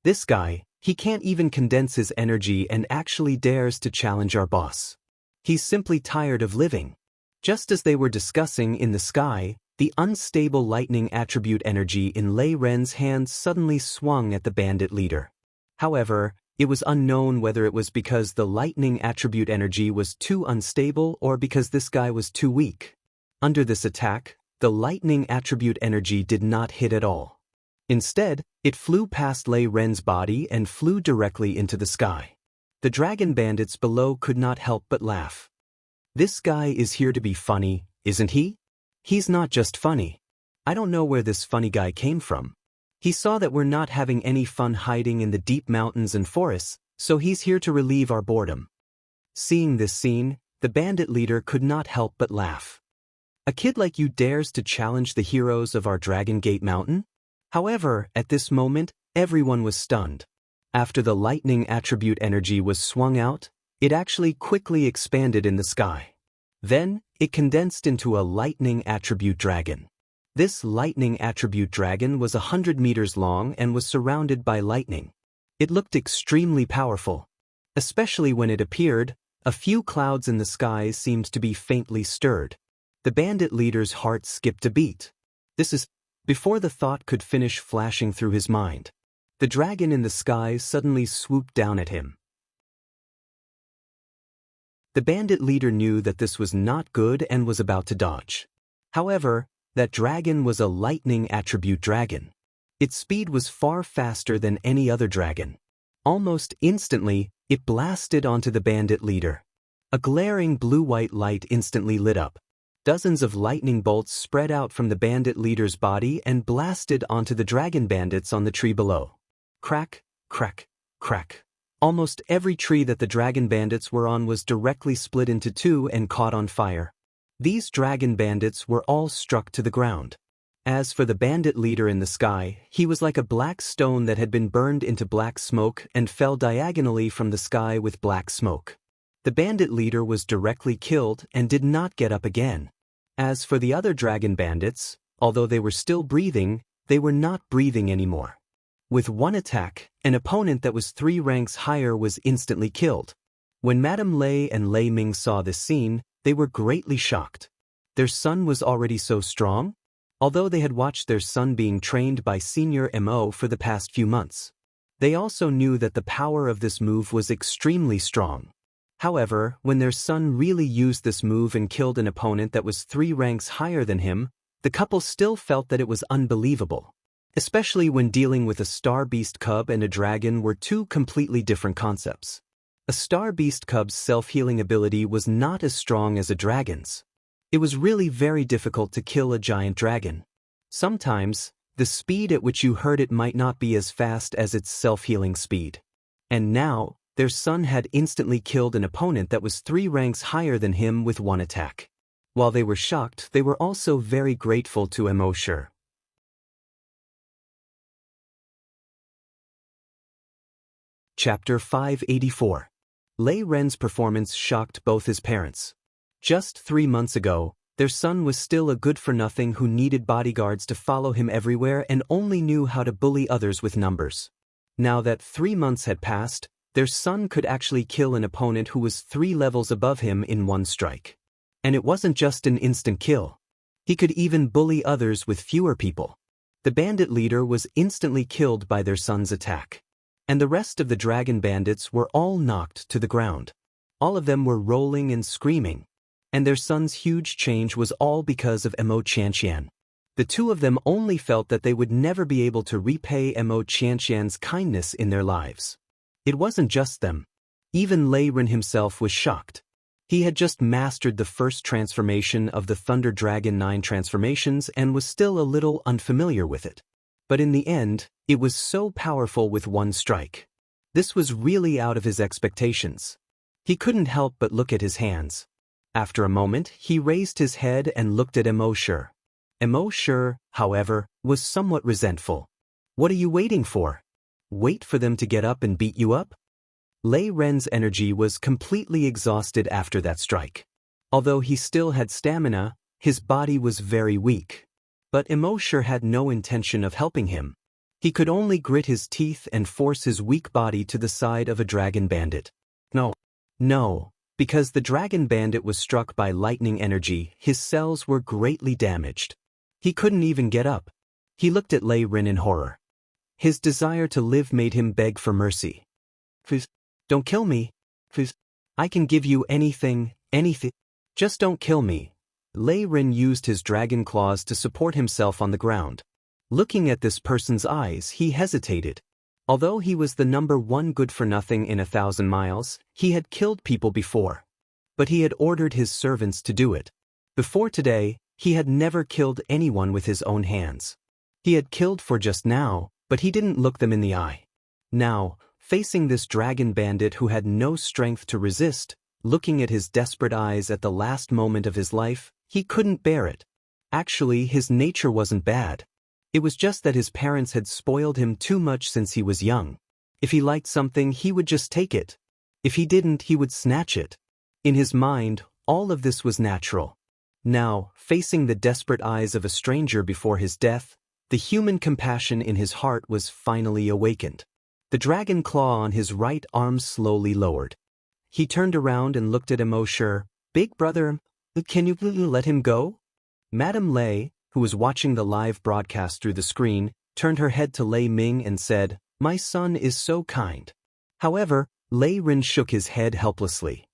This guy, he can't even condense his energy and actually dares to challenge our boss. He's simply tired of living." Just as they were discussing in the sky, the unstable lightning attribute energy in Lei Ren's hands suddenly swung at the bandit leader. However, it was unknown whether it was because the lightning attribute energy was too unstable or because this guy was too weak. Under this attack, the lightning attribute energy did not hit at all. Instead, it flew past Lei Ren's body and flew directly into the sky. The dragon bandits below could not help but laugh. "This guy is here to be funny, isn't he? He's not just funny. I don't know where this funny guy came from. He saw that we're not having any fun hiding in the deep mountains and forests, so he's here to relieve our boredom." Seeing this scene, the bandit leader could not help but laugh. "A kid like you dares to challenge the heroes of our Dragon Gate Mountain?" However, at this moment, everyone was stunned. After the lightning attribute energy was swung out, it actually quickly expanded in the sky. Then, it condensed into a lightning attribute dragon. This lightning attribute dragon was 100 meters long and was surrounded by lightning. It looked extremely powerful. Especially when it appeared, a few clouds in the sky seemed to be faintly stirred. The bandit leader's heart skipped a beat. Before the thought could finish flashing through his mind, the dragon in the sky suddenly swooped down at him. The bandit leader knew that this was not good and was about to dodge. However, that dragon was a lightning attribute dragon. Its speed was far faster than any other dragon. Almost instantly, it blasted onto the bandit leader. A glaring blue-white light instantly lit up. Dozens of lightning bolts spread out from the bandit leader's body and blasted onto the dragon bandits on the tree below. Crack, crack, crack. Almost every tree that the dragon bandits were on was directly split into two and caught on fire. These dragon bandits were all struck to the ground. As for the bandit leader in the sky, he was like a black stone that had been burned into black smoke and fell diagonally from the sky with black smoke. The bandit leader was directly killed and did not get up again. As for the other dragon bandits, although they were still breathing, they were not breathing anymore. With one attack, an opponent that was 3 ranks higher was instantly killed. When Madame Lei and Lei Ming saw this scene, they were greatly shocked. Their son was already so strong? Although they had watched their son being trained by Senior Mo for the past few months. They also knew that the power of this move was extremely strong. However, when their son really used this move and killed an opponent that was 3 ranks higher than him, the couple still felt that it was unbelievable. Especially when dealing with a star beast cub and a dragon were 2 completely different concepts. A star beast cub's self-healing ability was not as strong as a dragon's. It was really very difficult to kill a giant dragon. Sometimes, the speed at which you heard it might not be as fast as its self-healing speed. And now, their son had instantly killed an opponent that was 3 ranks higher than him with 1 attack. While they were shocked, they were also very grateful to Mo Shi. Chapter 584. Lei Ren's performance shocked both his parents. Just 3 months ago, their son was still a good-for-nothing who needed bodyguards to follow him everywhere and only knew how to bully others with numbers. Now that 3 months had passed, Their son could actually kill an opponent who was 3 levels above him in one strike. And it wasn't just an instant kill. He could even bully others with fewer people. The bandit leader was instantly killed by their son's attack. And the rest of the dragon bandits were all knocked to the ground. All of them were rolling and screaming. And their son's huge change was all because of Mo Qianqian. The two of them only felt that they would never be able to repay Mo Qianqian's kindness in their lives. It wasn't just them. Even Lei Ren himself was shocked. He had just mastered the first transformation of the Thunder Dragon 9 transformations and was still a little unfamiliar with it. But in the end, it was so powerful with one strike. This was really out of his expectations. He couldn't help but look at his hands. After a moment, he raised his head and looked at Mo Shi. Mo Shi, however, was somewhat resentful. What are you waiting for? Wait for them to get up and beat you up? Lei Ren's energy was completely exhausted after that strike. Although he still had stamina, his body was very weak. But Mo Shi had no intention of helping him. He could only grit his teeth and force his weak body to the side of a dragon bandit. No, because the dragon bandit was struck by lightning energy, his cells were greatly damaged. He couldn't even get up. He looked at Lei Ren in horror. His desire to live made him beg for mercy. Please, don't kill me. Please, I can give you anything. Just don't kill me. Lei Ren used his dragon claws to support himself on the ground. Looking at this person's eyes, he hesitated. Although he was the #1 good-for-nothing in 1,000 miles, he had killed people before. But he had ordered his servants to do it. Before today, he had never killed anyone with his own hands. He had killed for just now, but he didn't look them in the eye. Now, facing this dragon bandit who had no strength to resist, looking at his desperate eyes at the last moment of his life, he couldn't bear it. Actually, his nature wasn't bad. It was just that his parents had spoiled him too much since he was young. If he liked something, he would just take it. If he didn't, he would snatch it. In his mind, all of this was natural. Now, facing the desperate eyes of a stranger before his death, the human compassion in his heart was finally awakened. The dragon claw on his right arm slowly lowered. He turned around and looked at Mo Shi. Big brother, can you let him go? Madame Lei, who was watching the live broadcast through the screen, turned her head to Lei Ming and said, My son is so kind. However, Lei Ren shook his head helplessly.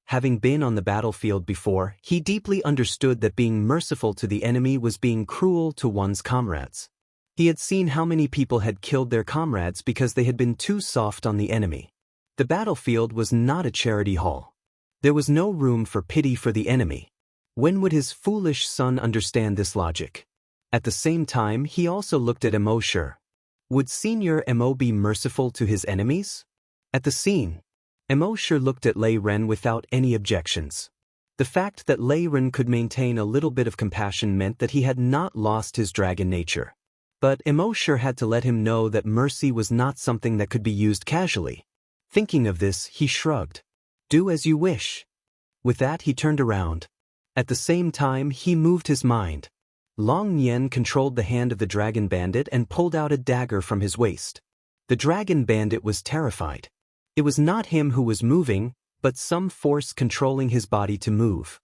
Having been on the battlefield before, he deeply understood that being merciful to the enemy was being cruel to one's comrades. He had seen how many people had killed their comrades because they had been too soft on the enemy. The battlefield was not a charity hall. There was no room for pity for the enemy. When would his foolish son understand this logic? At the same time, he also looked at Mo Shi. Would Senior Mo be merciful to his enemies? At the scene, Mo Shi looked at Lei Ren without any objections. The fact that Lei Ren could maintain a little bit of compassion meant that he had not lost his dragon nature. But Mo Shi had to let him know that mercy was not something that could be used casually. Thinking of this, he shrugged. Do as you wish. With that, he turned around. At the same time, he moved his mind. Long Nian controlled the hand of the dragon bandit and pulled out a dagger from his waist. The dragon bandit was terrified. It was not him who was moving, but some force controlling his body to move.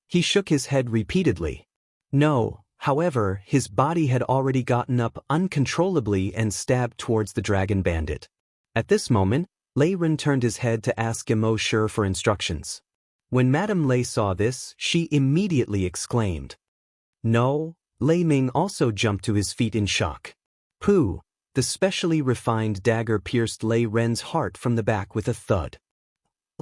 He shook his head repeatedly. No, however, his body had already gotten up uncontrollably and stabbed towards the dragon bandit. At this moment, Lei Ren turned his head to ask Mo Shi for instructions. When Madame Lei saw this, she immediately exclaimed. No, Lei Ming also jumped to his feet in shock. Pooh! The specially refined dagger pierced Lei Ren's heart from the back with a thud.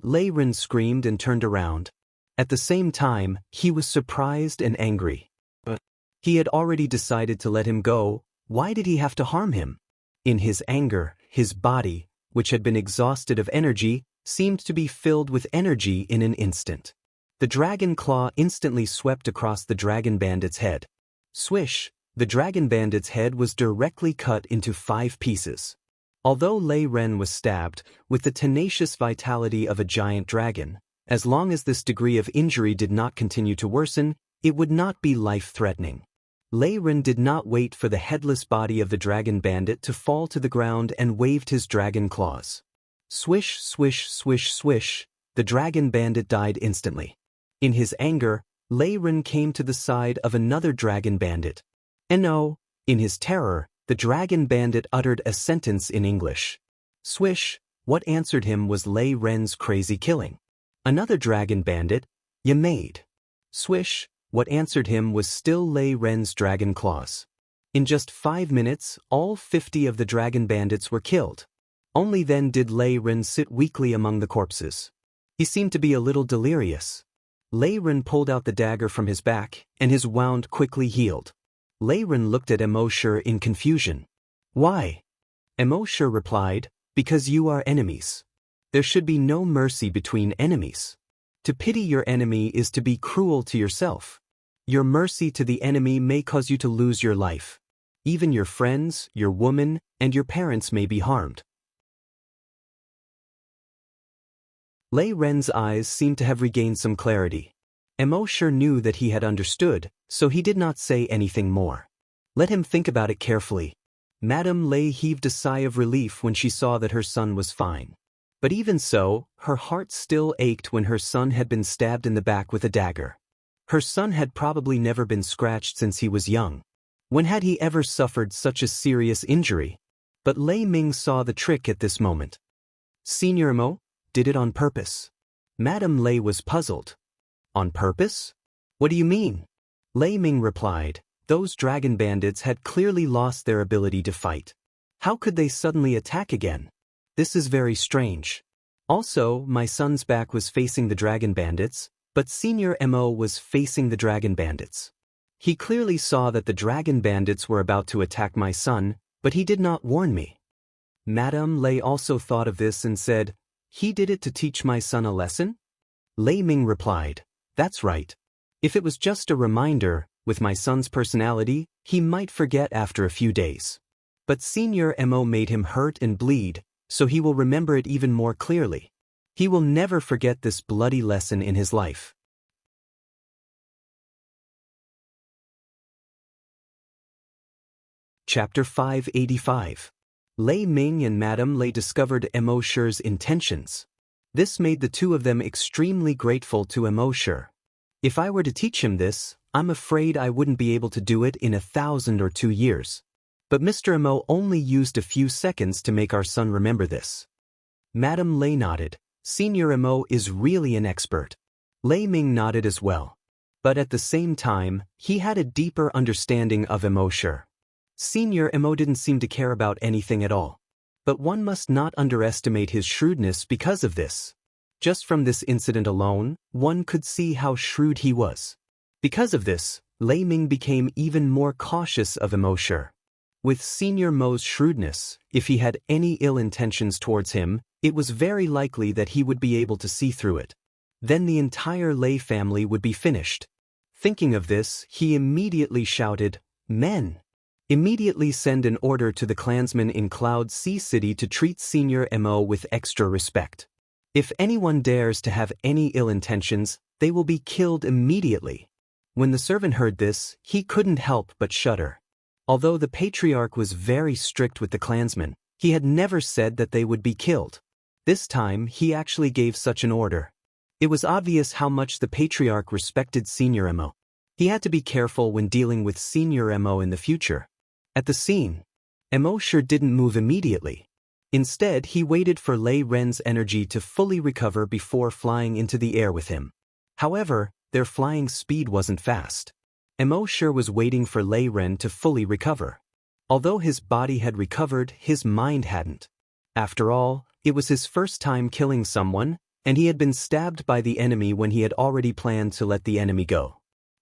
Lei Ren screamed and turned around. At the same time, he was surprised and angry. But he had already decided to let him go. Why did he have to harm him? In his anger, his body, which had been exhausted of energy, seemed to be filled with energy in an instant. The dragon claw instantly swept across the dragon bandit's head. Swish! The dragon bandit's head was directly cut into 5 pieces. Although Lei Ren was stabbed, with the tenacious vitality of a giant dragon, as long as this degree of injury did not continue to worsen, it would not be life-threatening. Lei Ren did not wait for the headless body of the dragon bandit to fall to the ground and waved his dragon claws. Swish, swish, swish, swish, the dragon bandit died instantly. In his anger, Lei Ren came to the side of another dragon bandit. No, in his terror, the dragon bandit uttered a sentence in English. Swish, what answered him was Lei Ren's crazy killing. Another dragon bandit, "Ya made." Swish, what answered him was still Lei Ren's dragon claws. In just 5 minutes, all 50 of the dragon bandits were killed. Only then did Lei Ren sit weakly among the corpses. He seemed to be a little delirious. Lei Ren pulled out the dagger from his back, and his wound quickly healed. Lei Ren looked at Emosher in confusion. Why? Emosher replied, because you are enemies. There should be no mercy between enemies. To pity your enemy is to be cruel to yourself. Your mercy to the enemy may cause you to lose your life. Even your friends, your woman, and your parents may be harmed. Lei Ren's eyes seemed to have regained some clarity. Emosher knew that he had understood, so he did not say anything more. Let him think about it carefully. Madame Lei heaved a sigh of relief when she saw that her son was fine. But even so, her heart still ached when her son had been stabbed in the back with a dagger. Her son had probably never been scratched since he was young. When had he ever suffered such a serious injury? But Lei Ming saw the trick at this moment. Senior Mo did it on purpose. Madame Lei was puzzled. On purpose? What do you mean? Lei Ming replied, those dragon bandits had clearly lost their ability to fight. How could they suddenly attack again? This is very strange. Also, my son's back was facing the dragon bandits, but Senior Mo was facing the dragon bandits. He clearly saw that the dragon bandits were about to attack my son, but he did not warn me. Madame Lei also thought of this and said, he did it to teach my son a lesson? Lei Ming replied, that's right. If it was just a reminder, with my son's personality, he might forget after a few days. But Senior Mo made him hurt and bleed, so he will remember it even more clearly. He will never forget this bloody lesson in his life. Chapter 585. Lei Ming and Madame Lei discovered Emosher's intentions. This made the two of them extremely grateful to Emosher. If I were to teach him this, I'm afraid I wouldn't be able to do it in 1,000 or 2 years. But Mr. Mo only used a few seconds to make our son remember this. Madame Lei nodded. Senior Mo is really an expert. Lei Ming nodded as well. But at the same time, he had a deeper understanding of Emosher. Senior Mo didn't seem to care about anything at all. But one must not underestimate his shrewdness because of this. Just from this incident alone, one could see how shrewd he was. Because of this, Lei Ming became even more cautious of Emosher. With Senior Mo's shrewdness, if he had any ill intentions towards him, it was very likely that he would be able to see through it. Then the entire Lei family would be finished. Thinking of this, he immediately shouted, Men! Immediately send an order to the clansmen in Cloud Sea City to treat Senior Mo with extra respect. If anyone dares to have any ill intentions, they will be killed immediately. When the servant heard this, he couldn't help but shudder. Although the patriarch was very strict with the clansmen, he had never said that they would be killed. This time, he actually gave such an order. It was obvious how much the patriarch respected Senior Mo. He had to be careful when dealing with Senior Mo in the future. At the scene, Emosher didn't move immediately. Instead, he waited for Lei Ren's energy to fully recover before flying into the air with him. However, their flying speed wasn't fast. Emosher was waiting for Lei Ren to fully recover. Although his body had recovered, his mind hadn't. After all, it was his first time killing someone, and he had been stabbed by the enemy when he had already planned to let the enemy go.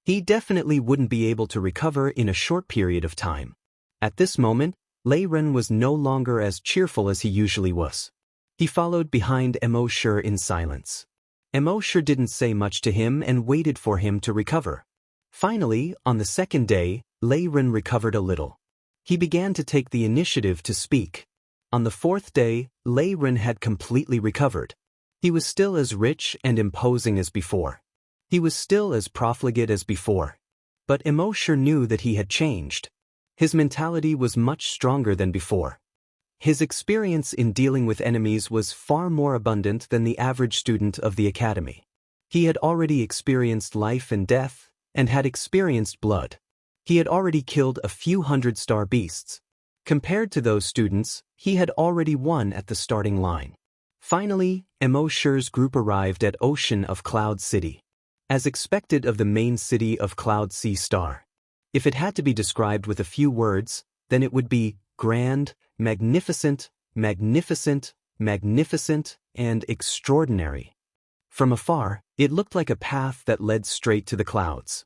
He definitely wouldn't be able to recover in a short period of time. At this moment, Lei Ren was no longer as cheerful as he usually was. He followed behind Emosher in silence. Emosher didn't say much to him and waited for him to recover. Finally, on the second day, Lei Ren recovered a little. He began to take the initiative to speak. On the fourth day, Lei Ren had completely recovered. He was still as rich and imposing as before. He was still as profligate as before. But Emosher knew that he had changed. His mentality was much stronger than before. His experience in dealing with enemies was far more abundant than the average student of the academy. He had already experienced life and death, and had experienced blood. He had already killed a few hundred star beasts. Compared to those students, he had already won at the starting line. Finally, Emosher's group arrived at Ocean of Cloud City. As expected of the main city of Cloud Sea Star. If it had to be described with a few words, then it would be grand, magnificent, magnificent, magnificent, and extraordinary. From afar, it looked like a path that led straight to the clouds.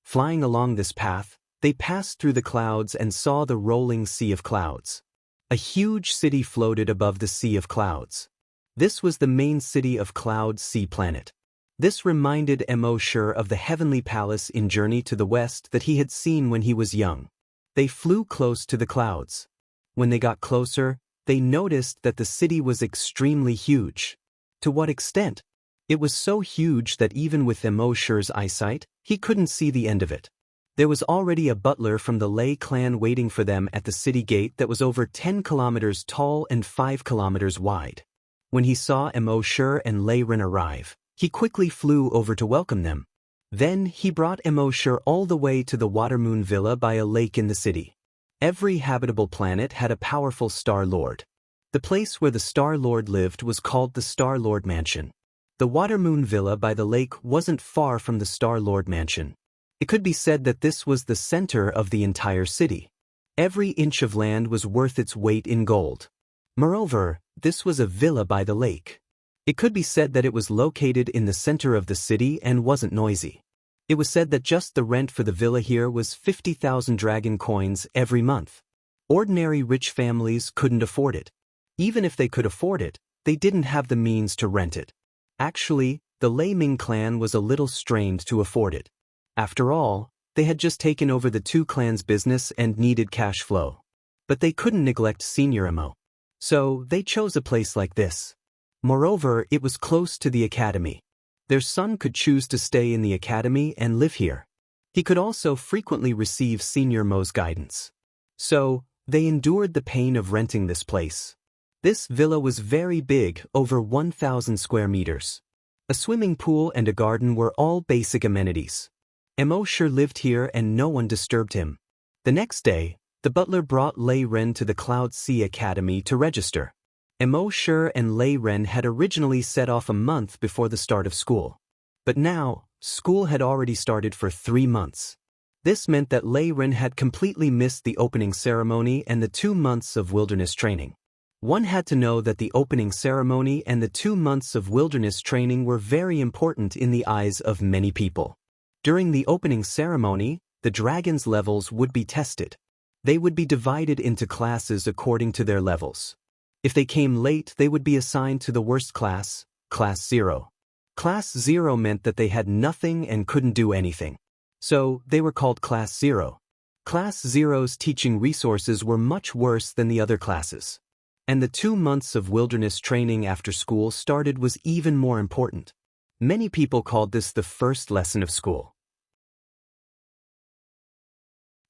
Flying along this path, they passed through the clouds and saw the rolling sea of clouds. A huge city floated above the sea of clouds. This was the main city of Cloud Sea Planet. This reminded Emosher of the heavenly palace in Journey to the West that he had seen when he was young. They flew close to the clouds. When they got closer, they noticed that the city was extremely huge. To what extent? It was so huge that even with Emosher's eyesight, he couldn't see the end of it. There was already a butler from the Lei clan waiting for them at the city gate that was over 10 kilometers tall and 5 kilometers wide. When he saw Emosher and Lei Ren arrive, he quickly flew over to welcome them. Then he brought Emosher all the way to the Watermoon Villa by a lake in the city. Every habitable planet had a powerful Star Lord. The place where the Star Lord lived was called the Star Lord Mansion. The Watermoon Villa by the lake wasn't far from the Star Lord Mansion. It could be said that this was the center of the entire city. Every inch of land was worth its weight in gold. Moreover, this was a villa by the lake. It could be said that it was located in the center of the city and wasn't noisy. It was said that just the rent for the villa here was 50,000 dragon coins every month. Ordinary rich families couldn't afford it. Even if they could afford it, they didn't have the means to rent it. Actually, the Lei Ming clan was a little strained to afford it. After all, they had just taken over the two clans' business and needed cash flow. But they couldn't neglect Senior Emo. So, they chose a place like this. Moreover, it was close to the academy. Their son could choose to stay in the academy and live here. He could also frequently receive Senior Mo's guidance. So, they endured the pain of renting this place. This villa was very big, over 1,000 square meters. A swimming pool and a garden were all basic amenities. Emosher lived here and no one disturbed him. The next day, the butler brought Lei Ren to the Cloud Sea Academy to register. Emosher and Lei Ren had originally set off a month before the start of school. But now, school had already started for 3 months. This meant that Lei Ren had completely missed the opening ceremony and the 2 months of wilderness training. One had to know that the opening ceremony and the 2 months of wilderness training were very important in the eyes of many people. During the opening ceremony, the dragons' levels would be tested. They would be divided into classes according to their levels. If they came late, they would be assigned to the worst class, Class 0. Class 0 meant that they had nothing and couldn't do anything. So, they were called Class 0. Class 0's teaching resources were much worse than the other classes. And the 2 months of wilderness training after school started was even more important. Many people called this the first lesson of school.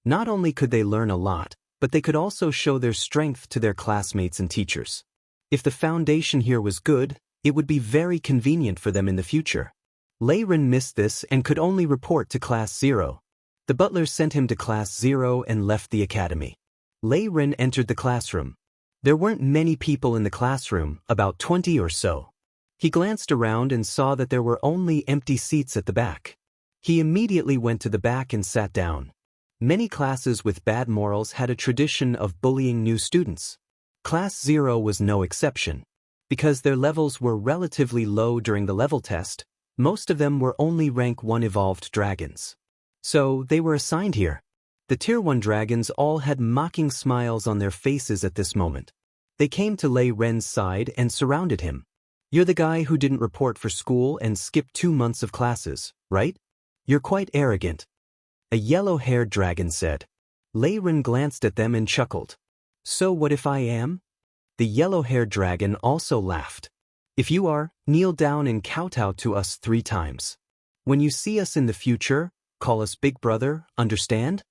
Not only could they learn a lot, but they could also show their strength to their classmates and teachers. If the foundation here was good, it would be very convenient for them in the future. Lei Ren missed this and could only report to Class 0. The butler sent him to Class 0 and left the academy. Lei Ren entered the classroom. There weren't many people in the classroom, about 20 or so. He glanced around and saw that there were only empty seats at the back. He immediately went to the back and sat down. Many classes with bad morals had a tradition of bullying new students. Class 0 was no exception. Because their levels were relatively low during the level test, most of them were only rank 1 evolved dragons. So they were assigned here. The Tier 1 dragons all had mocking smiles on their faces at this moment. They came to Lei Ren's side and surrounded him. "You're the guy who didn't report for school and skipped 2 months of classes, right? You're quite arrogant." A yellow-haired dragon said. Lei Ren glanced at them and chuckled. "So what if I am?" The yellow-haired dragon also laughed. "If you are, kneel down and kowtow to us 3 times. When you see us in the future, call us Big Brother, understand?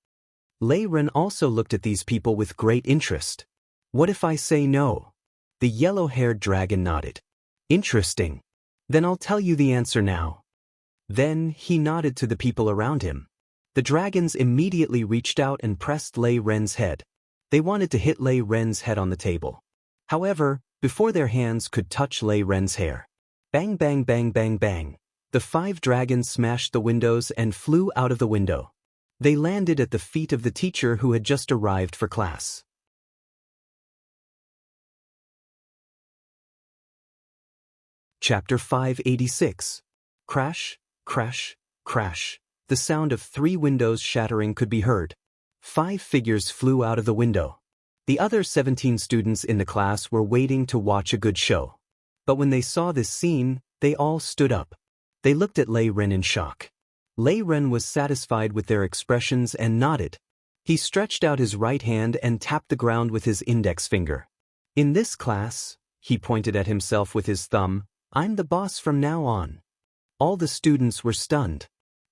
Lei Ren also looked at these people with great interest. What if I say no? The yellow-haired dragon nodded. Interesting. Then I'll tell you the answer now. Then he nodded to the people around him. The dragons immediately reached out and pressed Lei Ren's head. They wanted to hit Lei Ren's head on the table. However, before their hands could touch Lei Ren's hair. Bang bang bang bang bang. The 5 dragons smashed the windows and flew out of the window. They landed at the feet of the teacher who had just arrived for class. Chapter 586. Crash, crash, crash. The sound of 3 windows shattering could be heard. 5 figures flew out of the window. The other 17 students in the class were waiting to watch a good show. But when they saw this scene, they all stood up. They looked at Lei Ren in shock. Lei Ren was satisfied with their expressions and nodded. He stretched out his right hand and tapped the ground with his index finger. In this class, he pointed at himself with his thumb, I'm the boss from now on. All the students were stunned.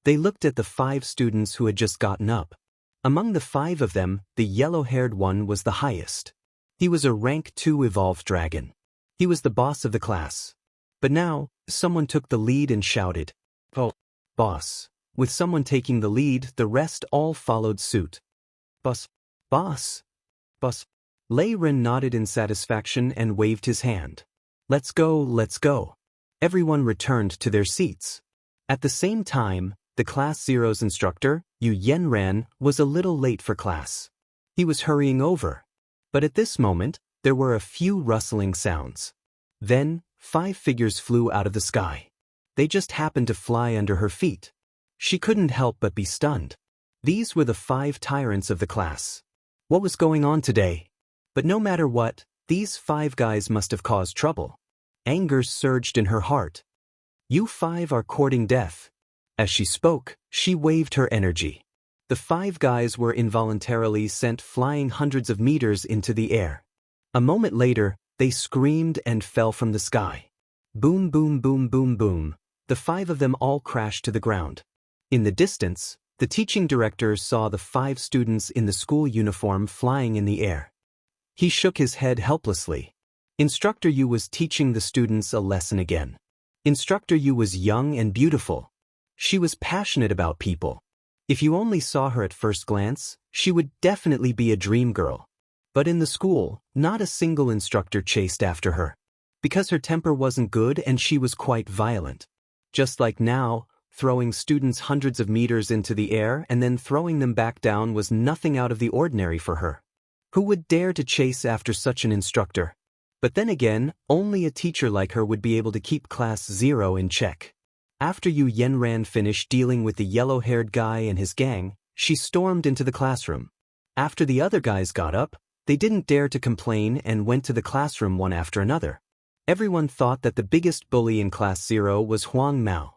They looked at the 5 students who had just gotten up. Among the 5 of them, the yellow-haired one was the highest. He was a rank 2 evolved dragon. He was the boss of the class. But now, someone took the lead and shouted, "Oh, boss." With someone taking the lead, the rest all followed suit. Boss, boss, boss. Lei Ren nodded in satisfaction and waved his hand. Let's go, let's go. Everyone returned to their seats. At the same time, the Class 0's instructor, Yu Yenran, was a little late for class. He was hurrying over. But at this moment, there were a few rustling sounds. Then, 5 figures flew out of the sky. They just happened to fly under her feet. She couldn't help but be stunned. These were the 5 tyrants of the class. What was going on today? But no matter what, these 5 guys must have caused trouble. Anger surged in her heart. You 5 are courting death. As she spoke, she waved her energy. The 5 guys were involuntarily sent flying hundreds of meters into the air. A moment later, they screamed and fell from the sky. Boom, boom, boom, boom, boom. The 5 of them all crashed to the ground. In the distance, the teaching director saw the 5 students in the school uniform flying in the air. He shook his head helplessly. Instructor Yu was teaching the students a lesson again. Instructor Yu was young and beautiful. She was passionate about people. If you only saw her at first glance, she would definitely be a dream girl. But in the school, not a single instructor chased after her. Because her temper wasn't good and she was quite violent. Just like now, throwing students hundreds of meters into the air and then throwing them back down was nothing out of the ordinary for her. Who would dare to chase after such an instructor? But then again, only a teacher like her would be able to keep Class 0 in check. After Yu Yenran finished dealing with the yellow-haired guy and his gang, she stormed into the classroom. After the other guys got up, they didn't dare to complain and went to the classroom one after another. Everyone thought that the biggest bully in Class 0 was Huang Mao.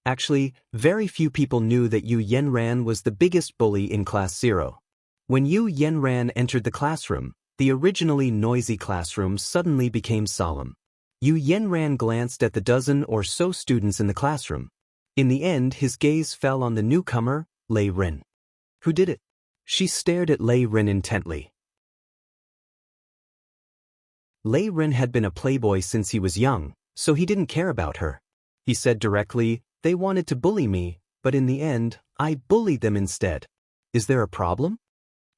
Actually, very few people knew that Yu Yenran was the biggest bully in Class 0. When Yu Yenran entered the classroom, the originally noisy classroom suddenly became solemn. Yu Yenran glanced at the dozen or so students in the classroom. In the end, his gaze fell on the newcomer, Lei Ren. Who did it? She stared at Lei Ren intently. Lei Ren had been a playboy since he was young, so he didn't care about her. He said directly, "They wanted to bully me, but in the end, I bullied them instead. Is there a problem?"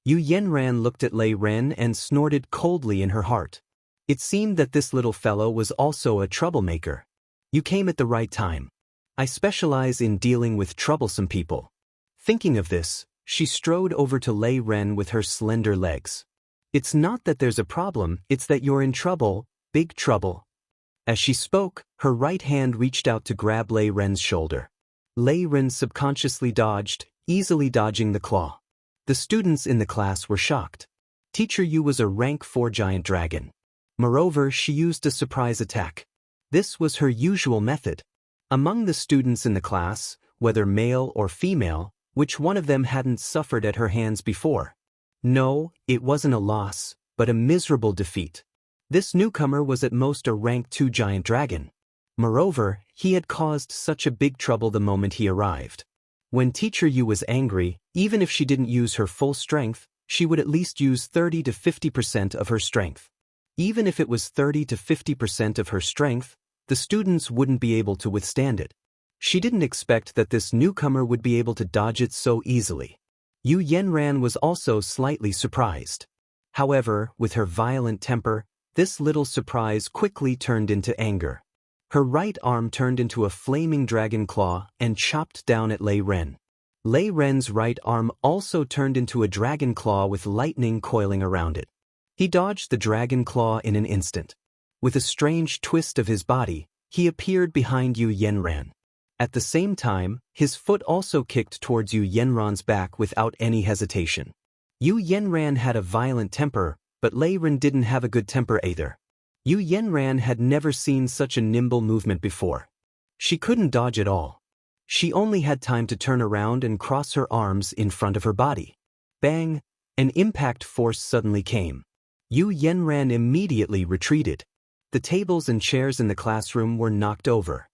Yu Yenran looked at Lei Ren and snorted coldly in her heart. It seemed that this little fellow was also a troublemaker. You came at the right time. I specialize in dealing with troublesome people. Thinking of this, she strode over to Lei Ren with her slender legs. It's not that there's a problem, it's that you're in trouble, big trouble. As she spoke, her right hand reached out to grab Lei Ren's shoulder. Lei Ren subconsciously dodged, easily dodging the claw. The students in the class were shocked. Teacher Yu was a rank 4 giant dragon. Moreover, she used a surprise attack. This was her usual method. Among the students in the class, whether male or female, which one of them hadn't suffered at her hands before? No, it wasn't a loss, but a miserable defeat. This newcomer was at most a rank 2 giant dragon. Moreover, he had caused such a big trouble the moment he arrived. When Teacher Yu was angry, even if she didn't use her full strength, she would at least use 30 to 50% of her strength. Even if it was 30 to 50% of her strength, the students wouldn't be able to withstand it. She didn't expect that this newcomer would be able to dodge it so easily. Yu Yenran was also slightly surprised. However, with her violent temper, this little surprise quickly turned into anger. Her right arm turned into a flaming dragon claw and chopped down at Lei Ren. Lei Ren's right arm also turned into a dragon claw with lightning coiling around it. He dodged the dragon claw in an instant. With a strange twist of his body, he appeared behind Yu Yenran. At the same time, his foot also kicked towards Yu Yenran's back without any hesitation. Yu Yenran had a violent temper, but Lei Ren didn't have a good temper either. Yu Yenran had never seen such a nimble movement before. She couldn't dodge at all. She only had time to turn around and cross her arms in front of her body. Bang! An impact force suddenly came. Yu Yenran immediately retreated. The tables and chairs in the classroom were knocked over.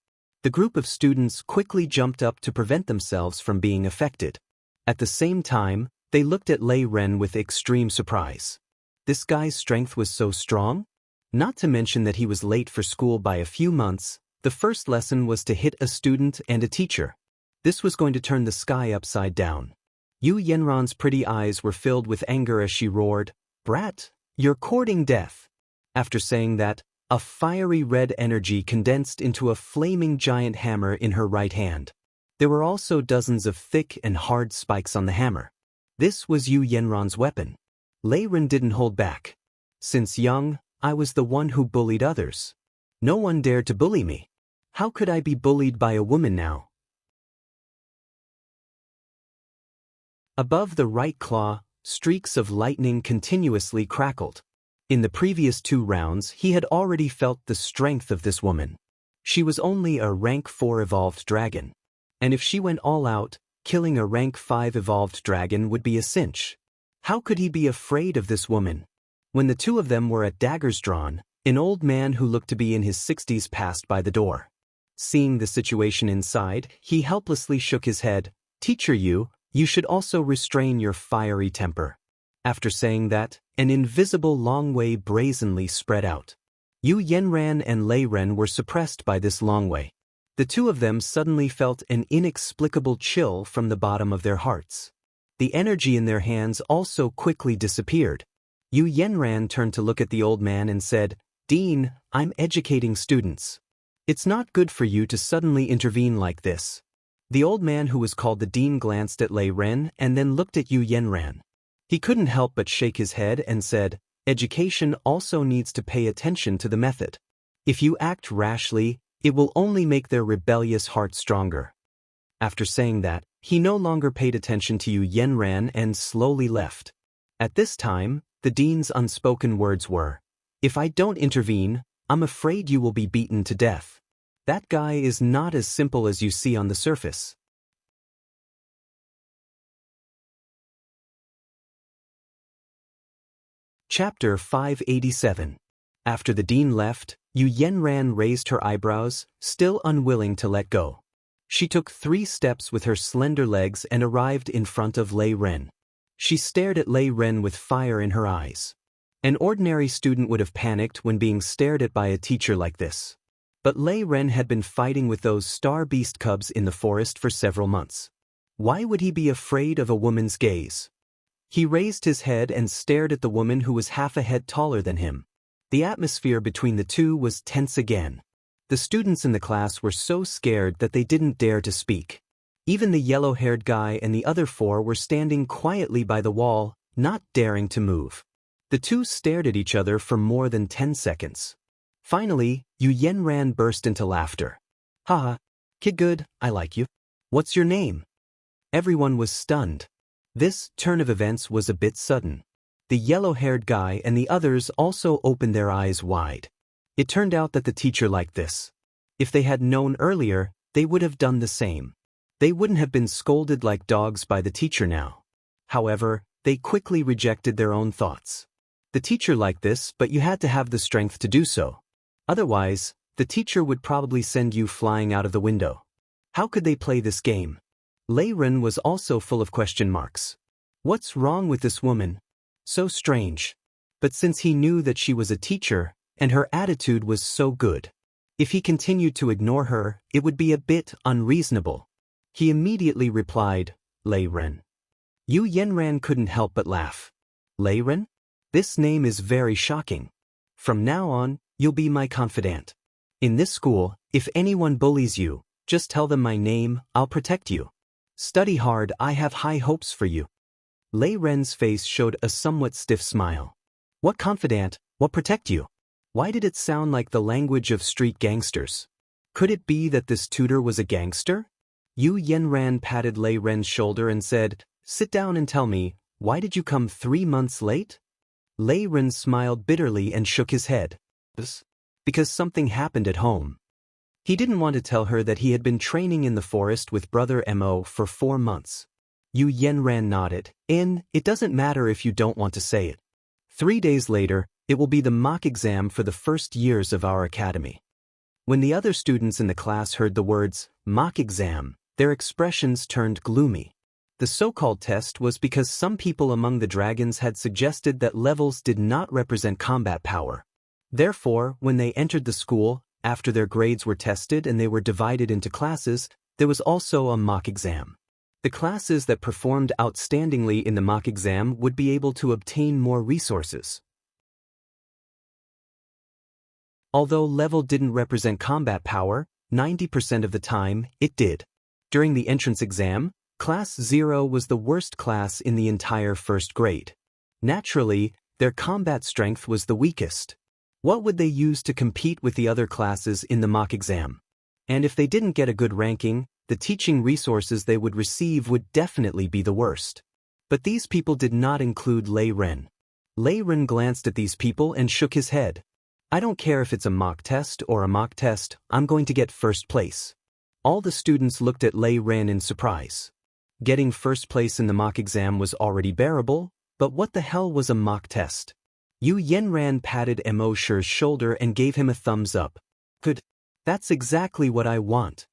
The group of students quickly jumped up to prevent themselves from being affected. At the same time, they looked at Lei Ren with extreme surprise. This guy's strength was so strong? Not to mention that he was late for school by a few months. The first lesson was to hit a student and a teacher. This was going to turn the sky upside down. Yu Yenran's pretty eyes were filled with anger as she roared, "Brat, you're courting death." After saying that, a fiery red energy condensed into a flaming giant hammer in her right hand. There were also dozens of thick and hard spikes on the hammer. This was Yu Yenran's weapon. Lei Ren didn't hold back. "Since young, I was the one who bullied others. No one dared to bully me. How could I be bullied by a woman now?" Above the right claw, streaks of lightning continuously crackled. In the previous 2 rounds, he had already felt the strength of this woman. She was only a rank 4 evolved dragon. And if she went all out, killing a rank 5 evolved dragon would be a cinch. How could he be afraid of this woman? When the 2 of them were at daggers drawn, an old man who looked to be in his 60s passed by the door. Seeing the situation inside, he helplessly shook his head. "Teacher Yu, you should also restrain your fiery temper." After saying that, an invisible long way brazenly spread out. Yu Yenran and Lei Ren were suppressed by this long way. The 2 of them suddenly felt an inexplicable chill from the bottom of their hearts. The energy in their hands also quickly disappeared. Yu Yenran turned to look at the old man and said, "Dean, I'm educating students. It's not good for you to suddenly intervene like this." The old man who was called the dean glanced at Lei Ren and then looked at Yu Yenran. He couldn't help but shake his head and said, "Education also needs to pay attention to the method. If you act rashly, it will only make their rebellious heart stronger." After saying that, he no longer paid attention to Yu Yenran and slowly left. At this time, the dean's unspoken words were, "If I don't intervene, I'm afraid you will be beaten to death. That guy is not as simple as you see on the surface." Chapter 587. After the dean left, Yu Yenran raised her eyebrows, still unwilling to let go. She took 3 steps with her slender legs and arrived in front of Lei Ren. She stared at Lei Ren with fire in her eyes. An ordinary student would have panicked when being stared at by a teacher like this. But Lei Ren had been fighting with those star beast cubs in the forest for several months. Why would he be afraid of a woman's gaze? He raised his head and stared at the woman who was half a head taller than him. The atmosphere between the 2 was tense again. The students in the class were so scared that they didn't dare to speak. Even the yellow-haired guy and the other 4 were standing quietly by the wall, not daring to move. The 2 stared at each other for more than 10 seconds. Finally, Yu Yenran burst into laughter. "Haha, kid good, I like you. What's your name?" Everyone was stunned. This turn of events was a bit sudden. The yellow-haired guy and the others also opened their eyes wide. It turned out that the teacher liked this. If they had known earlier, they would have done the same. They wouldn't have been scolded like dogs by the teacher now. However, they quickly rejected their own thoughts. The teacher liked this, but you had to have the strength to do so. Otherwise, the teacher would probably send you flying out of the window. How could they play this game? Lei Ren was also full of question marks. What's wrong with this woman? So strange. But since he knew that she was a teacher, and her attitude was so good, if he continued to ignore her, it would be a bit unreasonable. He immediately replied, Lei Ren. Yu Yenran couldn't help but laugh. Lei Ren? This name is very shocking. From now on, you'll be my confidant. In this school, if anyone bullies you, just tell them my name, I'll protect you. Study hard, I have high hopes for you. Lei Ren's face showed a somewhat stiff smile. What confidant, what protect you? Why did it sound like the language of street gangsters? Could it be that this tutor was a gangster? Yu Yenran patted Lei Ren's shoulder and said, Sit down and tell me, why did you come 3 months late? Lei Ren smiled bitterly and shook his head. Because something happened at home. He didn't want to tell her that he had been training in the forest with brother Mo for 4 months. Yu Yenran nodded. It doesn't matter if you don't want to say it. 3 days later, it will be the mock exam for the first years of our academy. When the other students in the class heard the words, mock exam, their expressions turned gloomy. The so-called test was because some people among the dragons had suggested that levels did not represent combat power. Therefore, when they entered the school, after their grades were tested and they were divided into classes, there was also a mock exam. The classes that performed outstandingly in the mock exam would be able to obtain more resources. Although level didn't represent combat power, 90% of the time, it did. During the entrance exam, Class 0 was the worst class in the entire first grade. Naturally, their combat strength was the weakest. What would they use to compete with the other classes in the mock exam? And if they didn't get a good ranking, the teaching resources they would receive would definitely be the worst. But these people did not include Lei Ren. Lei Ren glanced at these people and shook his head. I don't care if it's a mock test or a mock test, I'm going to get first place. All the students looked at Lei Ren in surprise. Getting first place in the mock exam was already bearable, but what the hell was a mock test? Yu Yenran patted Mo Shi's shoulder and gave him a thumbs up. Good. That's exactly what I want.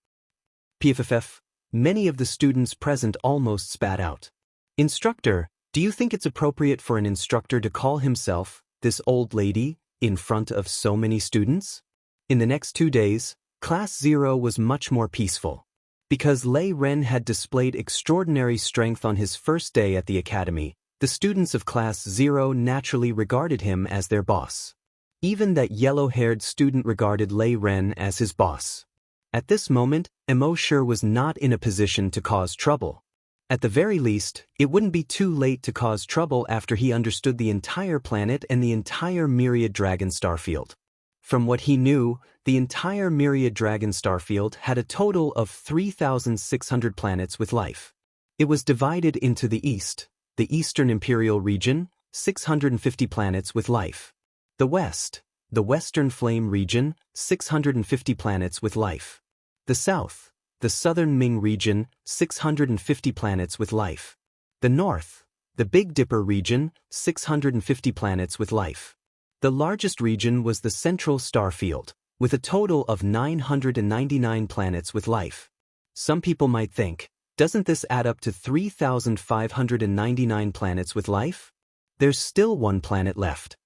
PFFF, many of the students present almost spat out. Instructor, do you think it's appropriate for an instructor to call himself, this old lady, in front of so many students? In the next 2 days, Class 0 was much more peaceful. Because Lei Ren had displayed extraordinary strength on his first day at the academy, the students of Class 0 naturally regarded him as their boss. Even that yellow-haired student regarded Lei Ren as his boss. At this moment, Mo Shi was not in a position to cause trouble. At the very least, it wouldn't be too late to cause trouble after he understood the entire planet and the entire Myriad Dragon Starfield. From what he knew, the entire Myriad Dragon Starfield had a total of 3,600 planets with life. It was divided into the East, the Eastern Imperial Region, 650 planets with life. The West, the Western Flame Region, 650 planets with life. The South, the Southern Ming Region, 650 planets with life. The North, the Big Dipper Region, 650 planets with life. The largest region was the Central Starfield, with a total of 999 planets with life. Some people might think, doesn't this add up to 3,599 planets with life? There's still one planet left.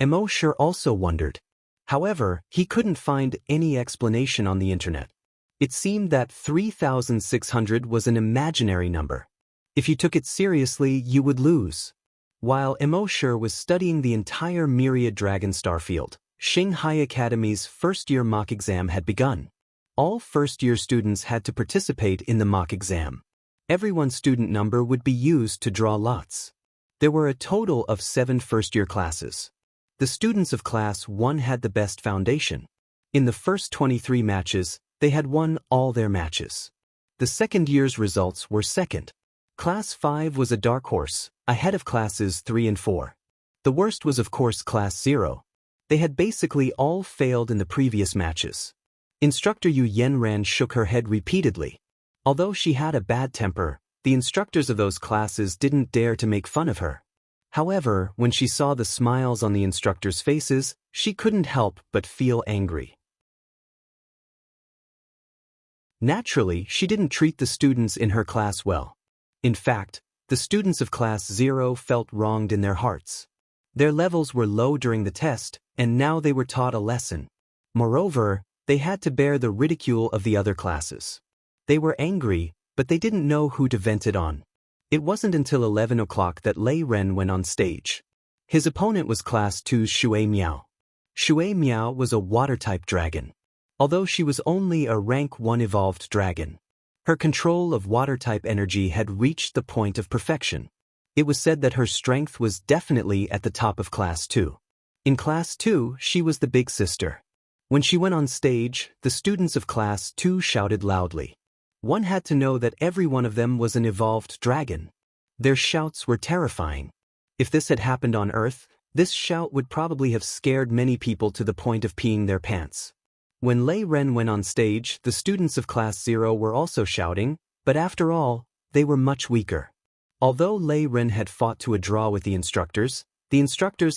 Mo Shi also wondered. However, he couldn't find any explanation on the internet. It seemed that 3,600 was an imaginary number. If you took it seriously, you would lose. While Mo Shi was studying the entire Myriad Dragon Starfield, Shanghai Academy's first-year mock exam had begun. All first-year students had to participate in the mock exam. Everyone's student number would be used to draw lots. There were a total of 7 first-year classes. The students of Class 1 had the best foundation. In the first 23 matches, they had won all their matches. The second year's results were second. Class 5 was a dark horse, ahead of Classes 3 and 4. The worst was of course Class 0. They had basically all failed in the previous matches. Instructor Yu Yenran shook her head repeatedly. Although she had a bad temper, the instructors of those classes didn't dare to make fun of her. However, when she saw the smiles on the instructors' faces, she couldn't help but feel angry. Naturally, she didn't treat the students in her class well. In fact, the students of Class 0 felt wronged in their hearts. Their levels were low during the test, and now they were taught a lesson. Moreover, they had to bear the ridicule of the other classes. They were angry, but they didn't know who to vent it on. It wasn't until 11 o'clock that Lei Ren went on stage. His opponent was Class 2's Shui Miao. Shui Miao was a water-type dragon. Although she was only a rank 1 evolved dragon, her control of water-type energy had reached the point of perfection. It was said that her strength was definitely at the top of Class 2. In Class 2, she was the big sister. When she went on stage, the students of Class 2 shouted loudly. One had to know that every one of them was an evolved dragon. Their shouts were terrifying. If this had happened on Earth, this shout would probably have scared many people to the point of peeing their pants. When Lei Ren went on stage, the students of Class 0 were also shouting, but after all, they were much weaker. Although Lei Ren had fought to a draw with the instructors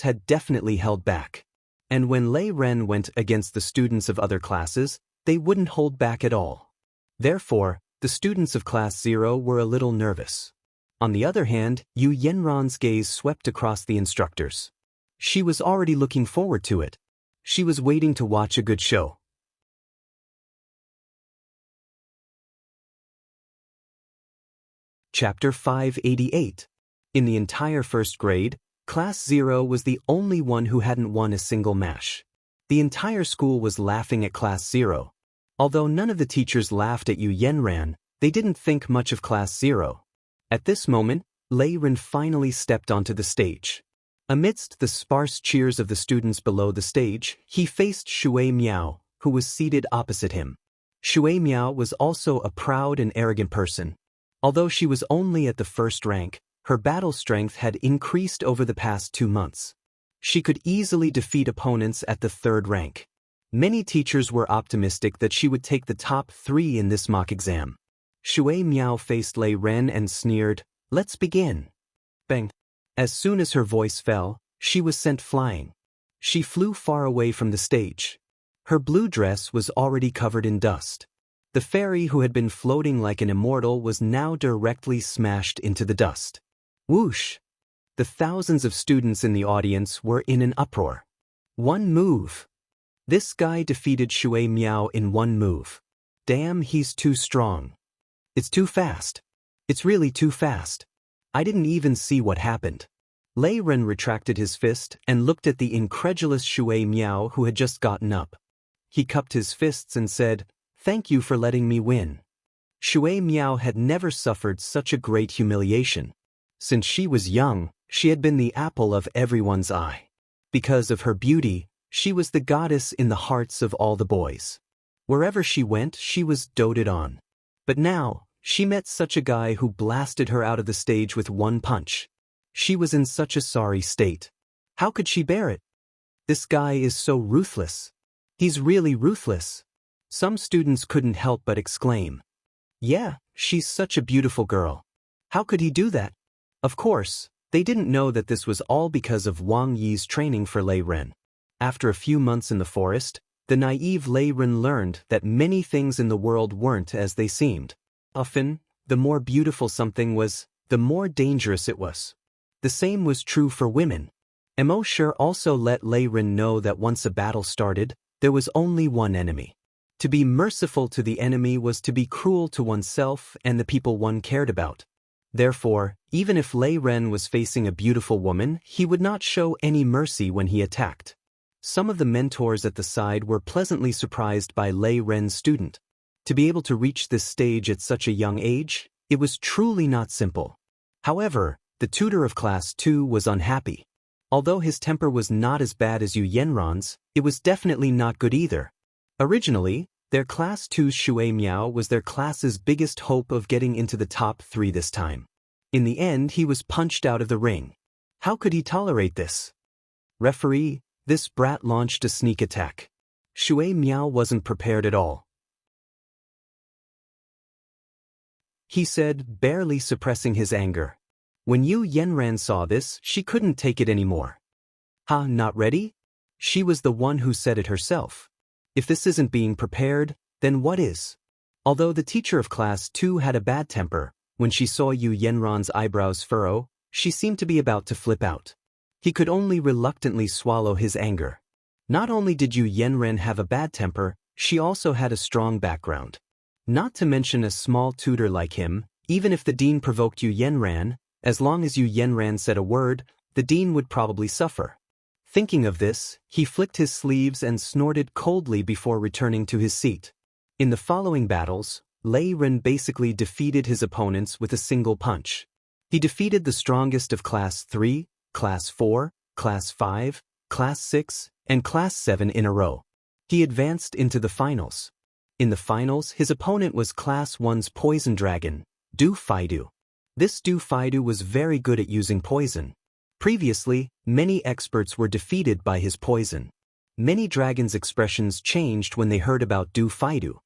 had definitely held back. And when Lei Ren went against the students of other classes, they wouldn't hold back at all. Therefore, the students of Class 0 were a little nervous. On the other hand, Yu Yanran's gaze swept across the instructors. She was already looking forward to it. She was waiting to watch a good show. Chapter 588. In the entire first grade, Class 0 was the only one who hadn't won a single match. The entire school was laughing at Class 0. Although none of the teachers laughed at Yu Yanran, they didn't think much of Class 0. At this moment, Lei Ren finally stepped onto the stage. Amidst the sparse cheers of the students below the stage, he faced Shui Miao, who was seated opposite him. Shui Miao was also a proud and arrogant person. Although she was only at the first rank, her battle strength had increased over the past 2 months. She could easily defeat opponents at the 3rd rank. Many teachers were optimistic that she would take the top 3 in this mock exam. Shui Miao faced Lei Ren and sneered, "Let's begin." Bang! As soon as her voice fell, she was sent flying. She flew far away from the stage. Her blue dress was already covered in dust. The fairy who had been floating like an immortal was now directly smashed into the dust. Whoosh! The thousands of students in the audience were in an uproar. One move! This guy defeated Shui Miao in one move. Damn, he's too strong. It's too fast. It's really too fast. I didn't even see what happened. Lei Ren retracted his fist and looked at the incredulous Shui Miao who had just gotten up. He cupped his fists and said, "Thank you for letting me win." Shui Miao had never suffered such a great humiliation. Since she was young, she had been the apple of everyone's eye. Because of her beauty, she was the goddess in the hearts of all the boys. Wherever she went, she was doted on. But now, she met such a guy who blasted her out of the stage with one punch. She was in such a sorry state. How could she bear it? This guy is so ruthless. He's really ruthless. Some students couldn't help but exclaim. Yeah, she's such a beautiful girl. How could he do that? Of course, they didn't know that this was all because of Wang Yi's training for Lei Ren. After a few months in the forest, the naive Lei Ren learned that many things in the world weren't as they seemed. Often, the more beautiful something was, the more dangerous it was. The same was true for women. Emosher also let Lei Ren know that once a battle started, there was only one enemy. To be merciful to the enemy was to be cruel to oneself and the people one cared about. Therefore, even if Lei Ren was facing a beautiful woman, he would not show any mercy when he attacked. Some of the mentors at the side were pleasantly surprised by Lei Ren's student. To be able to reach this stage at such a young age, it was truly not simple. However, the tutor of Class 2 was unhappy. Although his temper was not as bad as Yu Yanran's, it was definitely not good either. Originally, their Class 2's Shui Miao was their class's biggest hope of getting into the top 3 this time. In the end, he was punched out of the ring. How could he tolerate this? Referee, this brat launched a sneak attack. Shui Miao wasn't prepared at all. He said, barely suppressing his anger. When Yu Yanran saw this, she couldn't take it anymore. Ha, not ready? She was the one who said it herself. If this isn't being prepared, then what is? Although the teacher of class 2 had a bad temper, when she saw Yu Yenran's eyebrows furrow, she seemed to be about to flip out. He could only reluctantly swallow his anger. Not only did Yu Yenran have a bad temper, she also had a strong background. Not to mention a small tutor like him, even if the dean provoked Yu Yenran, as long as Yu Yenran said a word, the dean would probably suffer. Thinking of this, he flicked his sleeves and snorted coldly before returning to his seat. In the following battles, Lei Ren basically defeated his opponents with a single punch. He defeated the strongest of Class 3, Class 4, Class 5, Class 6, and Class 7 in a row. He advanced into the finals. In the finals, his opponent was Class 1's Poison Dragon, Du Faidu. This Du Faidu was very good at using poison. Previously, many experts were defeated by his poison. Many dragons' expressions changed when they heard about Du Faidu.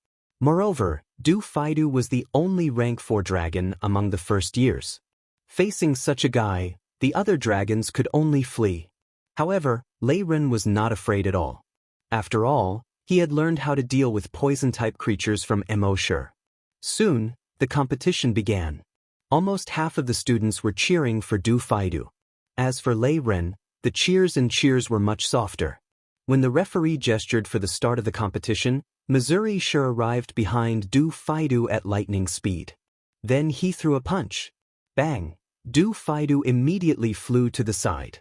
Moreover, Du Faidu was the only rank 4 dragon among the first years. Facing such a guy, the other dragons could only flee. However, Lei Ren was not afraid at all. After all, he had learned how to deal with poison-type creatures from embark. Soon, the competition began. Almost half of the students were cheering for Du Faidu. As for Lei Ren, the cheers were much softer. When the referee gestured for the start of the competition, Missouri sure arrived behind Du Faidu at lightning speed. Then he threw a punch. Bang! Du Faidu immediately flew to the side.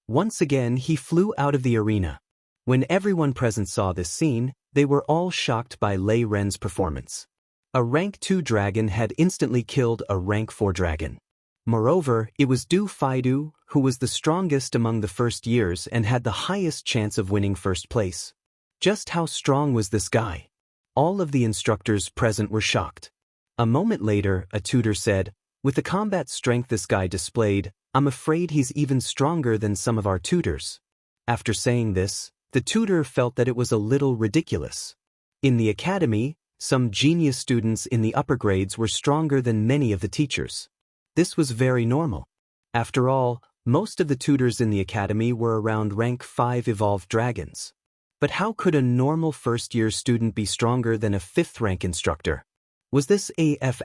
Once again he flew out of the arena. When everyone present saw this scene, they were all shocked by Lei Ren's performance. A rank 2 dragon had instantly killed a rank 4 dragon. Moreover, it was Du Faidu who was the strongest among the first years and had the highest chance of winning first place. Just how strong was this guy? All of the instructors present were shocked. A moment later, a tutor said, "With the combat strength this guy displayed, I'm afraid he's even stronger than some of our tutors." After saying this, the tutor felt that it was a little ridiculous. In the academy, some genius students in the upper grades were stronger than many of the teachers. This was very normal. After all, most of the tutors in the academy were around rank 5 evolved dragons. But how could a normal first-year student be stronger than a 5th-rank instructor? Was this a F***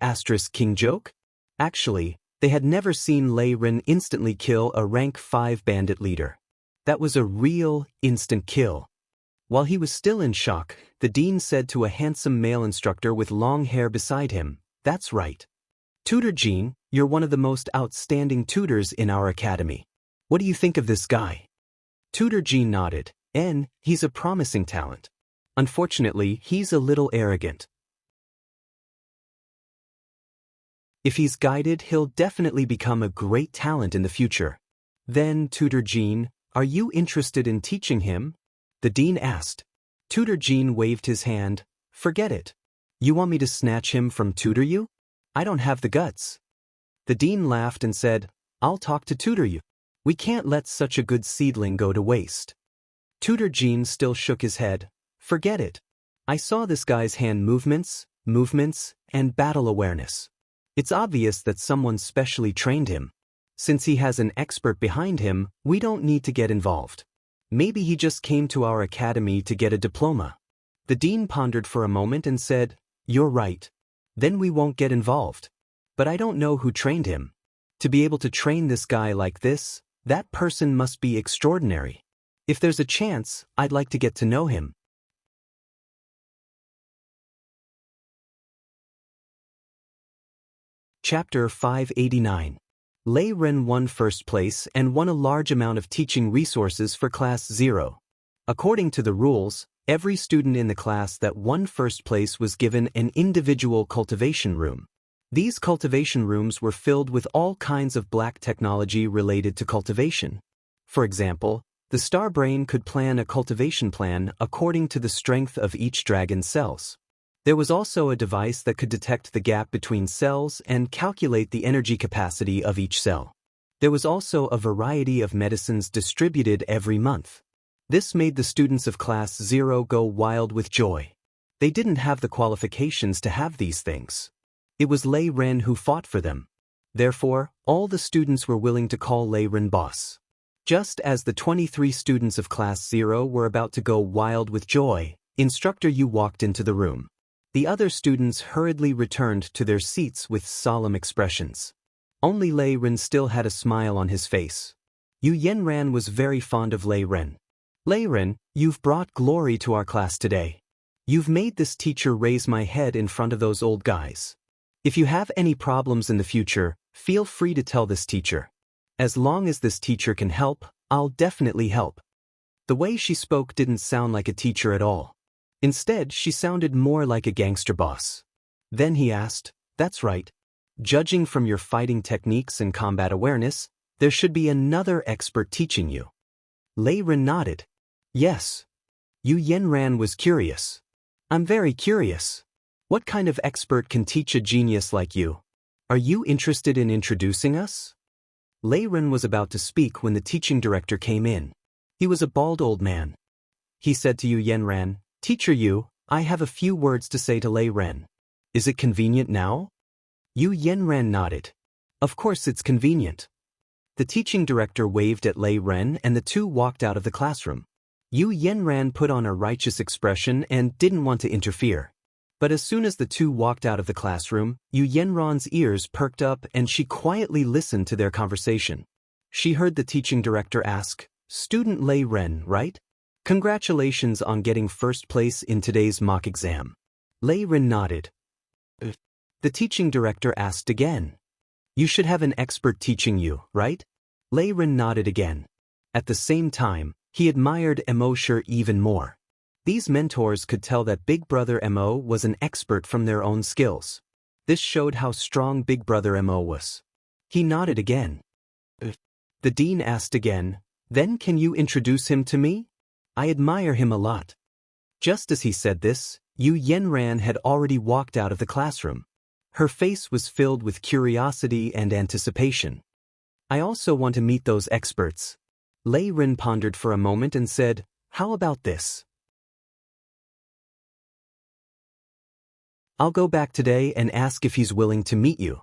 joke? Actually, they had never seen Lei Ren instantly kill a rank 5 bandit leader. That was a real, instant kill. While he was still in shock, the dean said to a handsome male instructor with long hair beside him, "That's right. Tutor Jean, you're one of the most outstanding tutors in our academy. What do you think of this guy?" Tutor Jean nodded. He's a promising talent. Unfortunately, he's a little arrogant. If he's guided, he'll definitely become a great talent in the future. Then, Tutor Jean, are you interested in teaching him? The dean asked. Tutor Jean waved his hand. Forget it. You want me to snatch him from tutor you? I don't have the guts. The dean laughed and said, I'll talk to tutor you. We can't let such a good seedling go to waste. Tutor Jean still shook his head. Forget it. I saw this guy's hand movements, and battle awareness. It's obvious that someone specially trained him. Since he has an expert behind him, we don't need to get involved. Maybe he just came to our academy to get a diploma. The dean pondered for a moment and said, You're right. Then we won't get involved. But I don't know who trained him. To be able to train this guy like this, that person must be extraordinary. If there's a chance, I'd like to get to know him. Chapter 589. Lei Ren won first place and won a large amount of teaching resources for Class 0. According to the rules, every student in the class that won first place was given an individual cultivation room. These cultivation rooms were filled with all kinds of black technology related to cultivation. For example, the Star Brain could plan a cultivation plan according to the strength of each dragon's cells. There was also a device that could detect the gap between cells and calculate the energy capacity of each cell. There was also a variety of medicines distributed every month. This made the students of Class 0 go wild with joy. They didn't have the qualifications to have these things. It was Lei Ren who fought for them. Therefore, all the students were willing to call Lei Ren boss. Just as the 23 students of Class 0 were about to go wild with joy, Instructor Yu walked into the room. The other students hurriedly returned to their seats with solemn expressions. Only Lei Ren still had a smile on his face. Yu Yenran was very fond of Lei Ren. Lei Ren, you've brought glory to our class today. You've made this teacher raise my head in front of those old guys. If you have any problems in the future, feel free to tell this teacher. As long as this teacher can help, I'll definitely help. The way she spoke didn't sound like a teacher at all. Instead, she sounded more like a gangster boss. Then he asked, "That's right. Judging from your fighting techniques and combat awareness, there should be another expert teaching you." Lei Ren nodded. "Yes." Yu Yenran was curious. "I'm very curious. What kind of expert can teach a genius like you? Are you interested in introducing us?" Lei Ren was about to speak when the teaching director came in. He was a bald old man. He said to Yu Yenran, "Teacher Yu, I have a few words to say to Lei Ren. Is it convenient now?" Yu Yenran nodded. "Of course it's convenient." The teaching director waved at Lei Ren and the two walked out of the classroom. Yu Yenran put on a righteous expression and didn't want to interfere. But as soon as the two walked out of the classroom, Yu Yenran's ears perked up and she quietly listened to their conversation. She heard the teaching director ask, "Student Lei Ren, right? Congratulations on getting first place in today's mock exam." Lei Ren nodded. The teaching director asked again, "You should have an expert teaching you, right?" Lei Ren nodded again. At the same time, he admired Mo even more. These mentors could tell that Big Brother Mo was an expert from their own skills. This showed how strong Big Brother Mo was. He nodded again. The dean asked again, "Then can you introduce him to me? I admire him a lot." Just as he said this, Yu Yenran had already walked out of the classroom. Her face was filled with curiosity and anticipation. "I also want to meet those experts." Lei Ren pondered for a moment and said, "How about this? I'll go back today and ask if he's willing to meet you."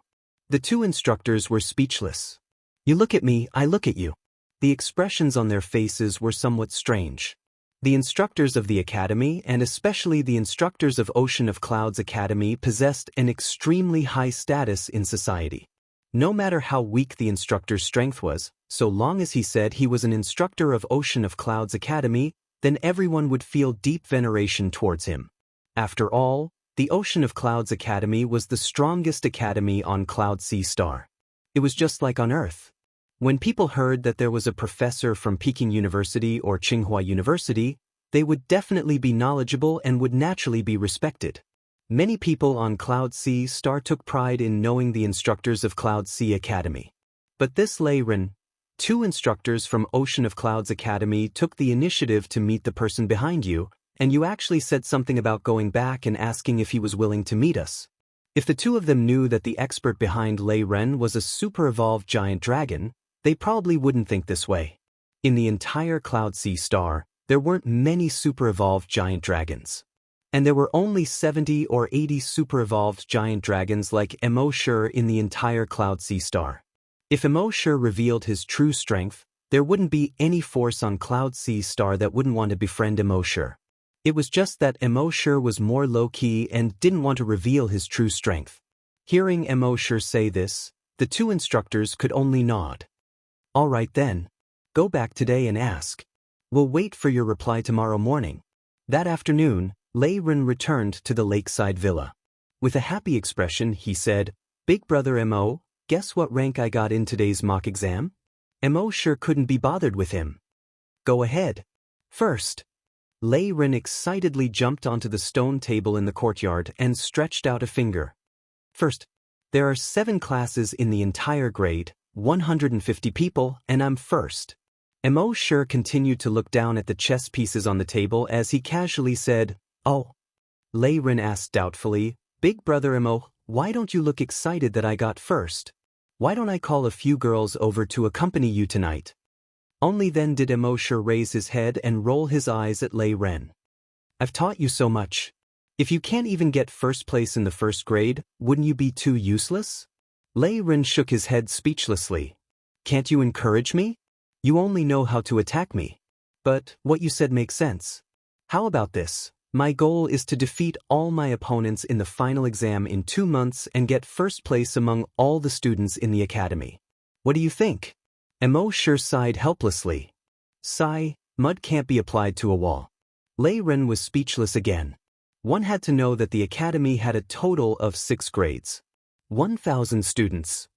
The two instructors were speechless. "You look at me, I look at you." The expressions on their faces were somewhat strange. The instructors of the academy, and especially the instructors of Ocean of Clouds Academy, possessed an extremely high status in society. No matter how weak the instructor's strength was, so long as he said he was an instructor of Ocean of Clouds Academy, then everyone would feel deep veneration towards him. After all, the Ocean of Clouds Academy was the strongest academy on Cloud Sea Star. It was just like on Earth. When people heard that there was a professor from Peking University or Tsinghua University, they would definitely be knowledgeable and would naturally be respected. Many people on Cloud Sea Star took pride in knowing the instructors of Cloud Sea Academy. But this Lei Ren, two instructors from Ocean of Clouds Academy took the initiative to meet the person behind you, and you actually said something about going back and asking if he was willing to meet us. If the two of them knew that the expert behind Lei Ren was a super-evolved giant dragon, they probably wouldn't think this way. In the entire Cloud Sea Star, there weren't many super-evolved giant dragons. And there were only 70 or 80 super-evolved giant dragons like Mo in the entire Cloud Sea Star. If Mo revealed his true strength, there wouldn't be any force on Cloud Sea Star that wouldn't want to befriend Mo. It was just that Mo was more low-key and didn't want to reveal his true strength. Hearing Mo say this, the two instructors could only nod. "All right then. Go back today and ask. We'll wait for your reply tomorrow morning." That afternoon, Lei Ren returned to the lakeside villa. With a happy expression, he said, "Big Brother Mo, guess what rank I got in today's mock exam?" Mo couldn't be bothered with him. "Go ahead. First." Lei Ren excitedly jumped onto the stone table in the courtyard and stretched out a finger. "First. There are 7 classes in the entire grade, 150 people, and I'm first." Mo continued to look down at the chess pieces on the table as he casually said, "Oh." Lei Ren asked doubtfully, "Big Brother Mo, why don't you look excited that I got first? Why don't I call a few girls over to accompany you tonight?" Only then did Mo raise his head and roll his eyes at Lei Ren. "I've taught you so much. If you can't even get first place in the first grade, wouldn't you be too useless?" Lei Ren shook his head speechlessly. "Can't you encourage me? You only know how to attack me. But what you said makes sense. How about this? My goal is to defeat all my opponents in the final exam in 2 months and get first place among all the students in the academy. What do you think? Emo sure sighed helplessly. Sigh, mud can't be applied to a wall. Lei Ren was speechless again. One had to know that the academy had a total of 6 grades. 1,000 students.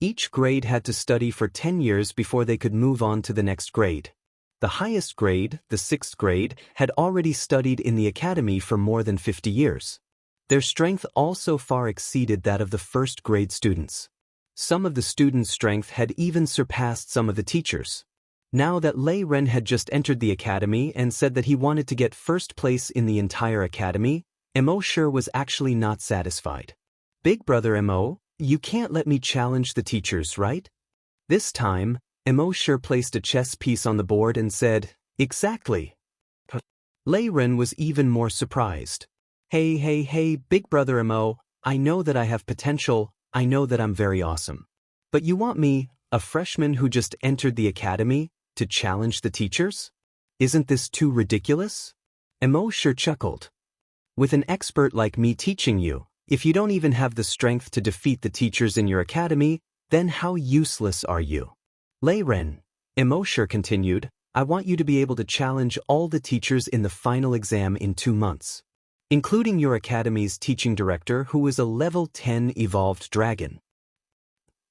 Each grade had to study for 10 years before they could move on to the next grade. The highest grade, the 6th grade, had already studied in the academy for more than 50 years. Their strength also far exceeded that of the 1st grade students. Some of the students' strength had even surpassed some of the teachers. Now that Lei Ren had just entered the academy and said that he wanted to get first place in the entire academy, Emo sure was actually not satisfied. Big brother Emo, you can't let me challenge the teachers, right? This time, Emo sure placed a chess piece on the board and said, exactly. Lei Ren was even more surprised. Hey, big brother Emo, I know that I have potential, I know that I'm very awesome. But you want me, a freshman who just entered the academy, to challenge the teachers? Isn't this too ridiculous? Emo sure chuckled. With an expert like me teaching you, if you don't even have the strength to defeat the teachers in your academy, then how useless are you? Lei Ren, Emo sure continued, I want you to be able to challenge all the teachers in the final exam in 2 months. Including your academy's teaching director who is a level 10 evolved dragon.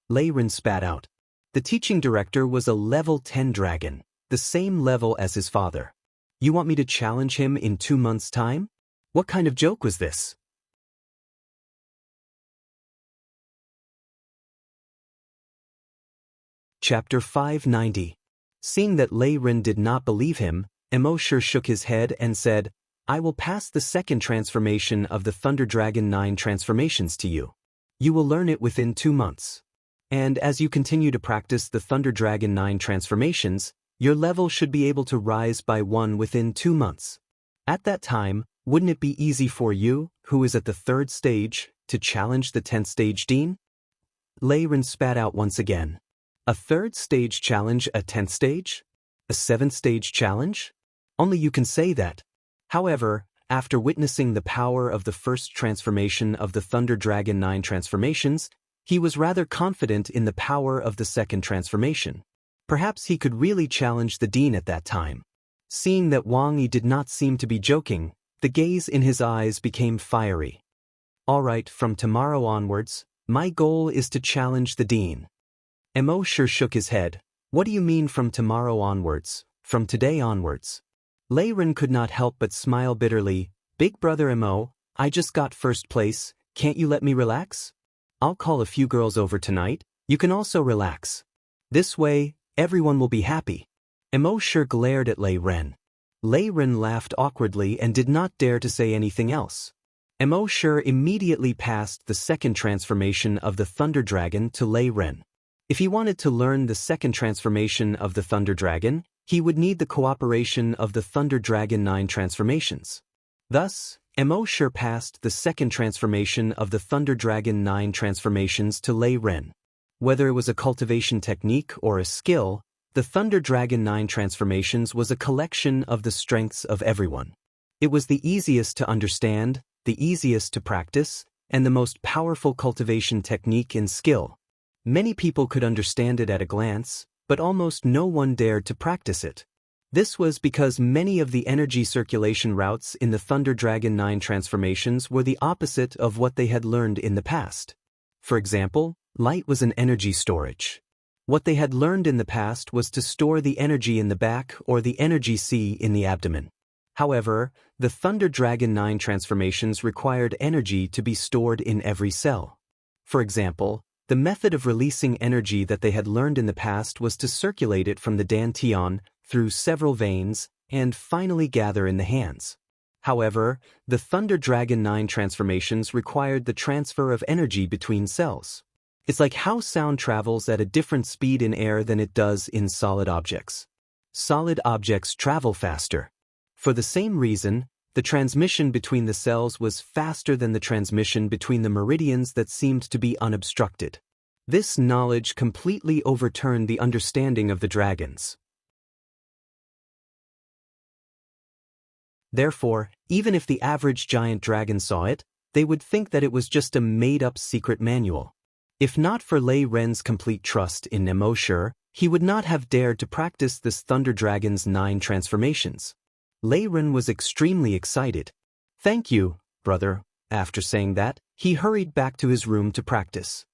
Lei Ren spat out. The teaching director was a level 10 dragon, the same level as his father. You want me to challenge him in 2 months' time? What kind of joke was this? Chapter 590. Seeing that Lei Ren did not believe him, Emo sure shook his head and said, I will pass the 2nd transformation of the Thunder Dragon 9 transformations to you. You will learn it within 2 months. And as you continue to practice the Thunder Dragon 9 transformations, your level should be able to rise by 1 within 2 months. At that time, wouldn't it be easy for you, who is at the 3rd stage, to challenge the 10th stage dean? Lei Ren spat out once again. A 3rd stage challenge a 10th stage? A 7th stage challenge? Only you can say that. However, after witnessing the power of the 1st transformation of the Thunder Dragon 9 transformations, he was rather confident in the power of the 2nd transformation. Perhaps he could really challenge the dean at that time. Seeing that Wang Yi did not seem to be joking, the gaze in his eyes became fiery. All right, from tomorrow onwards, my goal is to challenge the dean. Emo sure shook his head. What do you mean from tomorrow onwards, from today onwards? Lei Ren could not help but smile bitterly. Big brother Emo, I just got 1st place, can't you let me relax? I'll call a few girls over tonight, you can also relax. This way, everyone will be happy. Emo sure glared at Lei Ren. Lei Ren laughed awkwardly and did not dare to say anything else. Emo sure immediately passed the 2nd transformation of the Thunder Dragon to Lei Ren. If he wanted to learn the 2nd transformation of the Thunder Dragon, he would need the cooperation of the Thunder Dragon 9 transformations. Thus, Emo sure passed the 2nd transformation of the Thunder Dragon 9 transformations to Lei Ren. Whether it was a cultivation technique or a skill, the Thunder Dragon 9 transformations was a collection of the strengths of everyone. It was the easiest to understand, the easiest to practice, and the most powerful cultivation technique and skill. Many people could understand it at a glance, but almost no one dared to practice it. This was because many of the energy circulation routes in the Thunder Dragon 9 transformations were the opposite of what they had learned in the past. For example, light was an energy storage. What they had learned in the past was to store the energy in the back or the energy sea in the abdomen. However, the Thunder Dragon 9 transformations required energy to be stored in every cell. For example, the method of releasing energy that they had learned in the past was to circulate it from the dantian through several veins and finally gather in the hands. However, the Thunder Dragon 9 transformations required the transfer of energy between cells. It's like how sound travels at a different speed in air than it does in solid objects. Solid objects travel faster. For the same reason, the transmission between the cells was faster than the transmission between the meridians that seemed to be unobstructed. This knowledge completely overturned the understanding of the dragons. Therefore, even if the average giant dragon saw it, they would think that it was just a made-up secret manual. If not for Lei Ren's complete trust in Emosure, he would not have dared to practice this Thunder Dragon's 9 transformations. Lei Ren was extremely excited. "Thank you, brother." After saying that, he hurried back to his room to practice.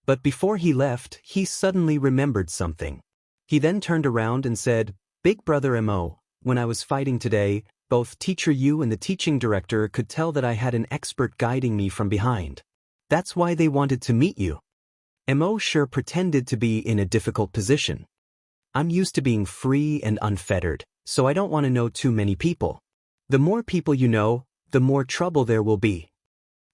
But before he left, he suddenly remembered something. He then turned around and said, "Big brother Mo, when I was fighting today, both Teacher Yu and the teaching director could tell that I had an expert guiding me from behind. That's why they wanted to meet you." Mo sure pretended to be in a difficult position. "I'm used to being free and unfettered, so I don't want to know too many people. The more people you know, the more trouble there will be."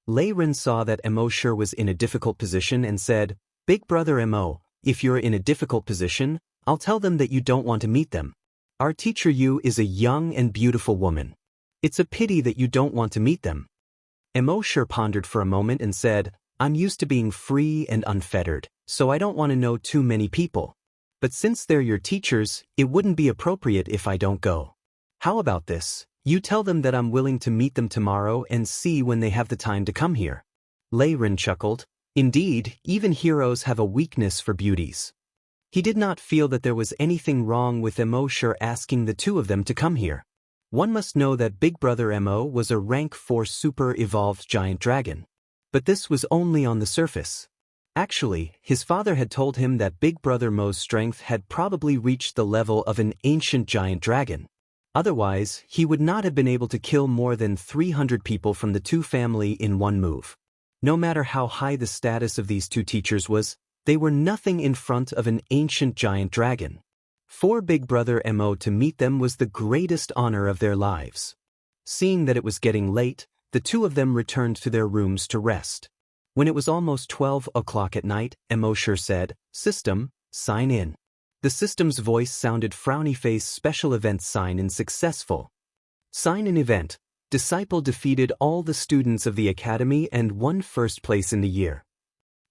Lei Ren saw that Mo sure was in a difficult position and said, "Big brother Mo, if you're in a difficult position, I'll tell them that you don't want to meet them. Our teacher Yu is a young and beautiful woman. It's a pity that you don't want to meet them." Mo sure pondered for a moment and said, "I'm used to being free and unfettered, so I don't want to know too many people. But since they're your teachers, it wouldn't be appropriate if I don't go. How about this? You tell them that I'm willing to meet them tomorrow and see when they have the time to come here." Lei Ren chuckled. Indeed, even heroes have a weakness for beauties. He did not feel that there was anything wrong with Mo sure asking the two of them to come here. One must know that Big Brother Mo was a rank 4 super-evolved giant dragon. But this was only on the surface. Actually, his father had told him that Big Brother Mo's strength had probably reached the level of an ancient giant dragon. Otherwise, he would not have been able to kill more than 300 people from the two family in one move. No matter how high the status of these two teachers was, they were nothing in front of an ancient giant dragon. For Big Brother Mo to meet them was the greatest honor of their lives. Seeing that it was getting late, the two of them returned to their rooms to rest. When it was almost 12 o'clock at night, Mo sure said, "System, sign in." The system's voice sounded frowny face special event sign in successful. Sign in event. Disciple defeated all the students of the academy and won first place in the year.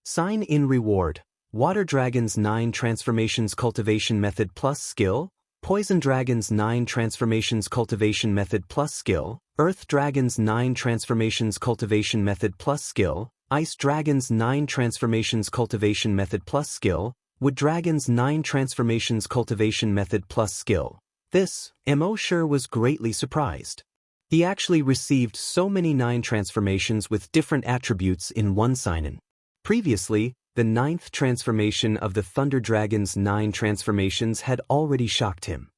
Sign in reward. Water Dragon's 9 transformations cultivation method plus skill. Poison Dragon's 9 transformations cultivation method plus skill. Earth Dragon's 9 transformations cultivation method plus skill. Ice Dragon's 9 transformations cultivation method plus skill. Wood Dragon's 9 transformations cultivation method plus skill. This, Mo sure was greatly surprised. He actually received so many 9 transformations with different attributes in one sign-in. Previously, the 9th transformation of the Thunder Dragon's 9 transformations had already shocked him.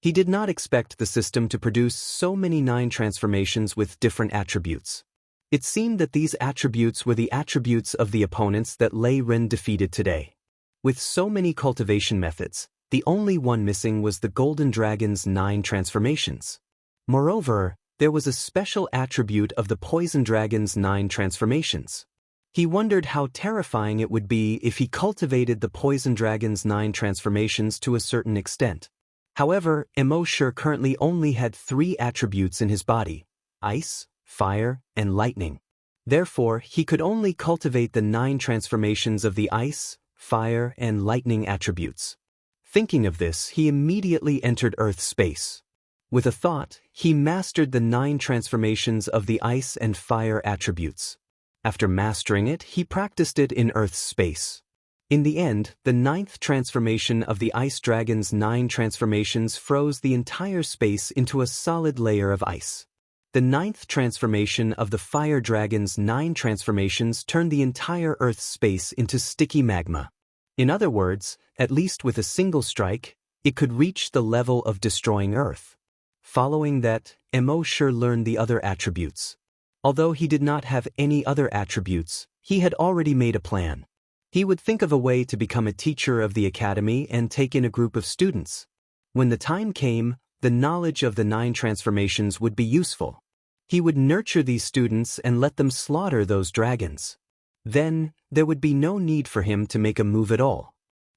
He did not expect the system to produce so many 9 transformations with different attributes. It seemed that these attributes were the attributes of the opponents that Lei Ren defeated today. With so many cultivation methods, the only one missing was the Golden Dragon's 9 transformations. Moreover, there was a special attribute of the Poison Dragon's 9 transformations. He wondered how terrifying it would be if he cultivated the Poison Dragon's 9 transformations to a certain extent. However, Mo sure currently only had 3 attributes in his body: ice, fire, and lightning. Therefore, he could only cultivate the 9 transformations of the ice, fire, and lightning attributes. Thinking of this, he immediately entered Earth space. With a thought, he mastered the 9 transformations of the ice and fire attributes. After mastering it, he practiced it in Earth's space. In the end, the 9th transformation of the Ice Dragon's 9 transformations froze the entire space into a solid layer of ice. The 9th transformation of the Fire Dragon's 9 transformations turned the entire Earth's space into sticky magma. In other words, at least with a single strike, it could reach the level of destroying Earth. Following that, Mo sure learned the other attributes. Although he did not have any other attributes, he had already made a plan. He would think of a way to become a teacher of the academy and take in a group of students. When the time came, the knowledge of the 9 transformations would be useful. He would nurture these students and let them slaughter those dragons. Then, there would be no need for him to make a move at all.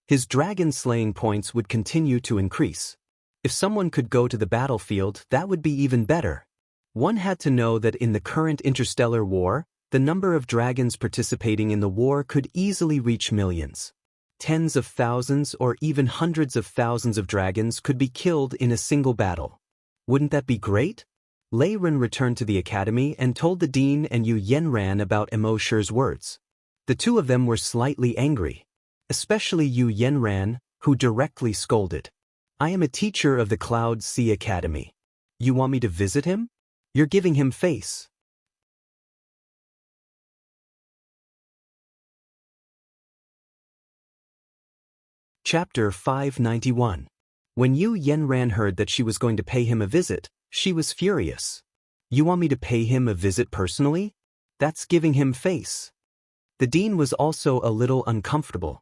His dragon slaying points would continue to increase. If someone could go to the battlefield, that would be even better. One had to know that in the current interstellar war, the number of dragons participating in the war could easily reach millions. Tens of thousands or even hundreds of thousands of dragons could be killed in a single battle. Wouldn't that be great? Lei Ren returned to the academy and told the dean and Yu Yenran about Emo Shi's words. The two of them were slightly angry, especially Yu Yenran, who directly scolded. I am a teacher of the Cloud Sea Academy. You want me to visit him? You're giving him face. Chapter 591. When Yu Yenran heard that she was going to pay him a visit, she was furious. You want me to pay him a visit personally? That's giving him face. The dean was also a little uncomfortable.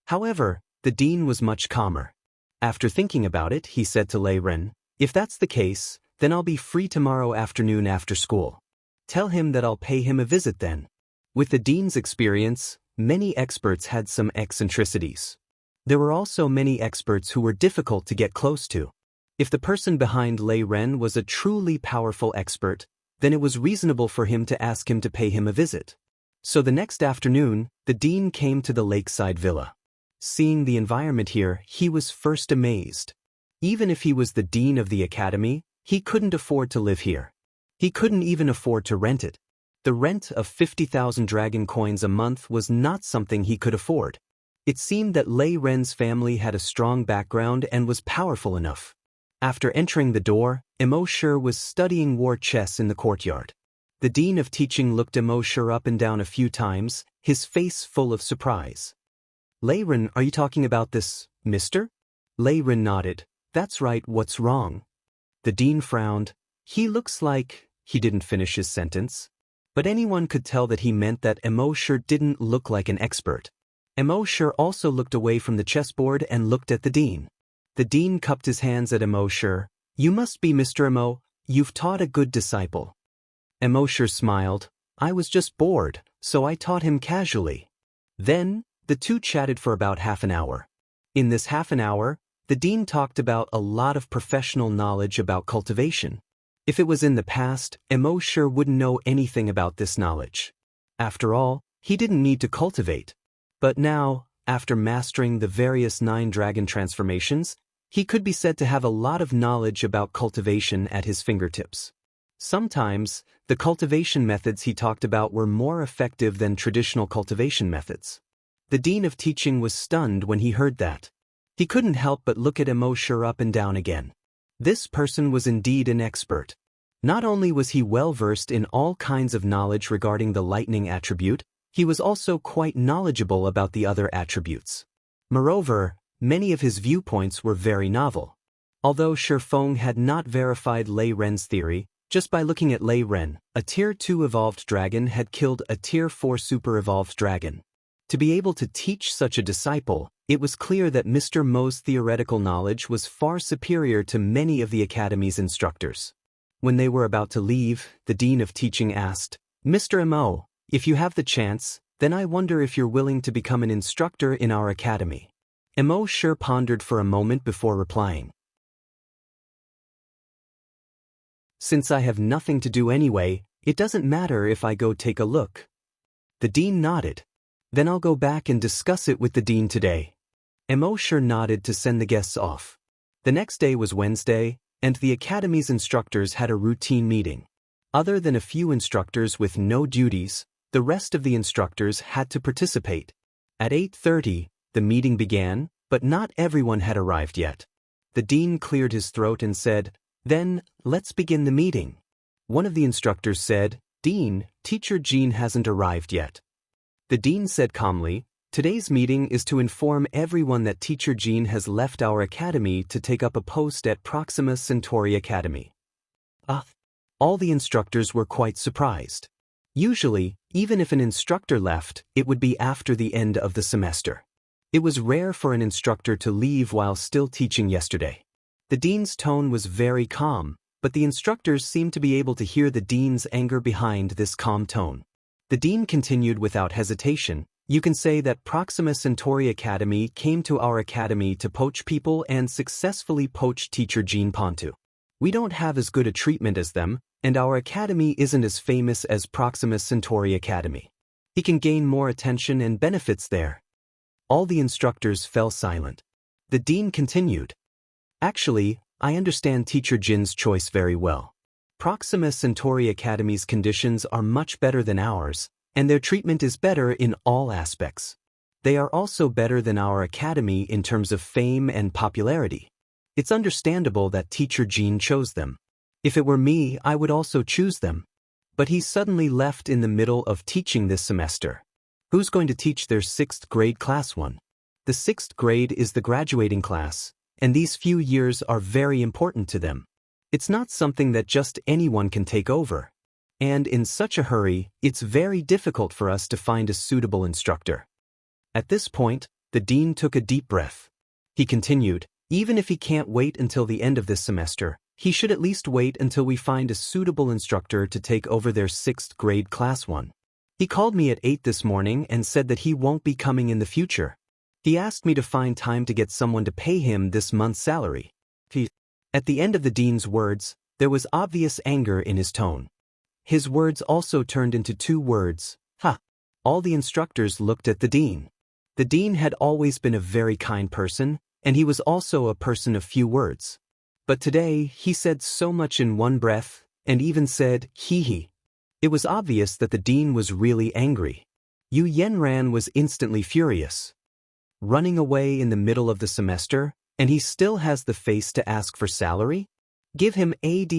However, the dean was much calmer. After thinking about it, he said to Lei Ren, if that's the case, then I'll be free tomorrow afternoon after school. Tell him that I'll pay him a visit then. With the dean's experience, many experts had some eccentricities. There were also many experts who were difficult to get close to. If the person behind Lei Ren was a truly powerful expert, then it was reasonable for him to ask him to pay him a visit. So the next afternoon, the dean came to the lakeside villa. Seeing the environment here, he was first amazed. Even if he was the dean of the academy, he couldn't afford to live here. He couldn't even afford to rent it. The rent of 50,000 dragon coins a month was not something he could afford. It seemed that Lei Ren's family had a strong background and was powerful enough. After entering the door, Emo Shi was studying war chess in the courtyard. The dean of teaching looked Emo Shi up and down a few times, his face full of surprise. Lei Ren, are you talking about this, mister? Lei Ren nodded. That's right, what's wrong? The dean frowned. He looks like... He didn't finish his sentence. But anyone could tell that he meant that Emo Shi didn't look like an expert. Emo Shi also looked away from the chessboard and looked at the dean. The dean cupped his hands at Emo Shi. You must be Mr. Emo, you've taught a good disciple. Emo Shi smiled. I was just bored, so I taught him casually. Then, the two chatted for about half an hour. In this half an hour, the dean talked about a lot of professional knowledge about cultivation. If it was in the past, Emo Shi wouldn't know anything about this knowledge. After all, he didn't need to cultivate. But now, after mastering the various 9 dragon transformations, he could be said to have a lot of knowledge about cultivation at his fingertips. Sometimes, the cultivation methods he talked about were more effective than traditional cultivation methods. The dean of teaching was stunned when he heard that. He couldn't help but look at Emo Shi up and down again. This person was indeed an expert. Not only was he well-versed in all kinds of knowledge regarding the lightning attribute, he was also quite knowledgeable about the other attributes. Moreover, many of his viewpoints were very novel. Although Shi Feng had not verified Lei Ren's theory, just by looking at Lei Ren, a Tier 2 evolved dragon had killed a Tier 4 super evolved dragon. To be able to teach such a disciple, it was clear that Mr. Mo's theoretical knowledge was far superior to many of the academy's instructors. When they were about to leave, the dean of teaching asked, Mr. Mo, if you have the chance, then I wonder if you're willing to become an instructor in our academy. Emo Shi pondered for a moment before replying. Since I have nothing to do anyway, it doesn't matter if I go take a look. The dean nodded. Then I'll go back and discuss it with the dean today. Emo Shi nodded to send the guests off. The next day was Wednesday, and the academy's instructors had a routine meeting. Other than a few instructors with no duties, the rest of the instructors had to participate. At 8:30, the meeting began, but not everyone had arrived yet. The dean cleared his throat and said, Then, let's begin the meeting. One of the instructors said, Dean, Teacher Jean hasn't arrived yet. The dean said calmly, Today's meeting is to inform everyone that Teacher Jean has left our academy to take up a post at Proxima Centauri Academy. All the instructors were quite surprised. Usually, even if an instructor left, it would be after the end of the semester. It was rare for an instructor to leave while still teaching yesterday. The dean's tone was very calm, but the instructors seemed to be able to hear the dean's anger behind this calm tone. The dean continued without hesitation, You can say that Proxima Centauri Academy came to our academy to poach people and successfully poached Teacher Jean Pontu. We don't have as good a treatment as them, and our academy isn't as famous as Proxima Centauri Academy. He can gain more attention and benefits there. All the instructors fell silent. The dean continued. Actually, I understand Teacher Jin's choice very well. Proxima Centauri Academy's conditions are much better than ours, and their treatment is better in all aspects. They are also better than our academy in terms of fame and popularity. It's understandable that Teacher Jin chose them. If it were me, I would also choose them. But he suddenly left in the middle of teaching this semester. Who's going to teach their 6th grade class 1? The 6th grade is the graduating class, and these few years are very important to them. It's not something that just anyone can take over. And in such a hurry, it's very difficult for us to find a suitable instructor. At this point, the dean took a deep breath. He continued, even if he can't wait until the end of this semester, he should at least wait until we find a suitable instructor to take over their 6th grade class 1. He called me at 8 this morning and said that he won't be coming in the future. He asked me to find time to get someone to pay him this month's salary. At the end of the dean's words, there was obvious anger in his tone. His words also turned into 2 words, ha. All the instructors looked at the dean. The dean had always been a very kind person, and he was also a person of few words. But today, he said so much in one breath, and even said, hee. It was obvious that the dean was really angry. Yu Yenran was instantly furious. Running away in the middle of the semester, and he still has the face to ask for salary? Give him AD**.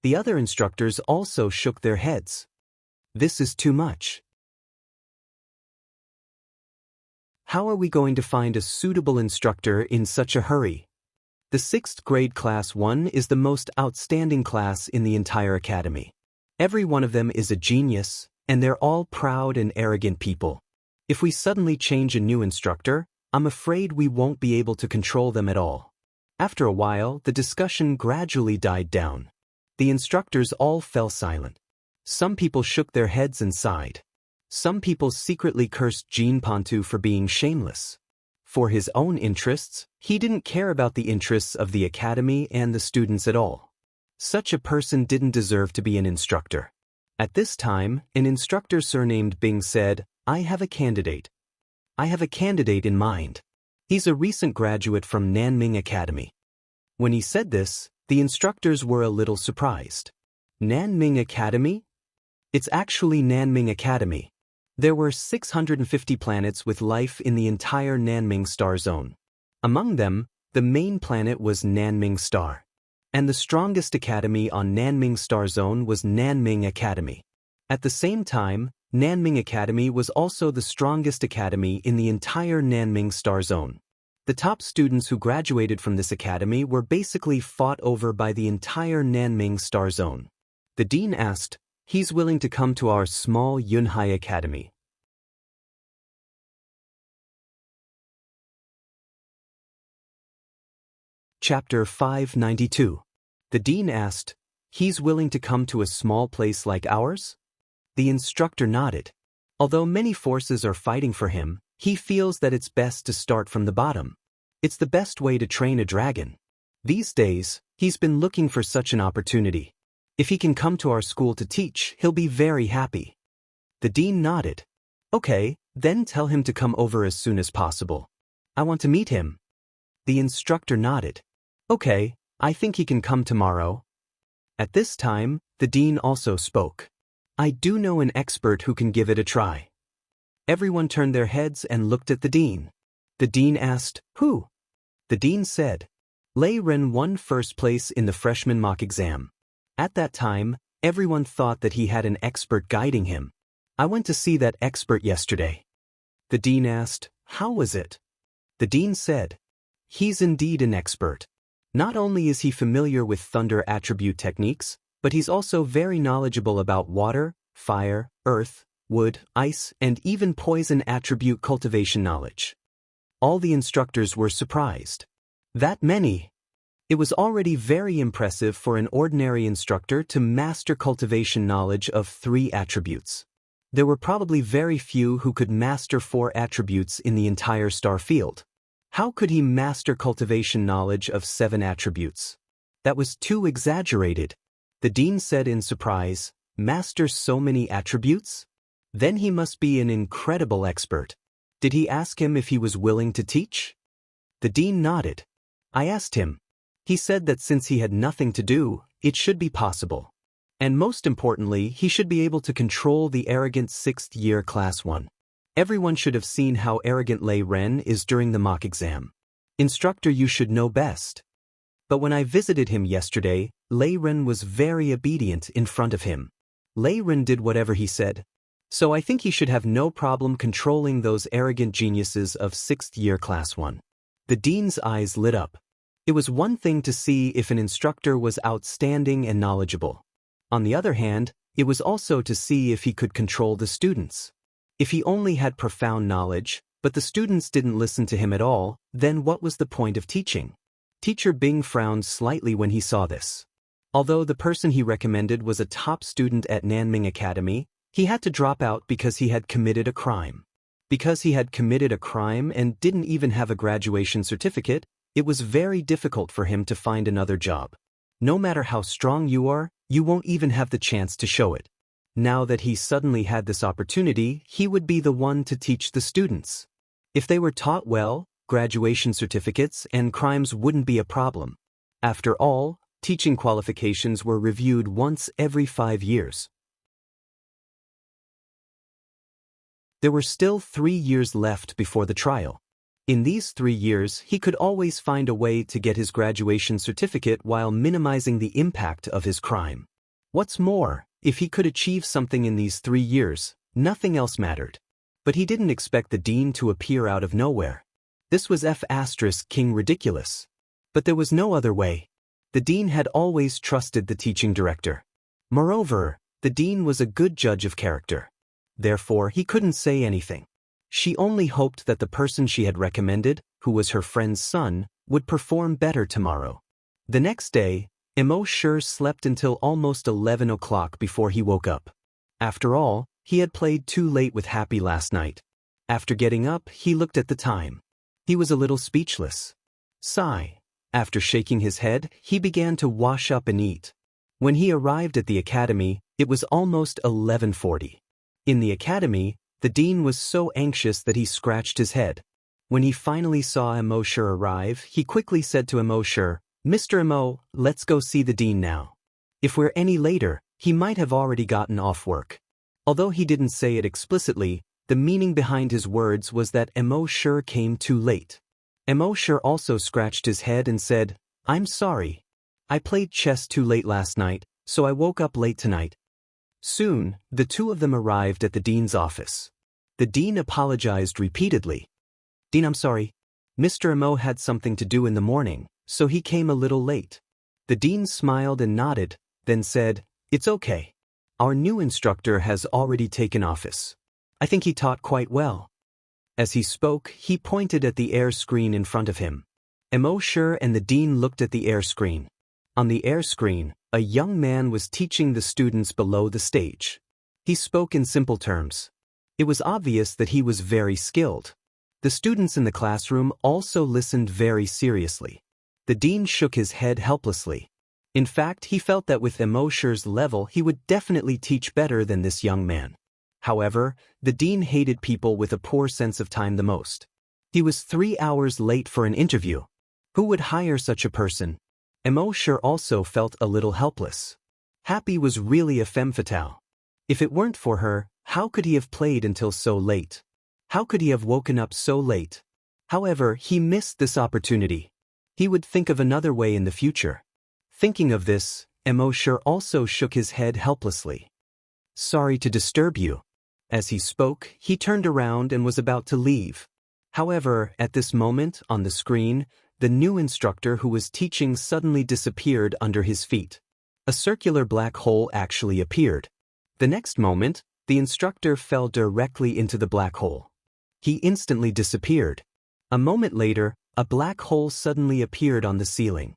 The other instructors also shook their heads. This is too much. How are we going to find a suitable instructor in such a hurry? The 6th grade class 1 is the most outstanding class in the entire academy. Every one of them is a genius, and they're all proud and arrogant people. If we suddenly change a new instructor, I'm afraid we won't be able to control them at all. After a while, the discussion gradually died down. The instructors all fell silent. Some people shook their heads and sighed. Some people secretly cursed Jean Pontu for being shameless. For his own interests, he didn't care about the interests of the academy and the students at all. Such a person didn't deserve to be an instructor. At this time, an instructor surnamed Bing said, I have a candidate. I have a candidate in mind. He's a recent graduate from Nanming Academy. When he said this, the instructors were a little surprised. Nanming Academy? It's actually Nanming Academy. There were 650 planets with life in the entire Nanming star zone. Among them, the main planet was Nanming Star. And the strongest academy on Nanming Star Zone was Nanming Academy. At the same time, Nanming Academy was also the strongest academy in the entire Nanming Star Zone. The top students who graduated from this academy were basically fought over by the entire Nanming Star Zone. The dean asked, he's willing to come to our small Yunhai Academy. Chapter 592. The dean asked, he's willing to come to a small place like ours? The instructor nodded. Although many forces are fighting for him, he feels that it's best to start from the bottom. It's the best way to train a dragon. These days, he's been looking for such an opportunity. If he can come to our school to teach, he'll be very happy. The dean nodded. Okay, then tell him to come over as soon as possible. I want to meet him. The instructor nodded. Okay, I think he can come tomorrow. At this time, the dean also spoke. I do know an expert who can give it a try. Everyone turned their heads and looked at the dean. The dean asked, who? The dean said, Lei Ren won first place in the freshman mock exam. At that time, everyone thought that he had an expert guiding him. I went to see that expert yesterday. The dean asked, how was it? The dean said, he's indeed an expert. Not only is he familiar with thunder attribute techniques, but he's also very knowledgeable about water, fire, earth, wood, ice, and even poison attribute cultivation knowledge. All the instructors were surprised. That many? It was already very impressive for an ordinary instructor to master cultivation knowledge of 3 attributes. There were probably very few who could master 4 attributes in the entire star field. How could he master cultivation knowledge of 7 attributes? That was too exaggerated. The dean said in surprise, master so many attributes? Then he must be an incredible expert. Did he ask him if he was willing to teach? The dean nodded. I asked him. He said that since he had nothing to do, it should be possible. And most importantly, he should be able to control the arrogant 6th year Class 1. Everyone should have seen how arrogant Lei Ren is during the mock exam. Instructor, you should know best. But when I visited him yesterday, Lei Ren was very obedient in front of him. Lei Ren did whatever he said. So I think he should have no problem controlling those arrogant geniuses of 6th year Class 1. The dean's eyes lit up. It was one thing to see if an instructor was outstanding and knowledgeable. On the other hand, it was also to see if he could control the students. If he only had profound knowledge, but the students didn't listen to him at all, then what was the point of teaching? Teacher Bing frowned slightly when he saw this. Although the person he recommended was a top student at Nanming Academy, he had to drop out because he had committed a crime. Because he had committed a crime and didn't even have a graduation certificate, it was very difficult for him to find another job. No matter how strong you are, you won't even have the chance to show it. Now that he suddenly had this opportunity, he would be the one to teach the students. If they were taught well, graduation certificates and crimes wouldn't be a problem. After all, teaching qualifications were reviewed once every 5 years. There were still 3 years left before the trial. In these 3 years, he could always find a way to get his graduation certificate while minimizing the impact of his crime. What's more, if he could achieve something in these 3 years, nothing else mattered. But he didn't expect the dean to appear out of nowhere. This was King ridiculous. But there was no other way. The dean had always trusted the teaching director. Moreover, the dean was a good judge of character. Therefore, he couldn't say anything. She only hoped that the person she had recommended, who was her friend's son, would perform better tomorrow. The next day, Emo Sure slept until almost 11 o'clock before he woke up. After all, he had played too late with Happy last night. After getting up, he looked at the time. He was a little speechless. Sigh. After shaking his head, he began to wash up and eat. When he arrived at the academy, it was almost 11:40. In the academy, the dean was so anxious that he scratched his head. When he finally saw Emo Sure arrive, he quickly said to Emo Sure, "Mr. Emo, let's go see the dean now." If we're any later, he might have already gotten off work. Although he didn't say it explicitly, the meaning behind his words was that Emo Sure came too late. Emo Sure also scratched his head and said, "I'm sorry. I played chess too late last night, so I woke up late tonight." Soon, the two of them arrived at the dean's office. The dean apologized repeatedly. "Dean, I'm sorry. Mr. Emo had something to do in the morning, so he came a little late." The dean smiled and nodded, then said, "It's okay. Our new instructor has already taken office. I think he taught quite well." As he spoke, he pointed at the air screen in front of him. Emo Sure and the dean looked at the air screen. On the air screen, a young man was teaching the students below the stage. He spoke in simple terms. It was obvious that he was very skilled. The students in the classroom also listened very seriously. The dean shook his head helplessly. In fact, he felt that with Emo Sure's level, he would definitely teach better than this young man. However, the dean hated people with a poor sense of time the most. He was 3 hours late for an interview. Who would hire such a person? Emo Sure also felt a little helpless. Happy was really a femme fatale. If it weren't for her, how could he have played until so late? How could he have woken up so late? However, he missed this opportunity. He would think of another way in the future. Thinking of this, Emo Sure also shook his head helplessly. "Sorry to disturb you." As he spoke, he turned around and was about to leave. However, at this moment, on the screen, the new instructor who was teaching suddenly disappeared under his feet. A circular black hole actually appeared. The next moment, the instructor fell directly into the black hole. He instantly disappeared. A moment later, a black hole suddenly appeared on the ceiling.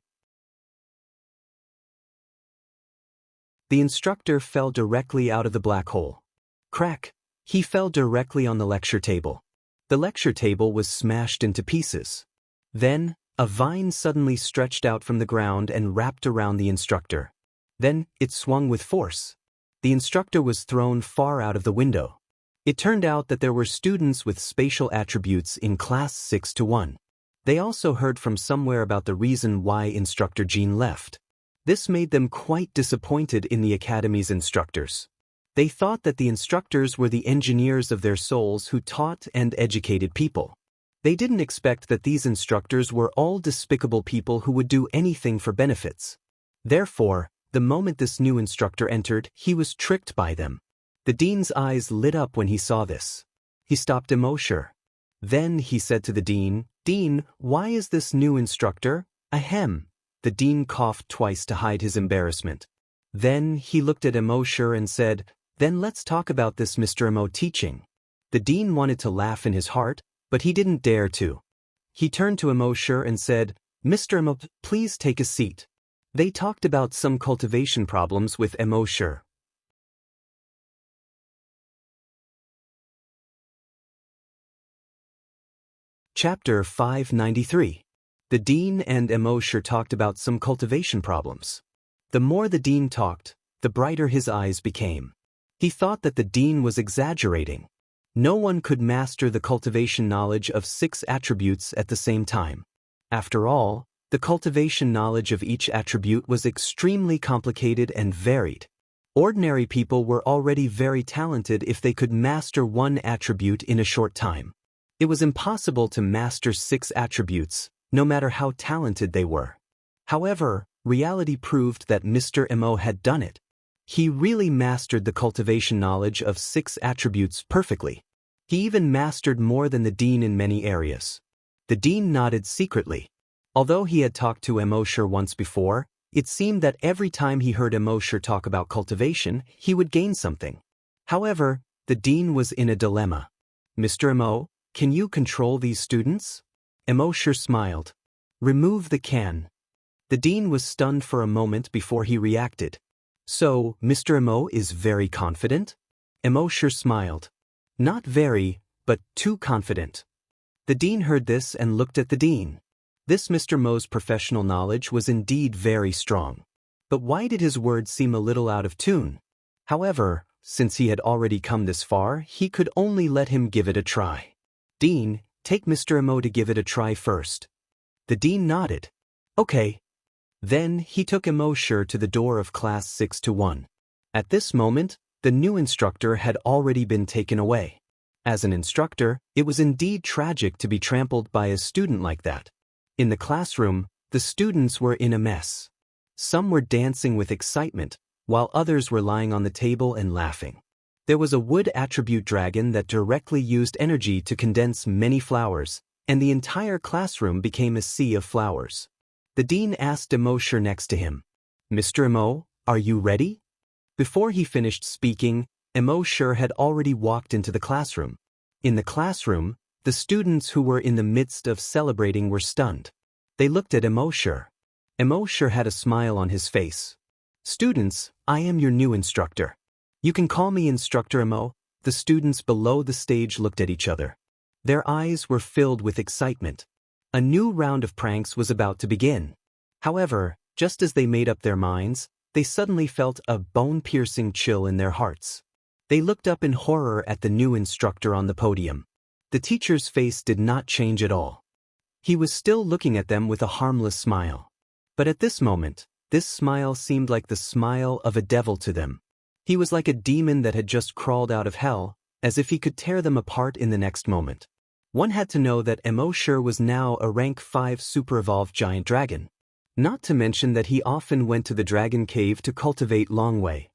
The instructor fell directly out of the black hole. Crack! He fell directly on the lecture table. The lecture table was smashed into pieces. Then, a vine suddenly stretched out from the ground and wrapped around the instructor. Then, it swung with force. The instructor was thrown far out of the window. It turned out that there were students with spatial attributes in class 6-1. They also heard from somewhere about the reason why instructor Jean left. This made them quite disappointed in the academy's instructors. They thought that the instructors were the engineers of their souls who taught and educated people. They didn't expect that these instructors were all despicable people who would do anything for benefits. Therefore, the moment this new instructor entered, he was tricked by them. The dean's eyes lit up when he saw this. He stopped Emosher. Then he said to the dean, "Dean, why is this new instructor?" Ahem. The dean coughed twice to hide his embarrassment. Then he looked at Emosher and said, "Then let's talk about this Mr. Emo teaching." The dean wanted to laugh in his heart, but he didn't dare to. He turned to Emosher and said, "Mr. Emo, please take a seat." They talked about some cultivation problems with Emosher. Chapter 593. The dean and Emosher talked about some cultivation problems. The more the dean talked, the brighter his eyes became. He thought that the dean was exaggerating. No one could master the cultivation knowledge of 6 attributes at the same time. After all, the cultivation knowledge of each attribute was extremely complicated and varied. Ordinary people were already very talented if they could master one attribute in a short time. It was impossible to master 6 attributes, no matter how talented they were. However, reality proved that Mr. Emo had done it. He really mastered the cultivation knowledge of 6 attributes perfectly. He even mastered more than the dean in many areas. The dean nodded secretly. Although he had talked to Emosher once before, it seemed that every time he heard Emosher talk about cultivation, he would gain something. However, the dean was in a dilemma. "Mr. Emo, can you control these students?" Emosher smiled. "Remove the can." The dean was stunned for a moment before he reacted. "So, Mr. Emo is very confident?" Emosher smiled. "Not very, but too confident." The dean heard this and looked at the dean. This Mr. Mo's professional knowledge was indeed very strong. But why did his words seem a little out of tune? However, since he had already come this far, he could only let him give it a try. "Dean, take Mr. Emo to give it a try first." The dean nodded. "Okay." Then he took Emosher to the door of class 6-1. At this moment, the new instructor had already been taken away. As an instructor, it was indeed tragic to be trampled by a student like that. In the classroom, the students were in a mess. Some were dancing with excitement, while others were lying on the table and laughing. There was a wood attribute dragon that directly used energy to condense many flowers, and the entire classroom became a sea of flowers. The dean asked Emosher next to him, "Mr. Emo, are you ready?" Before he finished speaking, Emosher had already walked into the classroom. In the classroom, the students who were in the midst of celebrating were stunned. They looked at Emosher. Emosher had a smile on his face. "Students, I am your new instructor. You can call me Instructor Emo." The students below the stage looked at each other. Their eyes were filled with excitement. A new round of pranks was about to begin. However, just as they made up their minds, they suddenly felt a bone-piercing chill in their hearts. They looked up in horror at the new instructor on the podium. The teacher's face did not change at all. He was still looking at them with a harmless smile. But at this moment, this smile seemed like the smile of a devil to them. He was like a demon that had just crawled out of hell, as if he could tear them apart in the next moment. One had to know that Emosher was now a rank 5 super-evolved giant dragon. Not to mention that he often went to the dragon cave to cultivate Longwei.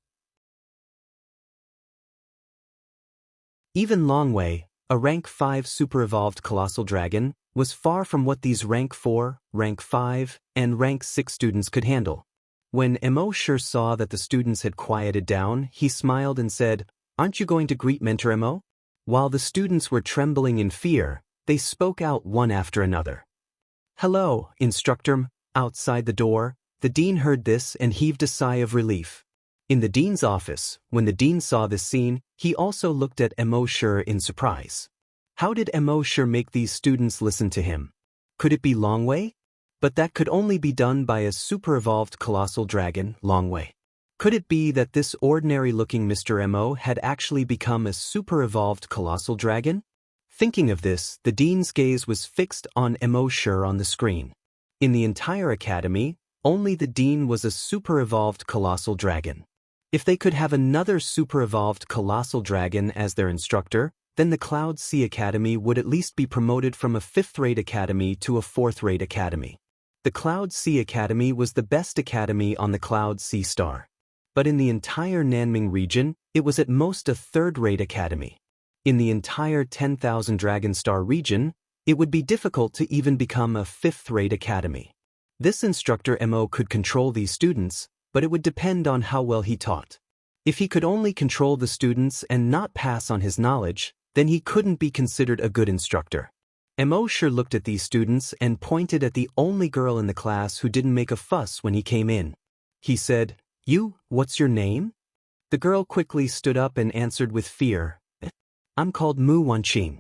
Even Longwei, a rank 5 super-evolved colossal dragon, was far from what these rank 4, rank 5, and rank 6 students could handle. When Emosher saw that the students had quieted down, he smiled and said, "Aren't you going to greet Mentor Emo?" While the students were trembling in fear, they spoke out one after another. "Hello, Instructor." Outside the door, the dean heard this and heaved a sigh of relief. In the dean's office, when the dean saw this scene, he also looked at Emosher in surprise. How did Emosher make these students listen to him? Could it be Longwei? But that could only be done by a super-evolved colossal dragon, Longwei. Could it be that this ordinary-looking Mr. Mo had actually become a super-evolved colossal dragon? Thinking of this, the dean's gaze was fixed on Mo Sure on the screen. In the entire academy, only the dean was a super-evolved colossal dragon. If they could have another super-evolved colossal dragon as their instructor, then the Cloud Sea Academy would at least be promoted from a 5th-rate academy to a 4th-rate academy. The Cloud Sea Academy was the best academy on the Cloud Sea Star. But in the entire Nanming region, it was at most a 3rd-rate academy. In the entire 10,000 Dragon Star region, it would be difficult to even become a 5th-rate academy. This instructor Mo could control these students, but it would depend on how well he taught. If he could only control the students and not pass on his knowledge, then he couldn't be considered a good instructor. Mo Sure looked at these students and pointed at the only girl in the class who didn't make a fuss when he came in. He said, "What's your name?" The girl quickly stood up and answered with fear, "I'm called Mu Wanqing."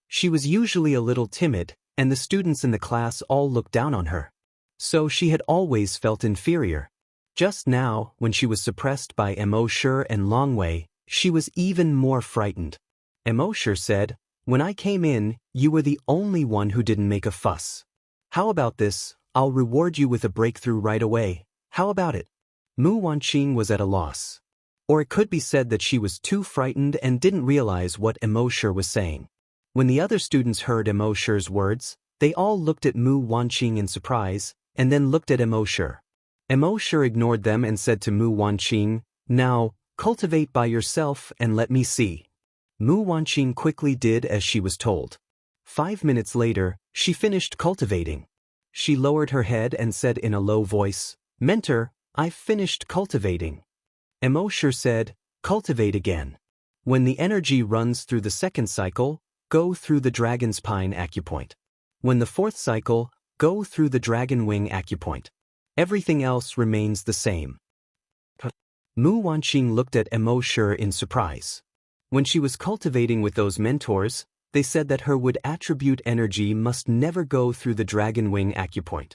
She was usually a little timid, and the students in the class all looked down on her. So she had always felt inferior. Just now, when she was suppressed by Mo Sure and Longwei, she was even more frightened. Mo Sure said, "When I came in, you were the only one who didn't make a fuss. How about this? I'll reward you with a breakthrough right away. How about it?" Mu Wanqing was at a loss. Or it could be said that she was too frightened and didn't realize what Mo Sure was saying. When the other students heard Mo Sure's words, they all looked at Mu Wanqing in surprise, and then looked at Mo Sure. Mo Sure ignored them and said to Mu Wanqing, "Now, cultivate by yourself and let me see." Mu Wanqing quickly did as she was told. 5 minutes later, she finished cultivating. She lowered her head and said in a low voice, "Mentor, I've finished cultivating." Mo Sure said, "Cultivate again. When the energy runs through the 2nd cycle, go through the Dragon's Pine acupoint. When the 4th cycle, go through the Dragon Wing acupoint. Everything else remains the same." Mu Wanqing looked at Mo Sure in surprise. When she was cultivating with those mentors, they said that her wood attribute energy must never go through the Dragon Wing acupoint.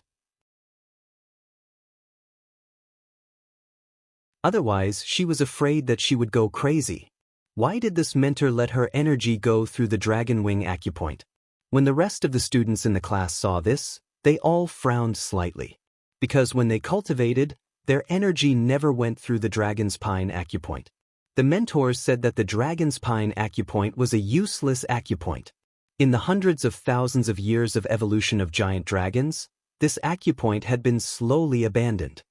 Otherwise, she was afraid that she would go crazy. Why did this mentor let her energy go through the Dragon Wing acupoint? When the rest of the students in the class saw this, they all frowned slightly. Because when they cultivated, their energy never went through the Dragon's Pine acupoint. The mentors said that the Dragon's Pine acupoint was a useless acupoint. In the hundreds of thousands of years of evolution of giant dragons, this acupoint had been slowly abandoned.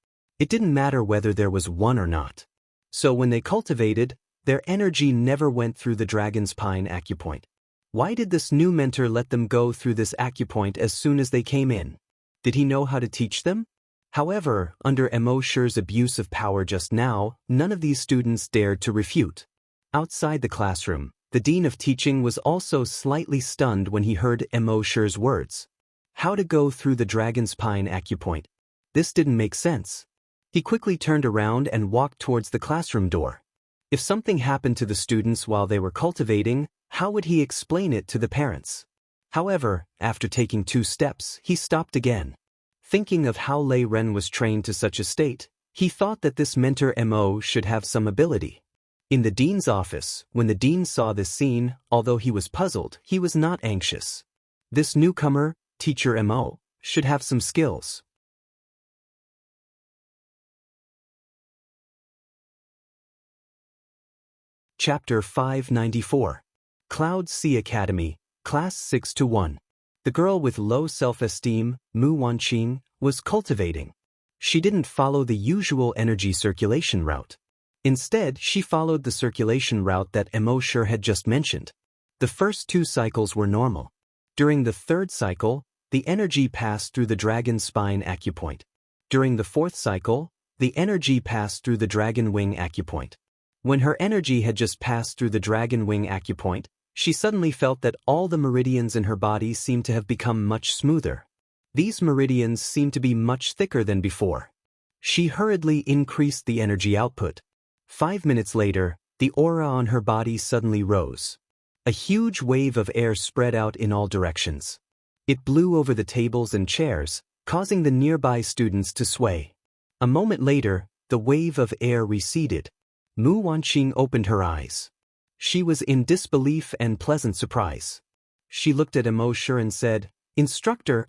It didn't matter whether there was one or not. So when they cultivated, their energy never went through the Dragon's Pine acupoint. Why did this new mentor let them go through this acupoint as soon as they came in? Did he know how to teach them? However, under Mo Sure's abuse of power just now, none of these students dared to refute. Outside the classroom, the Dean of Teaching was also slightly stunned when he heard Mo Sure's words. How to go through the Dragon's Pine acupoint? This didn't make sense. He quickly turned around and walked towards the classroom door. If something happened to the students while they were cultivating, how would he explain it to the parents? However, after taking 2 steps, he stopped again. Thinking of how Lei Ren was trained to such a state, he thought that this mentor Mo should have some ability. In the dean's office, when the dean saw this scene, although he was puzzled, he was not anxious. This newcomer, teacher Mo, should have some skills. Chapter 594. Cloud Sea Academy, Class 6-1. The girl with low self-esteem, Mu Wanqing, was cultivating. She didn't follow the usual energy circulation route. Instead, she followed the circulation route that Mo Sure had just mentioned. The first 2 cycles were normal. During the 3rd cycle, the energy passed through the Dragon Spine acupoint. During the 4th cycle, the energy passed through the Dragon Wing acupoint. When her energy had just passed through the Dragon Wing acupoint, she suddenly felt that all the meridians in her body seemed to have become much smoother. These meridians seemed to be much thicker than before. She hurriedly increased the energy output. 5 minutes later, the aura on her body suddenly rose. A huge wave of air spread out in all directions. It blew over the tables and chairs, causing the nearby students to sway. A moment later, The wave of air receded. Mu Wanqing opened her eyes. She was in disbelief and pleasant surprise. She looked at Emosher and said, "Instructor,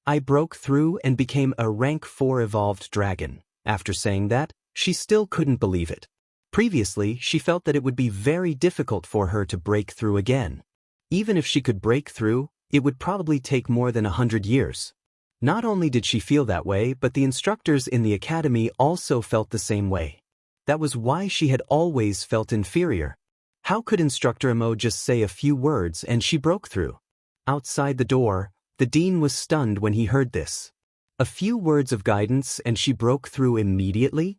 I broke through and became a rank 4 evolved dragon." After saying that, she still couldn't believe it. Previously, she felt that it would be very difficult for her to break through again. Even if she could break through, it would probably take more than 100 years. Not only did she feel that way, but the instructors in the academy also felt the same way. That was why she had always felt inferior. How could Instructor Emo just say a few words and she broke through? Outside the door, the dean was stunned when he heard this. A few words of guidance and she broke through immediately?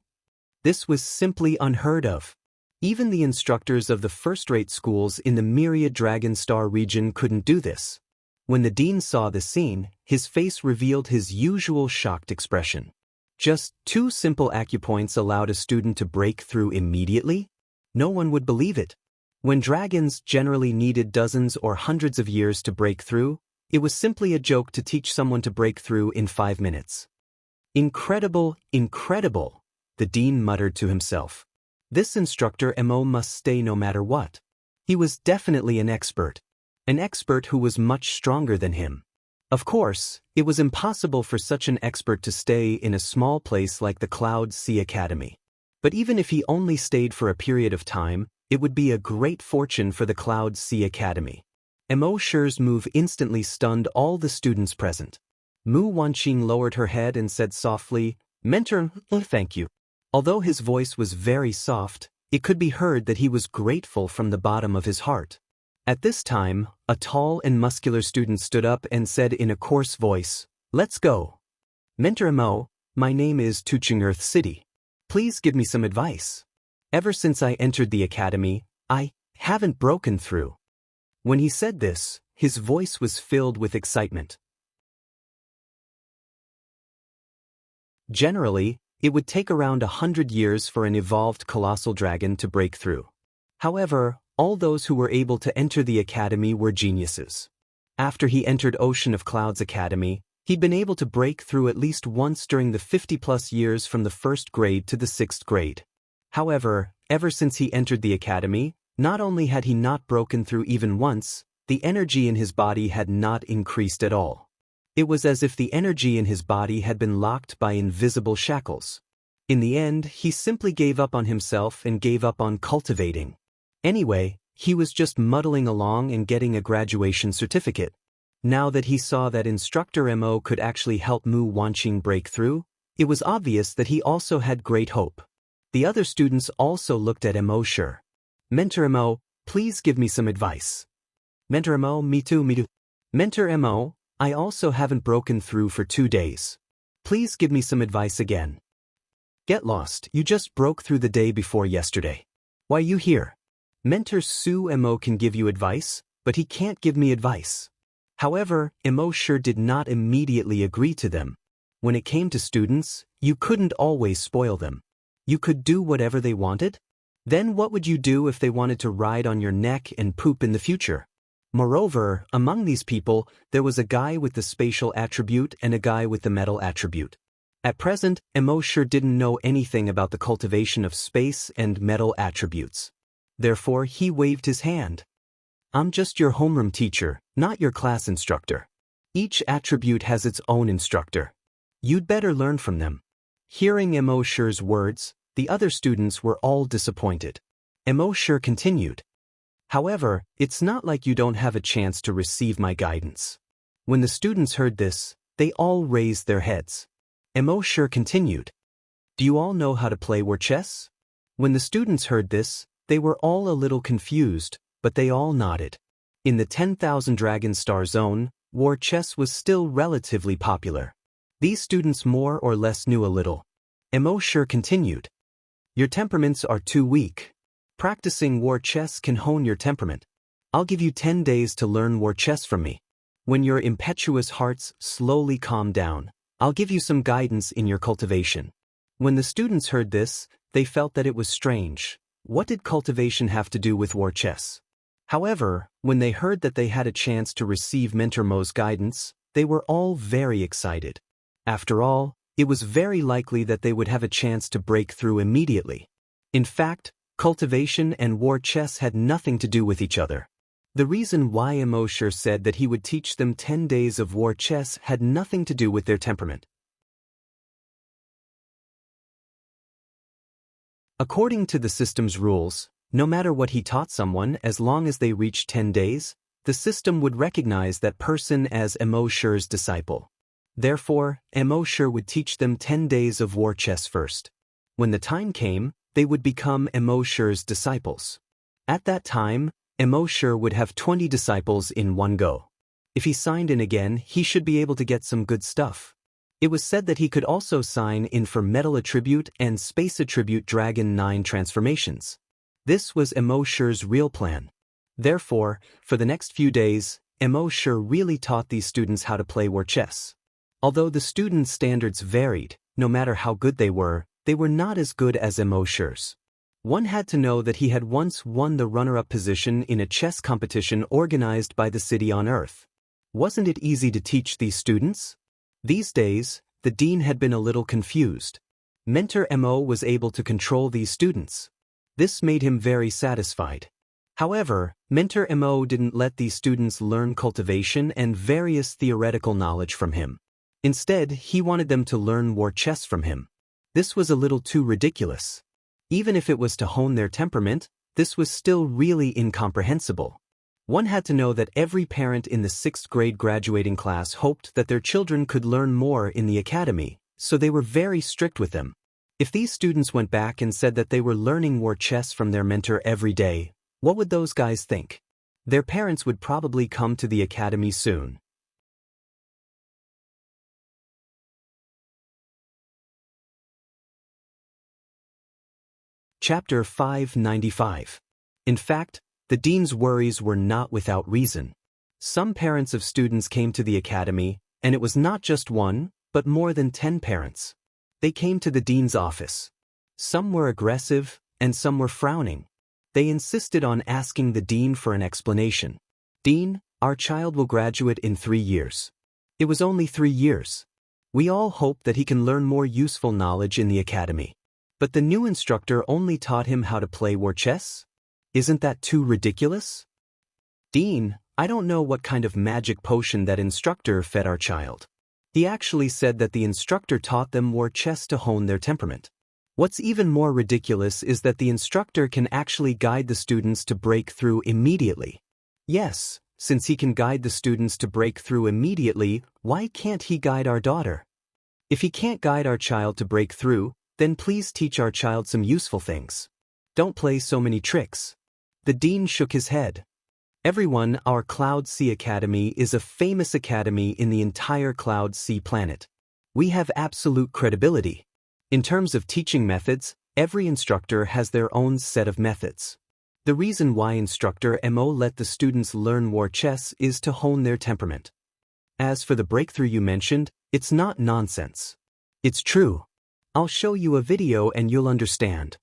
This was simply unheard of. Even the instructors of the first-rate schools in the Myriad Dragon Star region couldn't do this. When the dean saw the scene, his face revealed his usual shocked expression. Just 2 simple acupoints allowed a student to break through immediately? No one would believe it. When dragons generally needed dozens or hundreds of years to break through, it was simply a joke to teach someone to break through in 5 minutes. Incredible, incredible, the dean muttered to himself. This instructor Emo must stay no matter what. He was definitely an expert who was much stronger than him. Of course, it was impossible for such an expert to stay in a small place like the Cloud Sea Academy. But even if he only stayed for a period of time, it would be a great fortune for the Cloud Sea Academy. Emosher's move instantly stunned all the students present. Mu Wanqing lowered her head and said softly, "Mentor, thank you." Although his voice was very soft, it could be heard that he was grateful from the bottom of his heart. At this time, a tall and muscular student stood up and said in a coarse voice, "Let's go. Mentor Emo, my name is Tuching Earth City. Please give me some advice. Ever since I entered the academy, I haven't broken through." When he said this, his voice was filled with excitement. Generally, it would take around 100 years for an evolved colossal dragon to break through. However, all those who were able to enter the academy were geniuses. After he entered Ocean of Clouds Academy, he'd been able to break through at least once during the 50-plus years from the 1st grade to the 6th grade. However, ever since he entered the academy, not only had he not broken through even once, the energy in his body had not increased at all. It was as if the energy in his body had been locked by invisible shackles. In the end, he simply gave up on himself and gave up on cultivating. Anyway, he was just muddling along and getting a graduation certificate. Now that he saw that Instructor Emo could actually help Mu Wanqing break through, it was obvious that he also had great hope. The other students also looked at Emosher. "Mentor Emo, please give me some advice." "Mentor Emo, me too. Mentor Emo, I also haven't broken through for 2 days. Please give me some advice again." "Get lost, you just broke through the day before yesterday. Why you here?" "Mentor Su Emo can give you advice, but he can't give me advice." However, Emosher did not immediately agree to them. When it came to students, you couldn't always spoil them. You could do whatever they wanted? Then what would you do if they wanted to ride on your neck and poop in the future? Moreover, among these people, there was a guy with the spatial attribute and a guy with the metal attribute. At present, Emosher didn't know anything about the cultivation of space and metal attributes. Therefore, he waved his hand. "I'm just your homeroom teacher, not your class instructor. Each attribute has its own instructor. You'd better learn from them." Hearing Emosher's words, the other students were all disappointed. Emosher continued, "However, it's not like you don't have a chance to receive my guidance." When the students heard this, they all raised their heads. Emosher continued, "Do you all know how to play war chess?" When the students heard this, they were all a little confused, but they all nodded. In the 10,000 Dragon Star Zone, war chess was still relatively popular. These students more or less knew a little. Emosher continued, "Your temperaments are too weak. Practicing war chess can hone your temperament. I'll give you 10 days to learn war chess from me. When your impetuous hearts slowly calm down, I'll give you some guidance in your cultivation." When the students heard this, they felt that it was strange. What did cultivation have to do with war chess? However, when they heard that they had a chance to receive Mentor Mo's guidance, they were all very excited. After all, it was very likely that they would have a chance to break through immediately. In fact, cultivation and war chess had nothing to do with each other. The reason why Emosher said that he would teach them 10 days of war chess had nothing to do with their temperament. According to the system's rules, no matter what he taught someone, as long as they reached 10 days, the system would recognize that person as Emosher's disciple. Therefore, Emosher would teach them 10 days of war chess first. When the time came, they would become Emosher's disciples. At that time, Emosher would have 20 disciples in one go. If he signed in again, he should be able to get some good stuff. It was said that he could also sign in for Metal Attribute and Space Attribute Dragon 9 transformations. This was Emosher's real plan. Therefore, for the next few days, Emosher really taught these students how to play war chess. Although the students' standards varied, no matter how good they were not as good as Emosher's. One had to know that he had once won the runner-up position in a chess competition organized by the city on Earth. Wasn't it easy to teach these students? These days, the dean had been a little confused. Mentor Mo was able to control these students. This made him very satisfied. However, Mentor Mo didn't let these students learn cultivation and various theoretical knowledge from him. Instead, he wanted them to learn war chess from him. This was a little too ridiculous. Even if it was to hone their temperament, this was still really incomprehensible. One had to know that every parent in the 6th grade graduating class hoped that their children could learn more in the academy, so they were very strict with them. If these students went back and said that they were learning war chess from their mentor every day, what would those guys think? Their parents would probably come to the academy soon. Chapter 595. In fact, the dean's worries were not without reason. Some parents of students came to the academy, and it was not just one, but more than 10 parents. They came to the dean's office. Some were aggressive, and some were frowning. They insisted on asking the dean for an explanation. "Dean, our child will graduate in 3 years. It was only 3 years. We all hope that he can learn more useful knowledge in the academy. But the new instructor only taught him how to play war chess? Isn't that too ridiculous? Dean, I don't know what kind of magic potion that instructor fed our child. He actually said that the instructor taught them war chess to hone their temperament. What's even more ridiculous is that the instructor can actually guide the students to break through immediately. Yes, since he can guide the students to break through immediately, why can't he guide our daughter? If he can't guide our child to break through, then please teach our child some useful things. Don't play so many tricks." The dean shook his head. "Everyone, our Cloud Sea Academy is a famous academy in the entire Cloud Sea planet. We have absolute credibility. In terms of teaching methods, every instructor has their own set of methods. The reason why instructor Mo let the students learn war chess is to hone their temperament. As for the breakthrough you mentioned, it's not nonsense. It's true. I'll show you a video and you'll understand."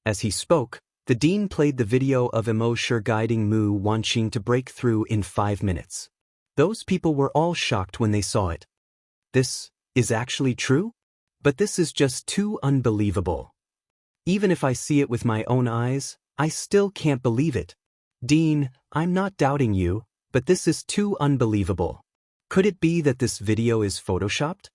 As he spoke, the dean played the video of Emosher guiding Mu Wanqing to break through in 5 minutes. Those people were all shocked when they saw it. This is actually true? But this is just too unbelievable. Even if I see it with my own eyes, I still can't believe it. Dean, I'm not doubting you, but this is too unbelievable. Could it be that this video is photoshopped?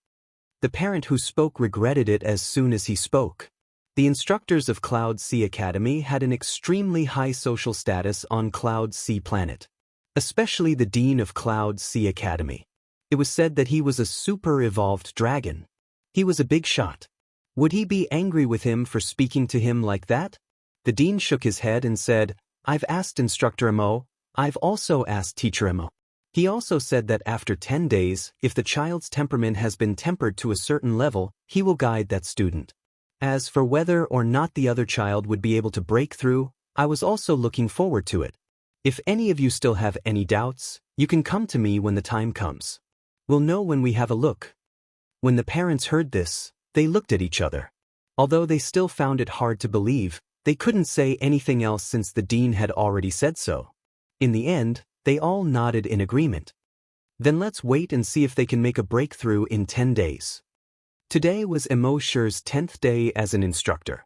The parent who spoke regretted it as soon as he spoke. The instructors of Cloud Sea Academy had an extremely high social status on Cloud Sea Planet, especially the dean of Cloud Sea Academy. It was said that he was a super-evolved dragon. He was a big shot. Would he be angry with him for speaking to him like that? The dean shook his head and said, "I've asked Instructor Mo, I've also asked Teacher Mo." He also said that after 10 days, if the child's temperament has been tempered to a certain level, he will guide that student. As for whether or not the other child would be able to break through, I was also looking forward to it. If any of you still have any doubts, you can come to me when the time comes. We'll know when we have a look. When the parents heard this, they looked at each other. Although they still found it hard to believe, they couldn't say anything else since the dean had already said so. In the end, they all nodded in agreement. Then let's wait and see if they can make a breakthrough in 10 days. Today was Emo Sher's 10th day as an instructor.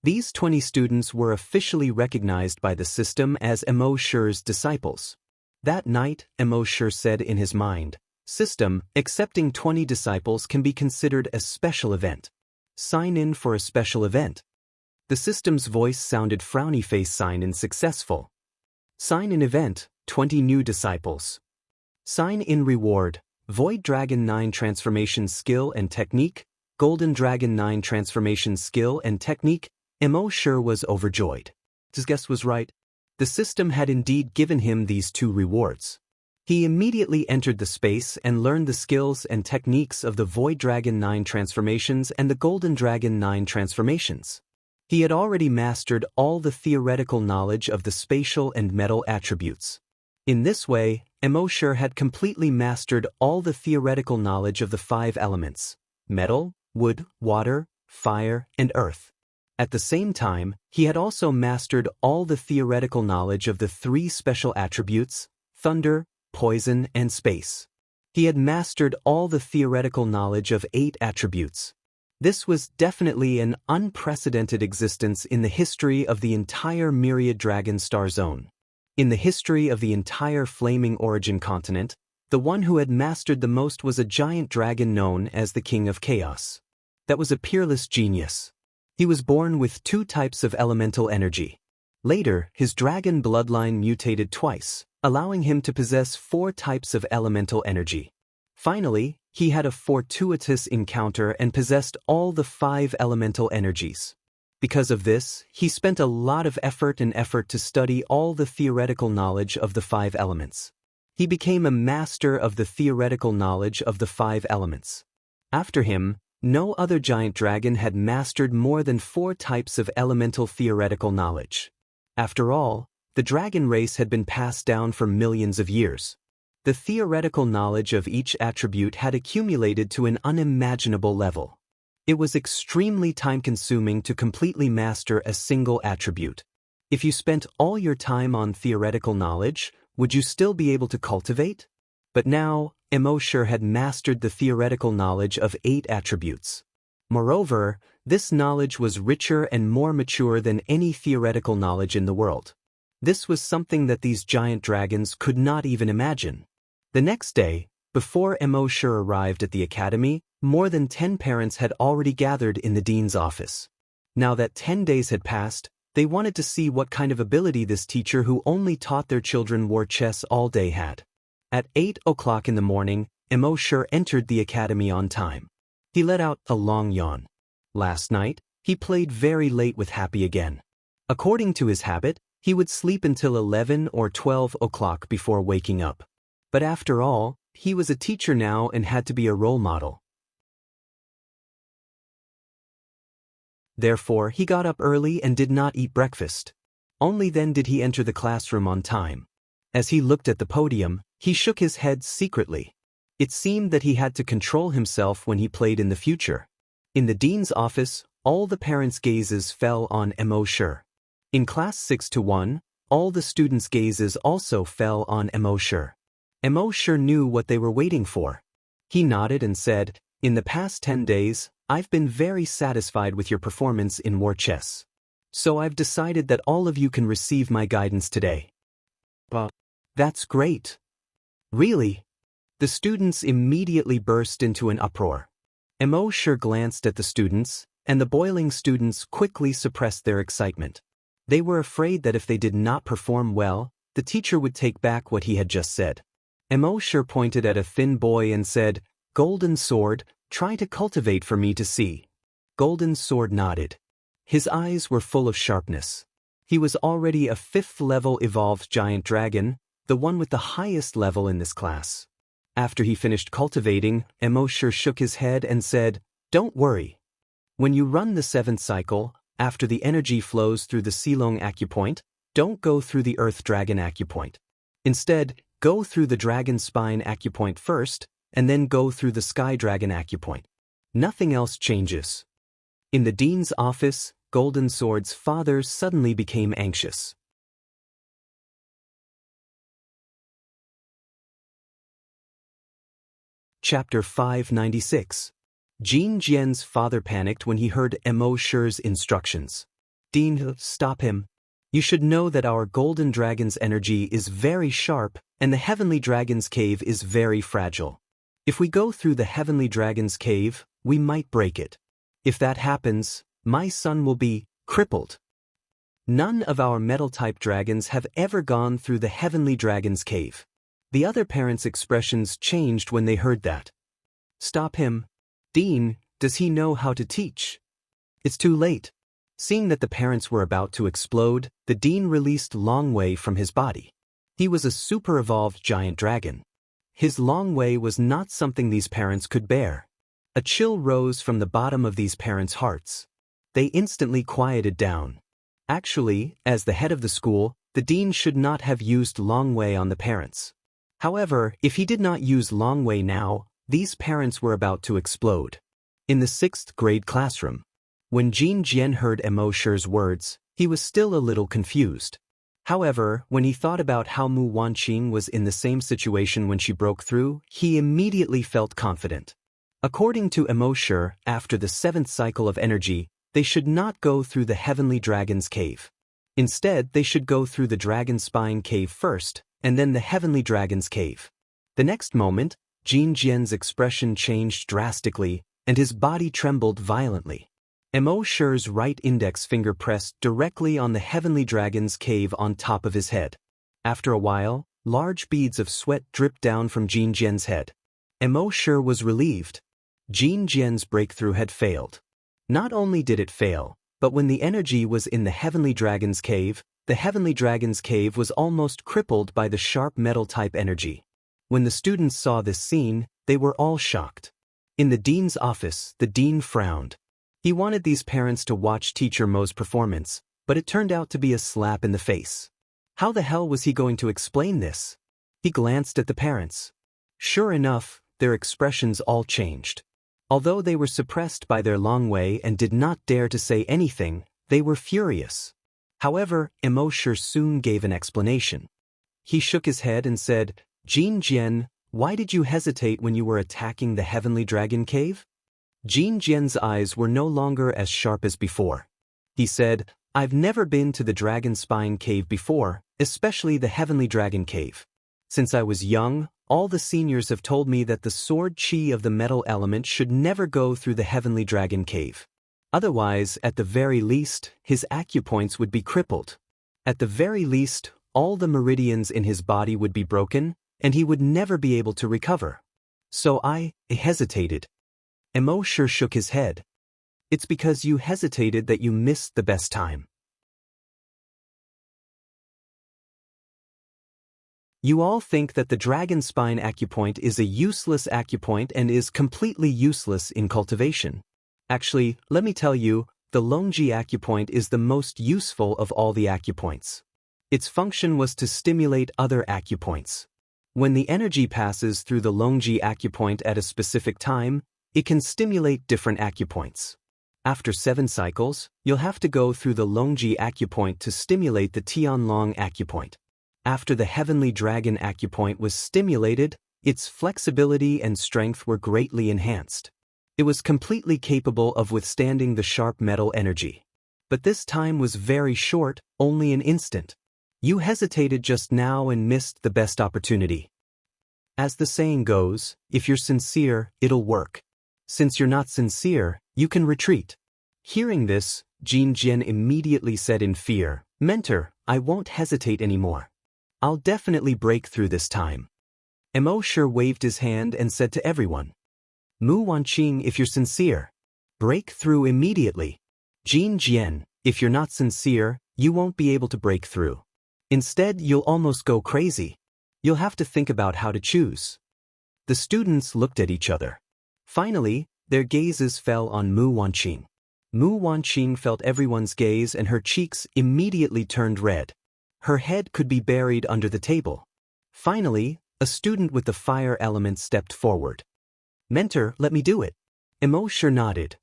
These 20 students were officially recognized by the system as Emo Sher's disciples. That night, Emo Sher said in his mind, "System, accepting 20 disciples can be considered a special event. Sign in for a special event." The system's voice sounded frowny face. Sign in successful. Sign in event, 20 new disciples. Sign in reward, Void Dragon 9 transformation skill and technique, Golden Dragon 9 transformation skill and technique. Emo Sher was overjoyed. His guess was right. The system had indeed given him these two rewards. He immediately entered the space and learned the skills and techniques of the Void Dragon 9 transformations and the Golden Dragon 9 transformations. He had already mastered all the theoretical knowledge of the spatial and metal attributes. In this way, Emo Sher had completely mastered all the theoretical knowledge of the 5 elements: metal, wood, water, fire, and earth. At the same time, he had also mastered all the theoretical knowledge of the 3 special attributes: thunder, poison, and space. He had mastered all the theoretical knowledge of 8 attributes. This was definitely an unprecedented existence in the history of the entire Myriad Dragon Star Zone. In the history of the entire Flaming Origin continent, the one who had mastered the most was a giant dragon known as the King of Chaos. That was a peerless genius. He was born with 2 types of elemental energy. Later, his dragon bloodline mutated twice, allowing him to possess 4 types of elemental energy. Finally, he had a fortuitous encounter and possessed all the 5 elemental energies. Because of this, he spent a lot of effort to study all the theoretical knowledge of the 5 elements. He became a master of the theoretical knowledge of the 5 elements. After him, no other giant dragon had mastered more than 4 types of elemental theoretical knowledge. After all, the dragon race had been passed down for millions of years. The theoretical knowledge of each attribute had accumulated to an unimaginable level. It was extremely time-consuming to completely master a single attribute. If you spent all your time on theoretical knowledge, would you still be able to cultivate? But now, Emo Sher had mastered the theoretical knowledge of 8 attributes. Moreover, this knowledge was richer and more mature than any theoretical knowledge in the world. This was something that these giant dragons could not even imagine. The next day, before Emo Sher arrived at the academy, more than 10 parents had already gathered in the dean's office. Now that 10 days had passed, they wanted to see what kind of ability this teacher who only taught their children war chess all day had. At 8 o'clock in the morning, Emo Sher entered the academy on time. He let out a long yawn. Last night, he played very late with Happy again. According to his habit, he would sleep until 11 or 12 o'clock before waking up. But after all, he was a teacher now and had to be a role model. Therefore, he got up early and did not eat breakfast. Only then did he enter the classroom on time. As he looked at the podium, he shook his head secretly. It seemed that he had to control himself when he played in the future. In the dean's office, all the parents' gazes fell on Emo Sher. In class 6-1, all the students' gazes also fell on Emo Sher. Emo Sher knew what they were waiting for. He nodded and said, "In the past 10 days, I've been very satisfied with your performance in war chess. So I've decided that all of you can receive my guidance today." That's great. Really? The students immediately burst into an uproar. Emo Sher glanced at the students, and the boiling students quickly suppressed their excitement. They were afraid that if they did not perform well, the teacher would take back what he had just said. Emo Sher pointed at a thin boy and said, "Golden Sword, try to cultivate for me to see." Golden Sword nodded. His eyes were full of sharpness. He was already a 5th-level evolved giant dragon, the one with the highest level in this class. After he finished cultivating, Emo Sher shook his head and said, "Don't worry. When you run the 7th cycle, after the energy flows through the Silong acupoint, don't go through the Earth Dragon acupoint. Instead, go through the Dragon Spine acupoint first, and then go through the Sky Dragon acupoint. Nothing else changes." In the dean's office, Golden Sword's father suddenly became anxious. Chapter 596. Jin Jian's father panicked when he heard Mo Shi's instructions. Dean, stop him. You should know that our golden dragon's energy is very sharp and the heavenly dragon's cave is very fragile. If we go through the heavenly dragon's cave, we might break it. If that happens, my son will be crippled. None of our metal-type dragons have ever gone through the heavenly dragon's cave. The other parents' expressions changed when they heard that. Stop him. Dean, does he know how to teach? It's too late. Seeing that the parents were about to explode, the dean released Long Wei from his body. He was a super-evolved giant dragon. His Long Wei was not something these parents could bear. A chill rose from the bottom of these parents' hearts. They instantly quieted down. Actually, as the head of the school, the dean should not have used Long Wei on the parents. However, if he did not use Long Wei now, these parents were about to explode. In the 6th grade classroom, when Jin Jian heard Mo Shi's words, he was still a little confused. However, when he thought about how Mu Wanqing was in the same situation when she broke through, he immediately felt confident. According to Mo Shi, after the 7th cycle of energy, they should not go through the heavenly dragon's cave. Instead, they should go through the dragon spine cave first, and then the heavenly dragon's cave. The next moment, Jin Jian's expression changed drastically, and his body trembled violently. Mo Shi's right index finger pressed directly on the heavenly dragon's cave on top of his head. After a while, large beads of sweat dripped down from Jin Jian's head. Mo Shi was relieved. Jin Jian's breakthrough had failed. Not only did it fail, but when the energy was in the heavenly dragon's cave, the heavenly dragon's cave was almost crippled by the sharp metal-type energy. When the students saw this scene, they were all shocked. In the dean's office, the dean frowned. He wanted these parents to watch Teacher Mo's performance, but it turned out to be a slap in the face. How the hell was he going to explain this? He glanced at the parents. Sure enough, their expressions all changed. Although they were suppressed by their Long Wei and did not dare to say anything, they were furious. However, Mo Shi soon gave an explanation. He shook his head and said, Jin Jian, why did you hesitate when you were attacking the heavenly dragon cave? Jin Jian's eyes were no longer as sharp as before. He said, I've never been to the dragon spine cave before, especially the heavenly dragon cave. Since I was young, all the seniors have told me that the sword chi of the metal element should never go through the heavenly dragon cave. Otherwise, at the very least, his acupoints would be crippled. At the very least, all the meridians in his body would be broken, and he would never be able to recover. So I hesitated. Mo Shi shook his head. It's because you hesitated that you missed the best time. You all think that the dragon spine acupoint is a useless acupoint and is completely useless in cultivation. Actually, let me tell you, the Longji acupoint is the most useful of all the acupoints. Its function was to stimulate other acupoints. When the energy passes through the Longji acupoint at a specific time, it can stimulate different acupoints. After 7 cycles, you'll have to go through the Longji acupoint to stimulate the Tianlong acupoint. After the heavenly dragon acupoint was stimulated, its flexibility and strength were greatly enhanced. It was completely capable of withstanding the sharp metal energy. But this time was very short, only an instant. You hesitated just now and missed the best opportunity. As the saying goes, if you're sincere, it'll work. Since you're not sincere, you can retreat. Hearing this, Jin Jian immediately said in fear, Mentor, I won't hesitate anymore. I'll definitely break through this time. Mo Shi waved his hand and said to everyone, Mu Wanqing, if you're sincere, break through immediately. Jin Jian, if you're not sincere, you won't be able to break through. Instead, you'll almost go crazy. You'll have to think about how to choose. The students looked at each other. Finally, their gazes fell on Mu Wanqing. Mu Wanqing felt everyone's gaze and her cheeks immediately turned red. Her head could be buried under the table. Finally, a student with the fire element stepped forward. Mentor, let me do it. Mo Shi nodded.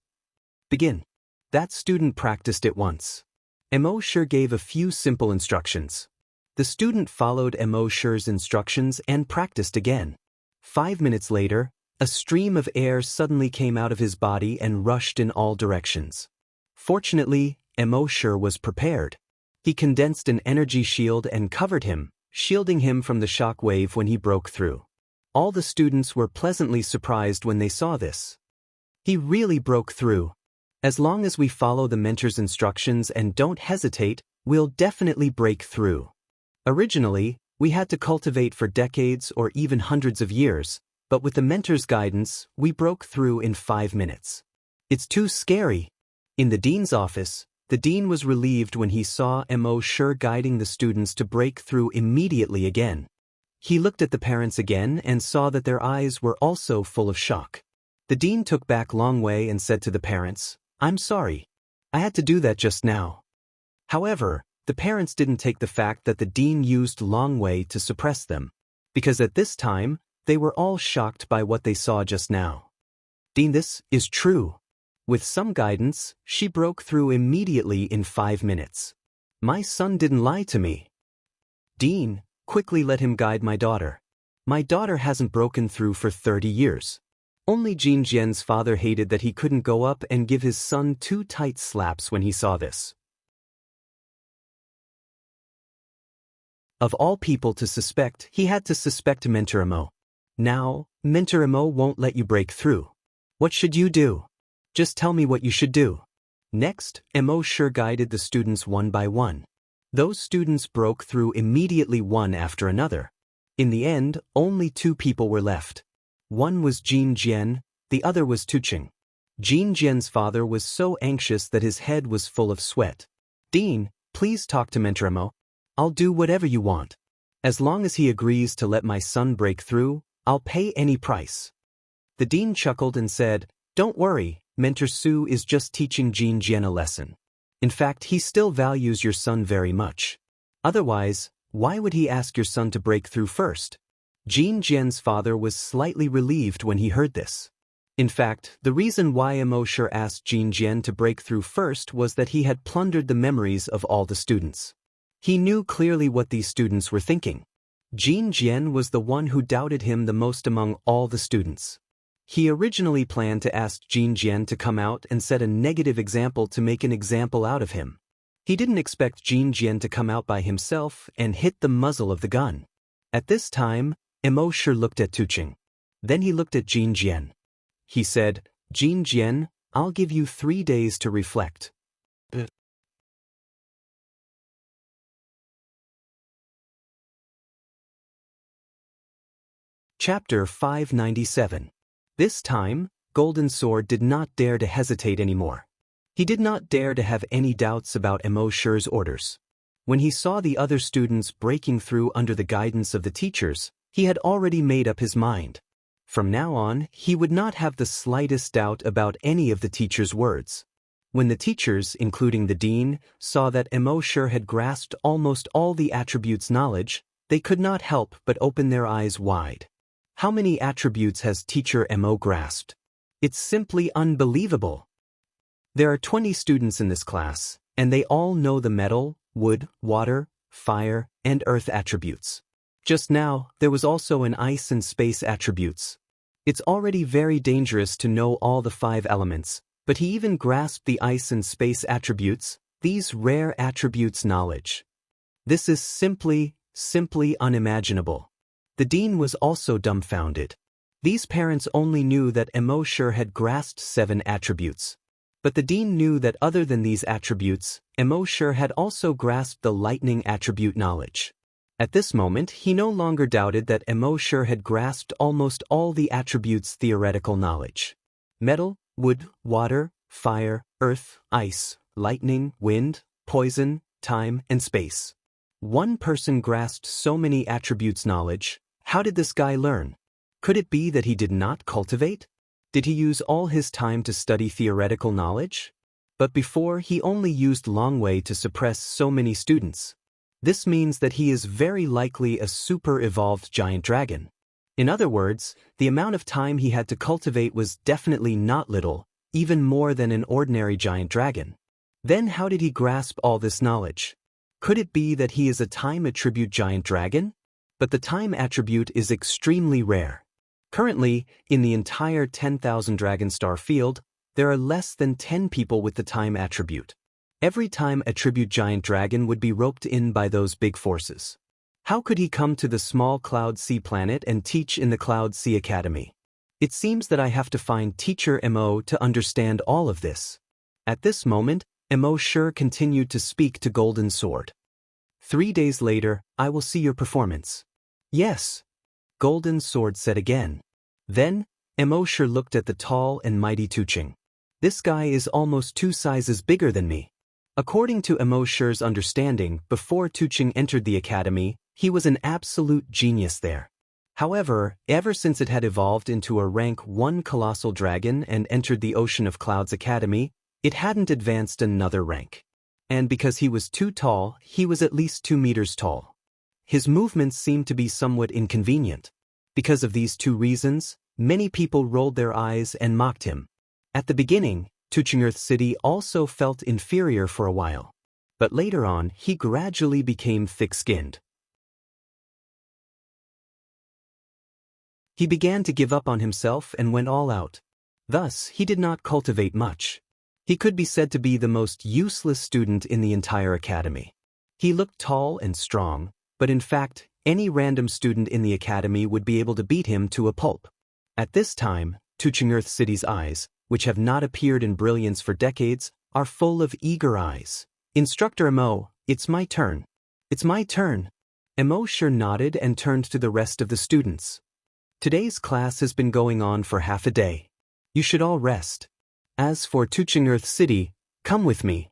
Begin. That student practiced it once. Mo Shi gave a few simple instructions. The student followed Mo Shi's instructions and practiced again. 5 minutes later, A stream of air suddenly came out of his body and rushed in all directions. Fortunately, embark was prepared. He condensed an energy shield and covered him, shielding him from the shock wave when he broke through. All the students were pleasantly surprised when they saw this. He really broke through. As long as we follow the mentor's instructions and don't hesitate, we'll definitely break through. Originally, we had to cultivate for decades or even hundreds of years, but with the mentor's guidance, we broke through in 5 minutes. It's too scary. In the dean's office, the dean was relieved when he saw embark guiding the students to break through immediately again. He looked at the parents again and saw that their eyes were also full of shock. The dean took back Long Wei and said to the parents, "I'm sorry. I had to do that just now." However, the parents didn't take the fact that the dean used Long Wei to suppress them, because at this time, they were all shocked by what they saw just now. "Dean, this is true." With some guidance, she broke through immediately in 5 minutes. "My son didn't lie to me." "Dean, quickly let him guide my daughter. My daughter hasn't broken through for 30 years. Only Jin Jian's father hated that he couldn't go up and give his son 2 tight slaps when he saw this. Of all people to suspect, he had to suspect Mentor Emo. Now, Mentor Emo won't let you break through. What should you do? Just tell me what you should do. Next, embark guided the students one by one. Those students broke through immediately one after another. In the end, only 2 people were left. One was Jin Jian, the other was Tuqing. Jin Jian's father was so anxious that his head was full of sweat. "Dean, please talk to Mentor Emo. I'll do whatever you want. As long as he agrees to let my son break through, I'll pay any price." The dean chuckled and said, "Don't worry, Mentor Su is just teaching Jin Jian a lesson. In fact, he still values your son very much. Otherwise, why would he ask your son to break through first?" Jin Jian's father was slightly relieved when he heard this. In fact, the reason why embark asked Jin Jian to break through first was that he had plundered the memories of all the students. He knew clearly what these students were thinking. Jin Jian was the one who doubted him the most among all the students. He originally planned to ask Jin Jian to come out and set a negative example to make an example out of him. He didn't expect Jin Jian to come out by himself and hit the muzzle of the gun. At this time, embark looked at Tuqing. Then he looked at Jin Jian. He said, "Jin Jian, I'll give you 3 days to reflect." Chapter 597. This time, Golden Sword did not dare to hesitate anymore. He did not dare to have any doubts about embark's orders. When he saw the other students breaking through under the guidance of the teachers, he had already made up his mind. From now on, he would not have the slightest doubt about any of the teachers' words. When the teachers, including the dean, saw that embark had grasped almost all the attributes' knowledge, they could not help but open their eyes wide. How many attributes has Teacher Mo grasped? It's simply unbelievable. There are 20 students in this class, and they all know the metal, wood, water, fire, and earth attributes. Just now, there was also an ice and space attributes. It's already very dangerous to know all the 5 elements, but he even grasped the ice and space attributes, these rare attributes knowledge. This is simply unimaginable. The dean was also dumbfounded. These parents only knew that embark had grasped 7 attributes. But the dean knew that other than these attributes, embark had also grasped the lightning attribute knowledge. At this moment, he no longer doubted that embark had grasped almost all the attributes' theoretical knowledge. Metal, wood, water, fire, earth, ice, lightning, wind, poison, time, and space. One person grasped so many attributes knowledge. How did this guy learn? Could it be that he did not cultivate? Did he use all his time to study theoretical knowledge? But before, he only used Long Wei to suppress so many students. This means that he is very likely a super-evolved giant dragon. In other words, the amount of time he had to cultivate was definitely not little, even more than an ordinary giant dragon. Then how did he grasp all this knowledge? Could it be that he is a time attribute giant dragon? But the time attribute is extremely rare. Currently, in the entire 10,000 Dragon Star field, there are less than 10 people with the time attribute. Every time attribute giant dragon would be roped in by those big forces. How could he come to the small Cloud Sea planet and teach in the Cloud Sea Academy? It seems that I have to find Teacher Mo to understand all of this. At this moment, Mo sure continued to speak to Golden Sword. 3 days later, I will see your performance. Yes, Golden Sword said again. Then, Mo sure looked at the tall and mighty Tuching. This guy is almost 2 sizes bigger than me. According to Mo sure's understanding, before Tuching entered the academy, he was an absolute genius there. However, ever since it had evolved into a rank 1 colossal dragon and entered the Ocean of Clouds Academy, it hadn't advanced another rank. And because he was too tall, he was at least 2 meters tall. His movements seemed to be somewhat inconvenient. Because of these 2 reasons, many people rolled their eyes and mocked him. At the beginning, Tuching Earth City also felt inferior for a while. But later on, he gradually became thick-skinned. He began to give up on himself and went all out. Thus, he did not cultivate much. He could be said to be the most useless student in the entire academy. He looked tall and strong, but in fact, any random student in the academy would be able to beat him to a pulp. At this time, Tuching Earth City's eyes, which have not appeared in brilliance for decades, are full of eager eyes. Instructor Mo, it's my turn. It's my turn. Mo sure nodded and turned to the rest of the students. Today's class has been going on for half a day. You should all rest. As for Tuching Earth City, come with me.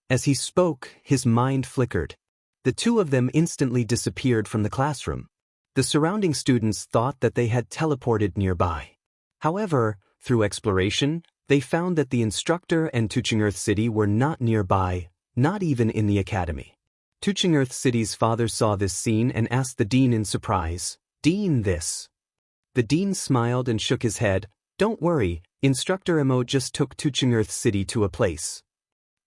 As he spoke, his mind flickered. The 2 of them instantly disappeared from the classroom. The surrounding students thought that they had teleported nearby. However, through exploration, they found that the instructor and Tuching Earth City were not nearby, not even in the academy. Tuching Earth City's father saw this scene and asked the dean in surprise, "Dean, this?" The dean smiled and shook his head. "Don't worry, Instructor Mo just took Tuching Earth City to a place."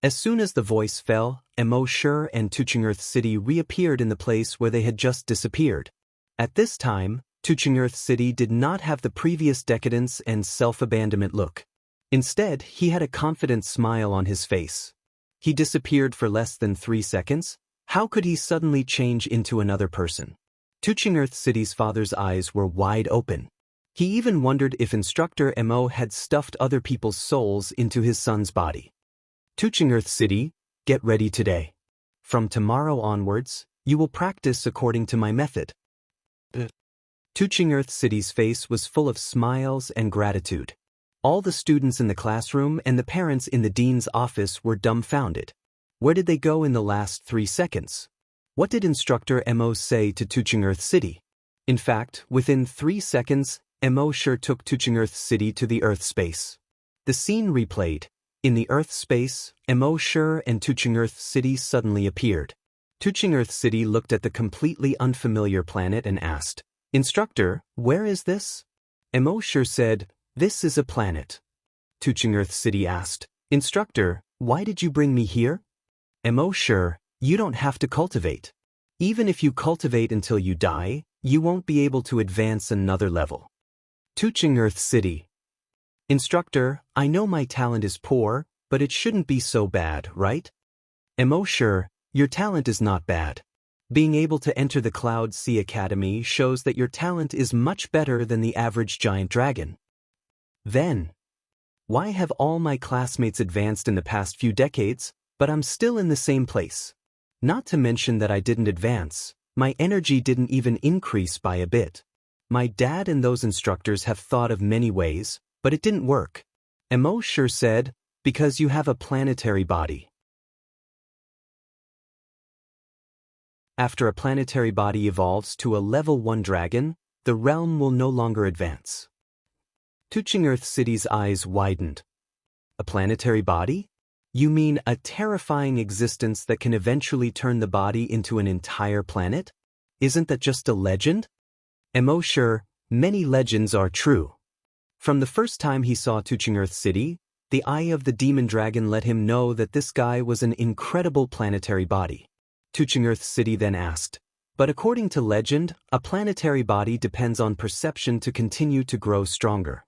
As soon as the voice fell, Mo sure and Tuching Earth City reappeared in the place where they had just disappeared. At this time, Tuching Earth City did not have the previous decadence and self-abandonment look. Instead, he had a confident smile on his face. He disappeared for less than 3 seconds. How could he suddenly change into another person? Tuching Earth City's father's eyes were wide open. He even wondered if Instructor Mo had stuffed other people's souls into his son's body. Tuching Earth City, get ready today. From tomorrow onwards, you will practice according to my method. Tuching Earth City's face was full of smiles and gratitude. All the students in the classroom and the parents in the dean's office were dumbfounded. Where did they go in the last 3 seconds? What did Instructor Mo say to Tuching Earth City? In fact, within 3 seconds, Mo sure took Tuching Earth City to the Earth space. The scene replayed. In the Earth space, Mo sure and Tuching Earth City suddenly appeared. Tuching Earth City looked at the completely unfamiliar planet and asked, "Instructor, where is this?" Mo sure said, "This is a planet." Tuching Earth City asked, "Instructor, why did you bring me here?" Mo sure, you don't have to cultivate. Even if you cultivate until you die, you won't be able to advance another level. Tuching Earth City. Instructor, I know my talent is poor, but it shouldn't be so bad, right? Mo sure, your talent is not bad. Being able to enter the Cloud Sea Academy shows that your talent is much better than the average giant dragon. Then, why have all my classmates advanced in the past few decades, but I'm still in the same place? Not to mention that I didn't advance, my energy didn't even increase by a bit. My dad and those instructors have thought of many ways, but it didn't work. Mo sure said, because you have a planetary body. After a planetary body evolves to a level 1 dragon, the realm will no longer advance. Tuching Earth City's eyes widened. A planetary body? You mean a terrifying existence that can eventually turn the body into an entire planet? Isn't that just a legend? Mo sure, many legends are true. From the first time he saw Tuching Earth City, the eye of the demon dragon let him know that this guy was an incredible planetary body. Tuching Earth City then asked, But according to legend, a planetary body depends on perception to continue to grow stronger.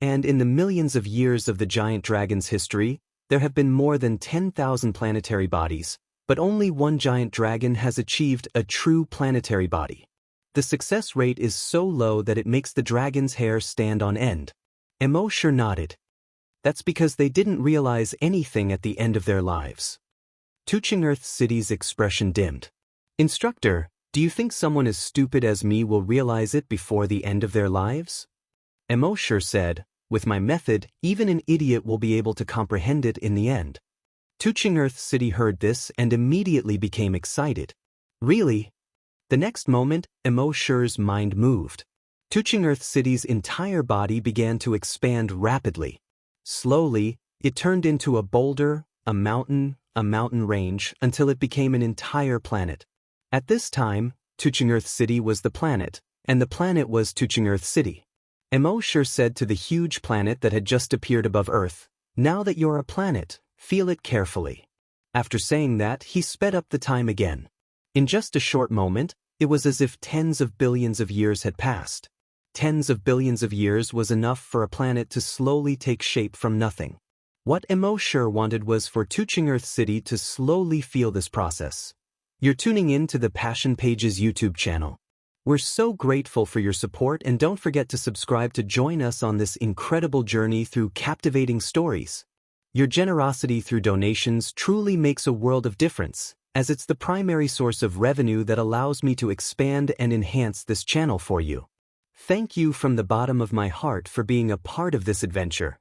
And in the millions of years of the giant dragon's history, there have been more than 10,000 planetary bodies, but only one giant dragon has achieved a true planetary body. The success rate is so low that it makes the dragon's hair stand on end. Emosure nodded. That's because they didn't realize anything at the end of their lives. Tuchingearth City's expression dimmed. Instructor, do you think someone as stupid as me will realize it before the end of their lives? Emosure said, with my method, even an idiot will be able to comprehend it in the end. Tuchingearth City heard this and immediately became excited. Really? The next moment, Emosure's mind moved. Tuchingearth City's entire body began to expand rapidly. Slowly, it turned into a boulder, a mountain range, until it became an entire planet. At this time, Tuchingearth City was the planet, and the planet was Tuchingearth City. Emosure said to the huge planet that had just appeared above Earth, "Now that you're a planet, feel it carefully." After saying that, he sped up the time again. In just a short moment, it was as if tens of billions of years had passed. Tens of billions of years was enough for a planet to slowly take shape from nothing. What Emosure wanted was for Tuchingearth City to slowly feel this process. You're tuning in to the Passion Pages YouTube channel. We're so grateful for your support, and don't forget to subscribe to join us on this incredible journey through captivating stories. Your generosity through donations truly makes a world of difference, as it's the primary source of revenue that allows me to expand and enhance this channel for you. Thank you from the bottom of my heart for being a part of this adventure.